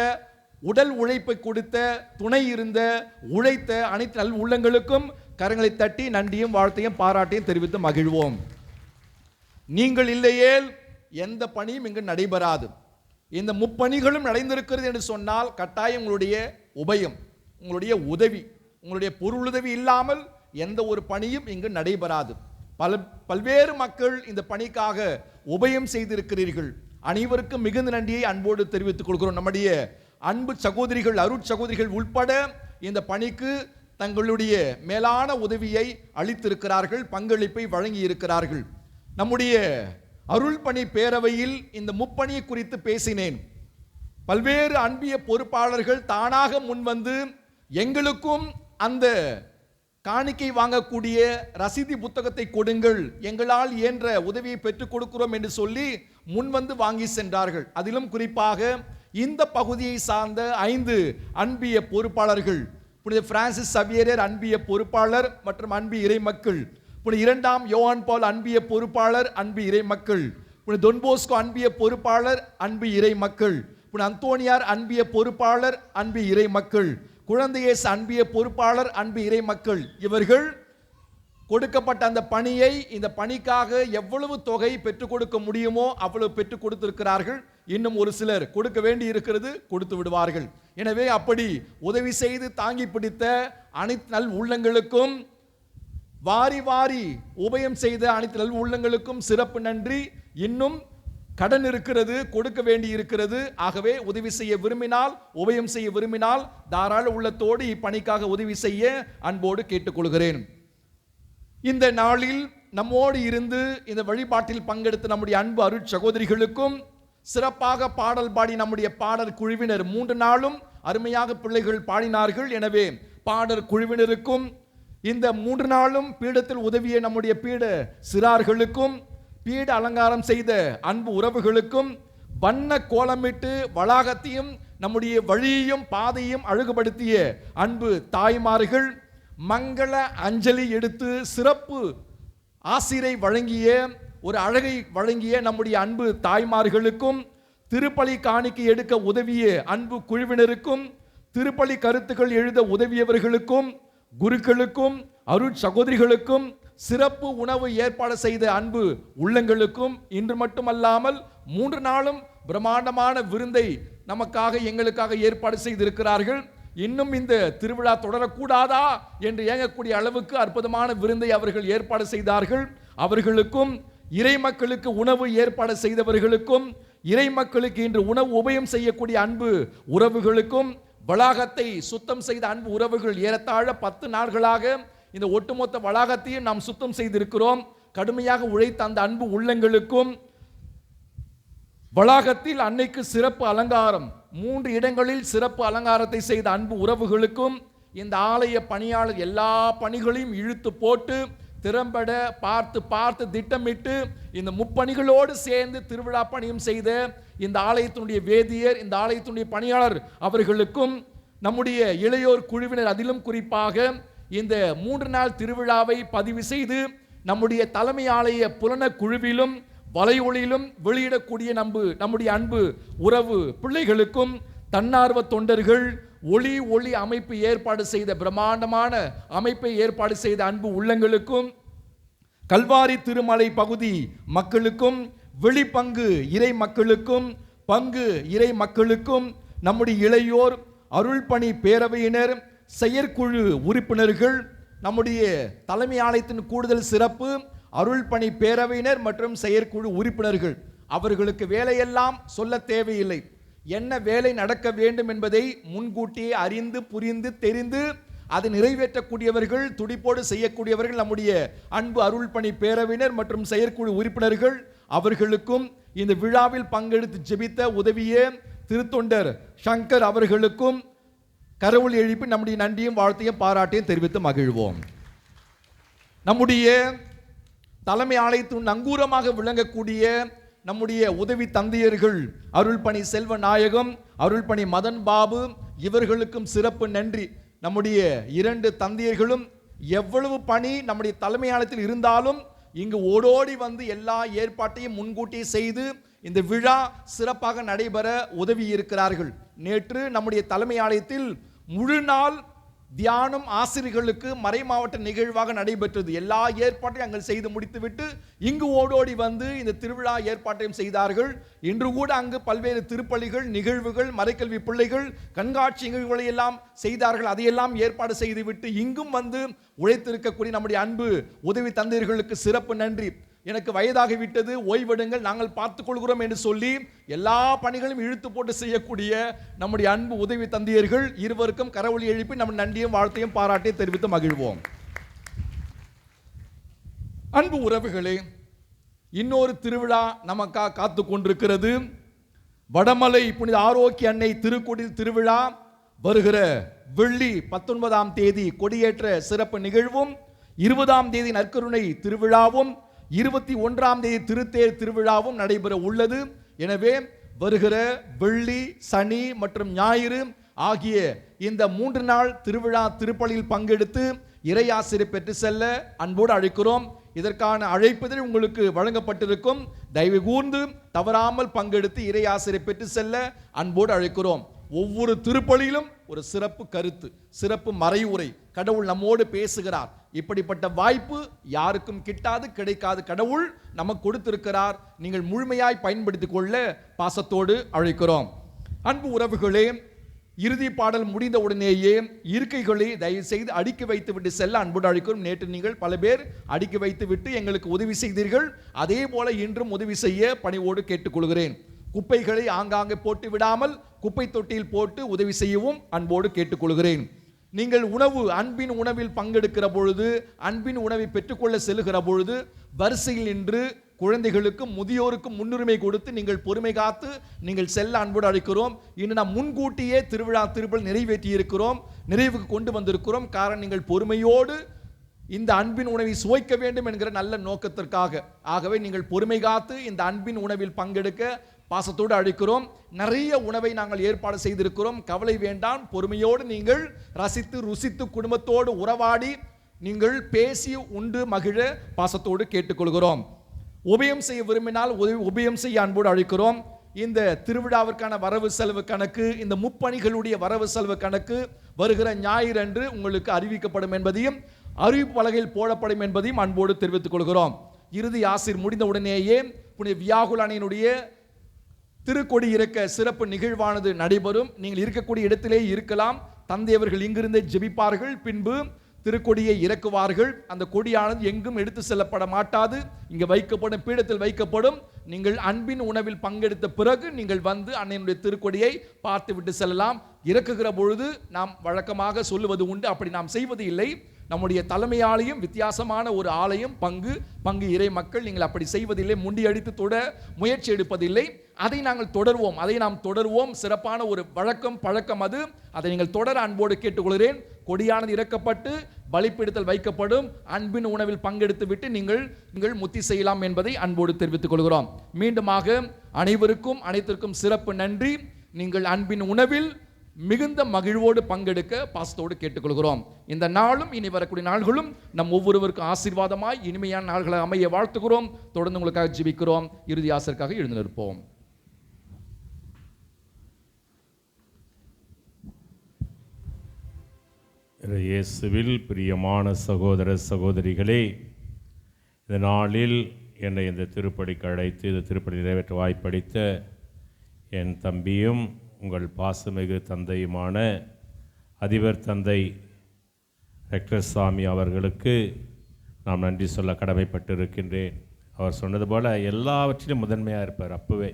உடல் உழைப்பை கொடுத்த, துணை இருந்த, உழைத்த அனைத்து நல் உள்ளங்களுக்கும் கரங்களை தட்டி நன்றியும் வாழ்த்தையும் பாராட்டையும் தெரிவித்து மகிழ்வோம். நீங்கள் இல்லையேல் எந்த பணியும் இங்கு நடைபெறாது. இந்த முப்பணிகளும் நடந்திருக்கிறது என்று சொன்னால் கட்டாயம் உங்களுடைய உபயம், உங்களுடைய உதவி, உங்களுடைய பொருளுதவி இல்லாமல் எந்த ஒரு பணியும் இங்கு நடைபெறாது. பல்வேறு மக்கள் இந்த பணிக்காக உபயம் செய்திருக்கிறீர்கள். அனைவருக்கும் மிகுந்த நன்றியை அன்போடு தெரிவித்துக் கொள்கிறோம். நம்முடைய அன்பு சகோதரிகள், அருட்சகோதரிகள் உட்பட இந்த பணிக்கு தங்களுடைய மேலான உதவியை அளித்திருக்கிறார்கள், பங்களிப்பை வழங்கி இருக்கிறார்கள். நம்முடைய அருள் பணி பேரவையில் இந்த முப்பணியை குறித்து பேசினேன். பல்வேறு அன்பிய பொறுப்பாளர்கள் தானாக முன்வந்து எங்களுக்கும் அந்த காணிக்கை வாங்கக்கூடிய ரசீதி புத்தகத்தை கொடுங்கள், எங்களால் இயன்ற உதவியை பெற்றுக் கொடுக்கிறோம் என்று சொல்லி முன்வந்து வாங்கி சென்றார்கள். அதிலும் குறிப்பாக இந்த பகுதியை சார்ந்த 5 அன்பிய பொறுப்பாளர்கள், புனித பிரான்சிஸ் சவேரியர் அன்பிய பொறுப்பாளர் மற்றும் அன்பு இறை மக்கள், புனித 2ஆம் யோவான் பவுல் அன்பிய பொறுப்பாளர் அன்பு இறை மக்கள், புனித தொன் போஸ்கோ அன்பிய பொறுப்பாளர் அன்பு இறை மக்கள், புனித அந்தோனியார் அன்பிய பொறுப்பாளர் அன்பு இறை மக்கள், குழந்தை இயேசு அன்பிய பொறுப்பாளர் அன்பு இறை மக்கள், இவர்கள் கொடுக்கப்பட்ட அந்த பணியை, இந்த பணிக்காக எவ்வளவு தொகை பெற்றுக் கொடுக்க முடியுமோ அவ்வளவு பெற்றுக் கொடுத்திருக்கிறார்கள். இன்னும் ஒரு சிலர் கொடுக்க வேண்டி இருக்கிறது, கொடுத்து விடுவார்கள். எனவே அப்படி உதவி செய்து தாங்கி பிடித்த அனைத்து நல் உள்ளங்களுக்கும், வாரி வாரி உபயம் செய்த அனைத்து நல் உள்ளங்களுக்கும் சிறப்பு நன்றி. இன்னும் கடன் இருக்கிறது, கொடுக்க வேண்டி இருக்கிறது. ஆகவே உதவி செய்ய விரும்பினால், உபயம் செய்ய விரும்பினால் தாராள உள்ளத்தோடு இப்பணிக்காக உதவி செய்ய அன்போடு கேட்டுக்கொள்கிறேன். இந்த நாளில் நம்மோடு இருந்து இந்த வழிபாட்டில் பங்கெடுத்த நம்முடைய அன்பு அருட் சகோதரிகளுக்கும், சிறப்பாக பாடல் பாடி நம்முடைய பாடல் குழுவினர் 3 நாளும் அருமையாக பிள்ளைகள் பாடினார்கள். எனவே பாடல் குழுவினருக்கும், இந்த 3 நாளும் பீடத்தில் உதவிய நம்முடைய பீட சிறார்களுக்கும், பீட அலங்காரம் செய்த அன்பு உறவுகளுக்கும், வண்ண கோலமிட்டு வளாகத்தையும் நம்முடைய வழியையும் பாதையும் அழகுபடுத்திய அன்பு தாய்மார்கள், மங்கள அஞ்சலி எடுத்து சிறப்பு ஆசிரை வழங்கிய, ஒரு அழகை வழங்கிய நம்முடைய அன்பு தாய்மார்களுக்கும், திருப்பலி காணிக்கை எடுக்க உதவிய அன்பு குழுவினருக்கும், திருப்பலி கருத்துக்கள் எழுத உதவியவர்களுக்கும், குருக்களுக்கும், அருட் சகோதரிகளுக்கும், சிறப்பு உணவு ஏற்பாடு செய்த அன்பு உள்ளங்களுக்கும், இன்று மட்டுமல்லாமல் 3 நாளும் பிரம்மாண்டமான விருந்தை நமக்காக எங்களுக்காக ஏற்பாடு செய்திருக்கிறார்கள். இன்னும் இந்த திருவிழா தொடரக்கூடாதா என்று ஏங்கக்கூடிய அளவுக்கு அற்புதமான விருந்தை அவர்கள் ஏற்பாடு செய்தார்கள். அவர்களுக்கும், இறை மக்களுக்கு உணவு ஏற்பாடு செய்தவர்களுக்கும், இறை மக்களுக்கு இன்று உணவு உபயம் செய்யக்கூடிய அன்பு உறவுகளுக்கும், வளாகத்தை சுத்தம் செய்த அன்பு உறவுகள், ஏறத்தாழ 10 நாட்களாக இந்த ஒட்டுமொத்த வளாகத்தையும் நாம் சுத்தம் செய்திருக்கிறோம். கடுமையாக உழைத்த அந்த அன்பு உள்ளங்களுக்கும், வளாகத்தில் அன்னைக்கு சிறப்பு அலங்காரம், 3 இடங்களில் சிறப்பு அலங்காரத்தை செய்த அன்பு உறவுகளுக்கும், இந்த ஆலய பணியாளர் எல்லா பணிகளையும் இழுத்து போட்டு திறம்பட பார்த்து திட்டமிட்டு இந்த முப்பணிகளோடு சேர்ந்து திருவிழா பணியும் செய்த இந்த ஆலயத்தினுடைய வேதியர், இந்த ஆலயத்தினுடைய பணியாளர் அவர்களுக்கும், நம்முடைய இளையோர் குழுவினர், அதிலும் குறிப்பாக இந்த 3 நாள் திருவிழாவை பதிவு செய்து நம்முடைய தலைமை ஆலய புலன குழுவிலும் வலையொலியிலும் வெளியிடக்கூடிய நம்முடைய அன்பு உறவு பிள்ளைகளுக்கும், தன்னார்வ தொண்டர்கள், ஒளி அமைப்பு ஏற்பாடு செய்த பிரம்மாண்டமான அமைப்பை ஏற்பாடு செய்த அன்பு உள்ளங்களுக்கும், கல்வாரி திருமலை பகுதி மக்களுக்கும், வெளிப்பங்கு இறை மக்களுக்கும், பங்கு இறை மக்களுக்கும், நம்முடைய இளையோர், அருள்பணி பேரவையினர், செயற்குழு உறுப்பினர்கள், நம்முடைய தலைமை ஆலயத்தின் கூடுதல் சிறப்பு அருள்பணி பேரவையினர் மற்றும் செயற்குழு உறுப்பினர்கள், அவர்களுக்கு வேலையெல்லாம் சொல்ல தேவையில்லை. என்ன வேலை நடக்க வேண்டும் என்பதை முன்கூட்டியே அறிந்து புரிந்து தெரிந்து அதை நிறைவேற்றக்கூடியவர்கள், துடிப்போடு செய்யக்கூடியவர்கள் நம்முடைய அன்பு அருள்பணி பேரவையினர் மற்றும் செயற்குழு உறுப்பினர்கள். அவர்களுக்கும், இந்த விழாவில் பங்கெடுத்து ஜெபித்த உதவிய திருத்தொண்டர் சங்கர் அவர்களுக்கும் கரவுள் எழுப்பி நம்முடைய நன்றியும் வாழ்த்தையும் பாராட்டையும் தெரிவித்து மகிழ்வோம். நம்முடைய தலைமை ஆலயத்தின் நங்கூரமாக விளங்கக்கூடிய நம்முடைய உதவி தந்தையர்கள், அருள்பணி செல்வ நாயகம், அருள்பணி மதன் பாபு, இவர்களுக்கும் சிறப்பு நன்றி. நம்முடைய 2 தந்தையர்களும் எவ்வளவு பணி நம்முடைய தலைமை ஆலயத்தில் இருந்தாலும் இங்கு ஓடோடி வந்து எல்லா ஏற்பாட்டையும் முன்கூட்டி செய்து இந்த விழா சிறப்பாக நடைபெற உதவி இருக்கிறார்கள். நேற்று நம்முடைய தலைமை ஆலயத்தில் முழு நாள் தியானம் ஆசிரியர்களுக்கு மறை மாவட்ட நிகழ்வாக நடைபெற்றது. எல்லா ஏற்பாட்டையும் அங்கே செய்து முடித்துவிட்டு இங்கு ஓடோடி வந்து இந்த திருவிழா ஏற்பாட்டையும் செய்தார்கள். இன்று கூட அங்கு பல்வேறு திருப்பலிகள், நிகழ்வுகள், மறைக்கல்வி பிள்ளைகள், கண்காட்சி நிகழ்வுகளை எல்லாம் செய்தார்கள். அதையெல்லாம் ஏற்பாடு செய்துவிட்டு இங்கும் வந்து உழைத்திருக்கக்கூடிய நம்முடைய அன்பு உதவி தந்தையர்களுக்கு சிறப்பு நன்றி. எனக்கு வயதாகிவிட்டது, ஓய்வெடுங்கள், நாங்கள் பார்த்துக் கொள்கிறோம் என்று சொல்லி எல்லா பணிகளும் இழுத்து போட்டு செய்யக்கூடிய நம்முடைய அன்பு உதவி தந்தையர்கள் இருவருக்கும் கரவொலி எழுப்பி நம்ம நன்றியும் வாழ்த்தையும் பாராட்டையும் தெரிவித்து மகிழ்வோம். அன்பு உறவுகளே, இன்னொரு திருவிழா நமக்காக காத்து கொண்டிருக்கிறது. வடமலை புனித ஆரோக்கிய அன்னை திருக்கோயில் திருவிழா வருகிற வெள்ளி 19ஆம் தேதி கொடியேற்ற சிறப்பு நிகழ்வும், 20ஆம் தேதி நற்கருணை திருவிழாவும், 21ஆம் தேதி திருத்தேர் திருவிழாவும் நடைபெற உள்ளது. எனவே வருகிற வெள்ளி, சனி மற்றும் ஞாயிறு ஆகிய இந்த 3 நாள் திருவிழா திருப்பலியில் பங்கெடுத்து இறையாசிரை பெற்று செல்ல அன்போடு அழைக்கிறோம். இதற்கான அழைப்புதல் உங்களுக்கு வழங்கப்பட்டிருக்கும். தயவு கூர்ந்து தவறாமல் பங்கெடுத்து இறையாசிரை பெற்று செல்ல அன்போடு அழைக்கிறோம். ஒவ்வொரு திருப்பலியிலும் ஒரு சிறப்பு கருத்து, சிறப்பு மறைவுரை, கடவுள் நம்மோடு பேசுகிறார், இப்படிப்பட்ட வாய்ப்பு யாருக்கும் கிட்டாது, கிடைக்காது. கடவுள் நமக்கு கொடுத்திருக்கிறார். நீங்கள் முழுமையாய் பயன்படுத்திக் கொள்ள பாசத்தோடு அழைக்கிறோம். அன்பு உறவுகளே, இறுதி பாடல் முடிந்த உடனேயே இருக்கைகளை தயவு செய்து அடுக்கி வைத்து விட்டு செல்ல அன்போடு அழைக்கிறோம். நேற்று நீங்கள் பல பேர் அடுக்கி வைத்து விட்டு எங்களுக்கு உதவி செய்தீர்கள். அதே போல இன்றும் உதவி செய்ய பணிவோடு கேட்டுக்கொள்கிறேன். குப்பைகளை ஆங்காங்கே போட்டு விடாமல் குப்பை தொட்டியில் போட்டு உதவி செய்யவும் அன்போடு கேட்டுக்கொள்கிறேன். நீங்கள் அன்பின் உணவில் பங்கெடுக்கிற பொழுது, அன்பின் உணவை பெற்றுக்கொள்ள செல்லுகிற பொழுது வரிசையில் நின்று குழந்தைகளுக்கும் முதியோருக்கும் முன்னுரிமை கொடுத்து நீங்கள் பொறுமை காத்து நீங்கள் செல்ல அன்போடு அழைக்கிறோம். இன்னும் நாம் முன்கூட்டியே திருப்பல் நிறைவேற்றி இருக்கிறோம், நிறைவுக்கு கொண்டு வந்திருக்கிறோம். காரணம், நீங்கள் பொறுமையோடு இந்த அன்பின் உணவை சுவைக்க வேண்டும் என்கிற நல்ல நோக்கத்திற்காக. ஆகவே நீங்கள் பொறுமை காத்து இந்த அன்பின் உணவில் பங்கெடுக்க பாசத்தோடு அழைக்கிறோம். நிறைய உணவை நாங்கள் ஏற்பாடு செய்திருக்கிறோம். கவலை வேண்டாம். பொறுமையோடு நீங்கள் ரசித்து ருசித்து குடும்பத்தோடு உறவாடி நீங்கள் பேசி உண்டு மகிழ பாசத்தோடு கேட்டுக்கொள்கிறோம். உபயம் செய்ய விரும்பினால் உபயம் செய்ய அன்போடு அழைக்கிறோம். இந்த திருவிழாவிற்கான வரவு செலவு கணக்கு, இந்த முப்பணிகளுடைய வரவு செலவு கணக்கு வருகிற ஞாயிறு அன்று உங்களுக்கு அறிவிக்கப்படும் என்பதையும், அறிவிப்பு பலகையில் போடப்படும் என்பதையும் அன்போடு தெரிவித்துக் கொள்கிறோம். இறுதி ஆசிர் முடிந்த உடனேயே புனித வியாகுல அன்னையினுடைய திருக்கொடி இறக்க சிறப்பு நிகழ்வானது நடைபெறும். நீங்கள் இருக்கக்கூடிய இடத்திலே இருக்கலாம். தந்தை அவர்கள் இங்கிருந்தே ஜெபிப்பார்கள். பின்பு திருக்கொடியை இறக்குவார்கள். அந்த கொடியானது எங்கும் எடுத்து செல்லப்பட மாட்டாது. இங்கே வைக்கப்படும், பீடத்தில் வைக்கப்படும். நீங்கள் அன்பின் உணவில் பங்கெடுத்த பிறகு நீங்கள் வந்து அன்னையினுடைய திருக்கொடியை பார்த்து விட்டு செல்லலாம். இறக்குகிற பொழுது நாம் வழக்கமாக சொல்லுவது உண்டு, அப்படி நாம் செய்வது இல்லை. நம்முடைய தலைமையாலையும் வித்தியாசமான ஒரு ஆலயம் பங்கு இறை மக்கள், நீங்கள் அப்படி செய்வதில்லை. முண்டி அடித்து தொட முயற்சி எடுப்பதில்லை. அதை நாங்கள் தொடர்வோம், அதை நாம் தொடர்வோம். சிறப்பான ஒரு பழக்கம் அது. அதை நீங்கள் தொடர அன்போடு கேட்டுக்கொள்கிறேன். கொடியானது இறக்கப்பட்டு பலிப்பீடத்தில் வைக்கப்படும். அன்பின் உணவில் பங்கெடுத்து விட்டு நீங்கள் முத்தி செய்யலாம் என்பதை அன்போடு தெரிவித்துக் கொள்கிறோம். மீண்டுமாக அனைத்திற்கும் சிறப்பு நன்றி. நீங்கள் அன்பின் உணவில் மிகுந்த மகிழ்வோடு பங்கெடுக்க பாசத்தோடு கேட்டுக்கொள்கிறோம். இந்த நாளும் இனி வரக்கூடிய நாள்களும் நம் ஒவ்வொருவருக்கும் ஆசீர்வாதமாய் இனிமையான நாள்களை அமைய வாழ்த்துகிறோம். தொடர்ந்து உங்களுக்காக ஜெபிக்கிறோம். இறுதி ஆசிற்காக எழுந்து நிற்போம். இயேசுவில் பிரியமான சகோதர சகோதரிகளே, இந்த நாளில் என்னை இந்த திருப்படிக்கு அழைத்து இந்த திருப்படி நிறைவேற்ற வாய்ப்பளித்த என் தம்பியும் உங்கள் பாசமிகு தந்தையுமான அதிபர் தந்தை ரெக்டர்சாமி அவர்களுக்கு நாம் நன்றி சொல்ல கடமைப்பட்டிருக்கின்றேன். அவர் சொன்னது போல் எல்லாவற்றிலும் முதன்மையாக இருப்பார். அப்போவே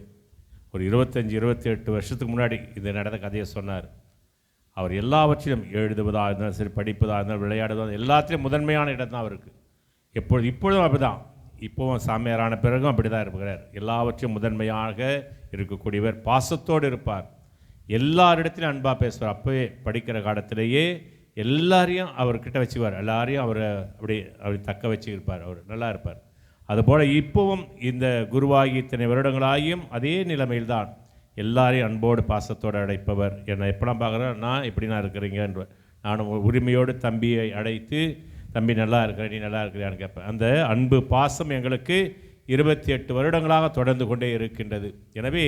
ஒரு 25-28 வருஷத்துக்கு முன்னாடி இது நடந்த கதையை சொன்னார். அவர் எல்லாவற்றிலும் எழுதுவதாக இருந்தாலும் சரி, படிப்பதாக இருந்தாலும், விளையாடுவதாக, எல்லாத்திலும் முதன்மையான இடம் தான் அவருக்கு. இப்பொழுதும் அப்படி தான். இப்போவும் சாமியாரான பிறகும் அப்படி தான் இருக்கிறார். எல்லாவற்றையும் முதன்மையாக இருக்கக்கூடியவர். பாசத்தோடு இருப்பார். எல்லாரிடத்திலும் அன்பாக பேசுவார். அப்போவே படிக்கிற காலத்திலேயே எல்லாரையும் அவர்கிட்ட வச்சுக்குவார். எல்லாரையும் அப்படி தக்க வச்சுருப்பார். அவர் நல்லா இருப்பார். அதுபோல் இப்போவும் இந்த குருவாகி இத்தனை வருடங்களாகியும் அதே நிலைமையில்தான் எல்லாரையும் அன்போடு பாசத்தோடு அழைப்பவர். என்னை எப்படிலாம் பார்க்குறேன், நான் இப்படி நான் இருக்கிறீங்க என்ற நானும் உரிமையோடு தம்பியை அழைத்து, தம்பி நல்லா இருக்கிற, நீ நல்லா இருக்கிறியான்னு கேட்பேன். அந்த அன்பு பாசம் எங்களுக்கு 28 வருடங்களாக தொடர்ந்து கொண்டே இருக்கின்றது. எனவே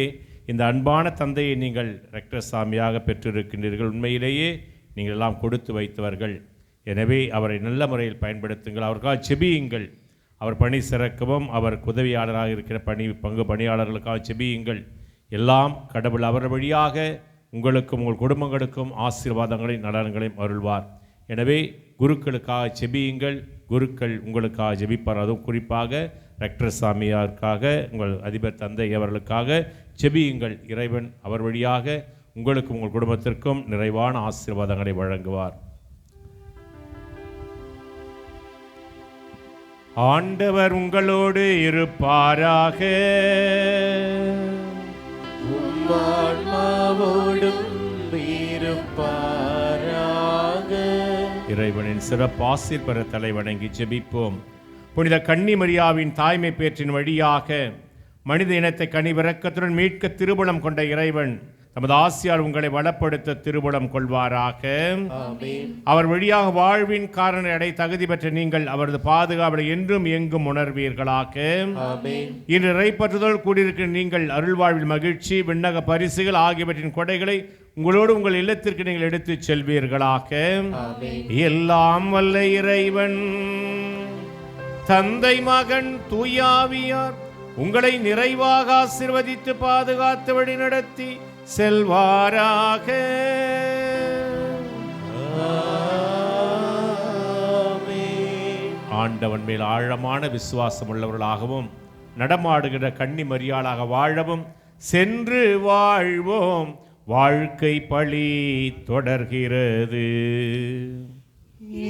இந்த அன்பான தந்தையை நீங்கள் ரெக்டர்சாமியாக பெற்றிருக்கின்றீர்கள். உண்மையிலேயே நீங்கள் எல்லாம் கொடுத்து வைத்தவர்கள். எனவே அவரை நல்ல முறையில் பயன்படுத்துங்கள். அவருக்காக செபியுங்கள். அவர் பணி சிறக்கவும், அவருக்கு உதவியாளராக இருக்கிற பங்கு பணியாளர்களுக்காக செபியுங்கள். எல்லாம் கடவுள் அவர் வழியாக உங்களுக்கும் உங்கள் குடும்பங்களுக்கும் ஆசீர்வாதங்களையும் நலன்களையும் அருள்வார். எனவே குருக்களுக்காக செபியுங்கள். குருக்கள் உங்களுக்காக ஜெபிப்பார். அதுவும் குறிப்பாக ரெக்டர்சாமியாருக்காக, உங்கள் அதிபர் தந்தை அவர்களுக்காக செபியுங்கள். இறைவன் அவர் வழியாக உங்களுக்கும் உங்கள் குடும்பத்திற்கும் நிறைவான ஆசீர்வாதங்களை வழங்குவார். ஆண்டவர் உங்களோடு இருப்பாராக. இறைவனின் சிறப்பாசிர் பெற தலை வணங்கி ஜெபிப்போம். புனித கன்னி மரியாவின் தாய்மை பேற்றின் வழியாக மனித இனத்தை கனிவிரக்கத்துடன் மீட்க திருபுலம் கொண்ட இறைவன் தமது ஆசியால் உங்களை வளப்படுத்த திருபுலம் கொள்வாராக. அவர் வழியாக வாழ்வின் காரண அடை தகுதி பெற்ற நீங்கள் அவரது பாதுகாவலை என்றும் எங்கும் உணர்வீர்களாக. இன்று இறைப்பற்றுதல் கூடியிருக்கிற நீங்கள் அருள்வாழ்வில் மகிழ்ச்சி, விண்ணக பரிசுகள் ஆகியவற்றின் கொடைகளை உங்களோடு உங்கள் இல்லத்திற்கு நீங்கள் எடுத்துச் செல்வீர்களாக. எல்லாம் வல்ல இறைவன் தந்தை, மகன், தூயாவியார் உங்களை நிறைவாக ஆசீர்வதித்து பாதுகாத்து வழி நடத்தி செல்வாராக. ஆண்டவன் மேல் ஆழமான விசுவாசம் உள்ளவர்களாகவும் நடமாடுகிற கன்னி மரியாளாக வாழவும் சென்று வாழ்வோம். வாழ்க்கை பழி தொடர்கிறது.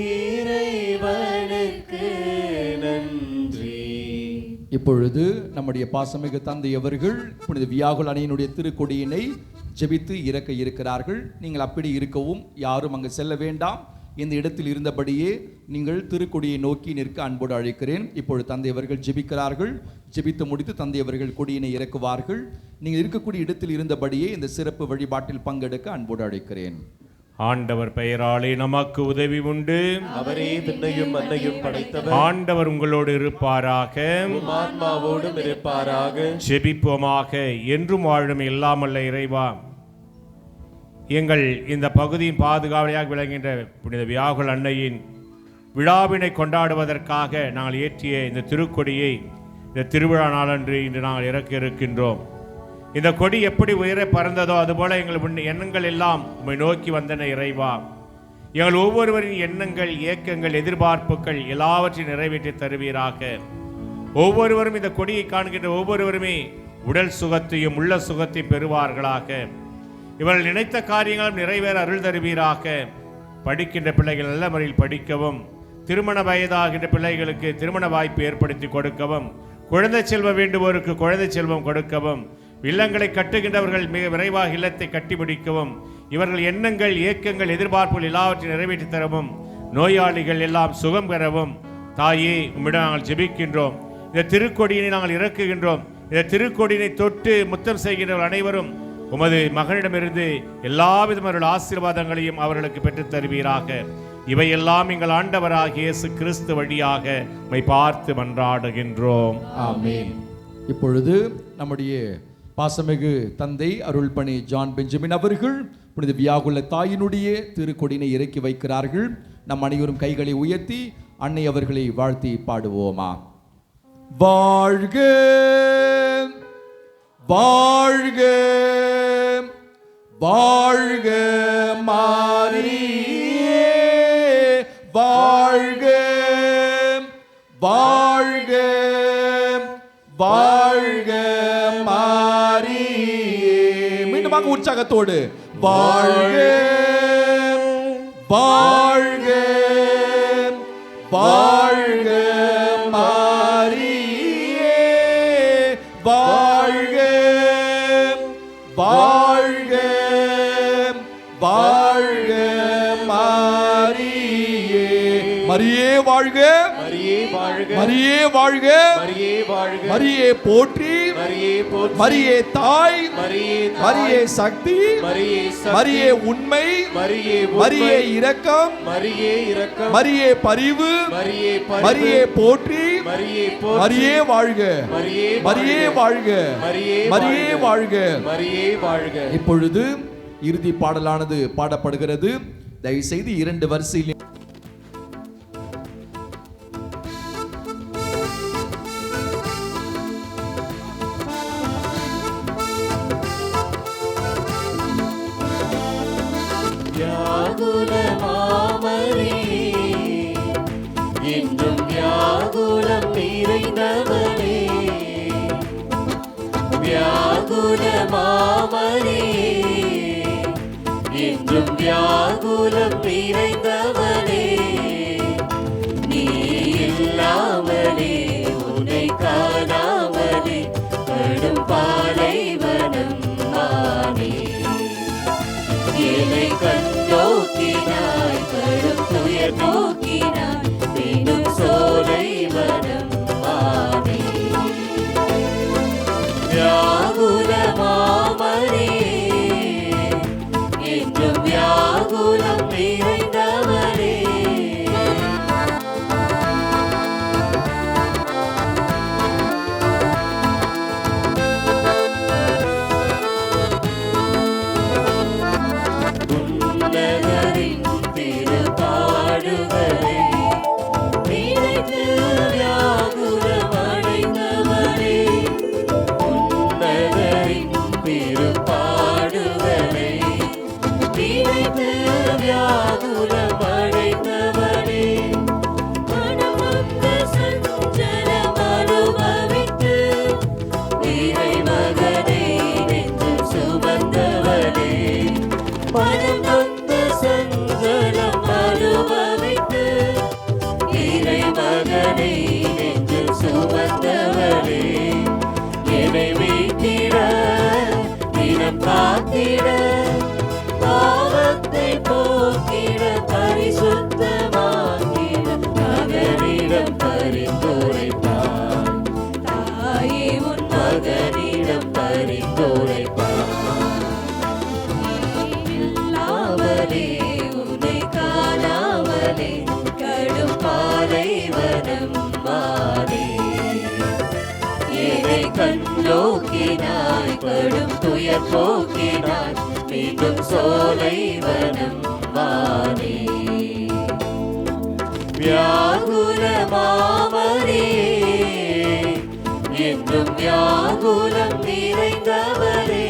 இறைவனுக்கு நன்றி. இப்பொழுது நம்முடைய பாசமிகு தந்தை அவர்கள் புனித வியாகுல அன்னையினுடைய திருக்கொடியினை ஜெபித்து இறக்க இருக்கிறார்கள். நீங்கள் அப்படி இருக்கவும், யாரும் அங்கு செல்ல வேண்டாம். இந்த இடத்தில் இருந்தபடியே நீங்கள் திருக்கொடியை நோக்கி நிற்க அன்போடு அழைக்கிறேன். இப்பொழுது தந்தை அவர்கள் ஜெபிக்கிறார்கள். ஜெபித்து முடித்து தந்தை அவர்கள் கொடியினை இறக்குவார்கள். நீங்கள் இருக்கக்கூடிய இடத்தில் இருந்தபடியே இந்த சிறப்பு வழிபாட்டில் பங்கெடுக்க அன்போடு அழைக்கிறேன். ஆண்டவர் பெயராலே நமக்கு உதவி உண்டு. அவரே விண்ணையும் மண்ணையும் படைத்தவர். ஆண்டவர் உங்களோடு இருப்பாராக, ஆன்மாவோடும் இருப்பாராக. ஜெபிப்போமாக. என்றும் வாழும் எல்லாமல்ல இறைவா, எங்கள் இந்த பகுதியின் பாதுகாவலியாக விளங்குகின்ற புனித வியாகுல அன்னையின் விழாவினை கொண்டாடுவதற்காக நாங்கள் ஏற்றிய இந்த திருக்கொடியை இந்த திருவிழா நாளன்று இன்று நாங்கள் இறக்க இருக்கின்றோம். இந்த கொடி எப்படி உயர பறந்ததோ அதுபோல எங்கள் எண்ணங்கள் எல்லாம் உம்மை நோக்கி வந்தன இறைவா. எங்கள் ஒவ்வொருவரின் எண்ணங்கள், ஏக்கங்கள், எதிர்பார்ப்புகள் எல்லாவற்றையும் நிறைவேற்றி தருவீராக. ஒவ்வொருவரும் இந்த கொடியை காண்கின்ற ஒவ்வொருவருமே உடல் சுகத்தையும் உள்ள சுகத்தையும் பெறுவார்களாக. இவர்கள் நினைத்த காரியங்களும் நிறைவேற அருள் தருவீராக. படிக்கின்ற பிள்ளைகள் நல்ல முறையில் படிக்கவும், திருமண வயதாகின்ற பிள்ளைகளுக்கு திருமண வாய்ப்பு ஏற்படுத்தி கொடுக்கவும், குழந்தை செல்வம் வேண்டுவோருக்கு குழந்தை செல்வம் கொடுக்கவும், இல்லங்களை கட்டுகின்றவர்கள் மிக விரைவாக இல்லத்தை கட்டிபிடிக்கவும், இவர்கள் எண்ணங்கள், ஏக்கங்கள், எதிர்பார்ப்புகள் எல்லாவற்றையும் நிறைவேற்றி தரவும், நோயாளிகள் எல்லாம் சுகம் பெறவும் தாயே உம்மிடம் நாங்கள் ஜெபிக்கின்றோம். இந்த திருக்கொடியினை நாங்கள் இறக்குகின்றோம். இந்த திருக்கொடியினை தொட்டு முத்தம் செய்கின்றவர்கள் அனைவரும் உமது மகனிடமிருந்து எல்லா விதமான ஆசீர்வாதங்களையும் அவர்களுக்கு பெற்றுத் தருவீராக. இவையெல்லாம் எங்கள் ஆண்டவராகிய இயேசு கிறிஸ்து வழியாக உம்மை பார்த்து மன்றாடுகின்றோம். ஆமென். இப்பொழுது நம்முடைய பாசமிகு தந்தை அருள்பணி ஜான் பெஞ்சமின் அவர்கள் புனித வியாகுல தாயினுடைய திருக்கொடியினை இறக்கி வைக்கிறார்கள். நம் அனைவரும் கைகளை உயர்த்தி அன்னை அவர்களை வாழ்த்தி பாடுவோமா. வாழ்க வாழ்க வாழ்க மாரியே, வாழ்க வாழ்க வாழ்க மாரியே. மீண்டுமாக உற்சாகத்தோடு வாழ்க வாழ்க வாழ்க மாரியே, வாழ்க வாழ்க வாழ்க மாரியே. மரியே வாழ்க, மரியே வாழ்க, மரியே வாழ்க, மரியே வாழ்க, மரியே போற்றி, மரியே போற்றி, மரியே தாய், மரியே தாய், மரியே சக்தி, மரியே சக்தி, மரியே உண்மை, மரியே உண்மை, மரியே இரக்கம், மரியே இரக்கம், மரியே பரிவு, மரியே பரிவு, மரியே போற்றி, மரியே போற்றி, மரியே வாழ்க, மரியே மரியே வாழ்க, மரியே மரியே வாழ்க. மரியே வாழ்க. இப்பொழுது இறுதி பாடலானது பாடப்படுகிறது. தயவுசெய்து 2 வரிசையில் வியாகுல மாமரே, என்றும் வியாகுலம் நிறைந்தவரே, வியாகுல மாமரே, என்றும் வியாகுலம் நிறைந்தவரே, நீ இல்லாமலே உன்னை காணாமலே கடும் பாலைவனம் நானே. என்னை கண்ணோக்கினாய், கடும் துயர் நோக்கினாய், மீண்டும் சோலை வனம் ஆனே. வியாகுல மாமரே, என்றும் வியாகுலம் நிறைந்தவரே, காத்திட பாவத்தை போக்கிட பரிசுத்தமாக்கிட மகனிடம் பரிந்துரைப்பார். தாயே உன் மகனிடம் பரிந்துரைப்பார். இல்லாமலே உன்னை காணாமலே கடும் பாலைவனம் மாறே என்னை கண்ணோக்கினாய் கடும் துயர் போக்கினாய் மீண்டும் சோலைவனம் மாறே வியாகுல மாமரே என்றும் வியாகுலம் நிறைந்தவரே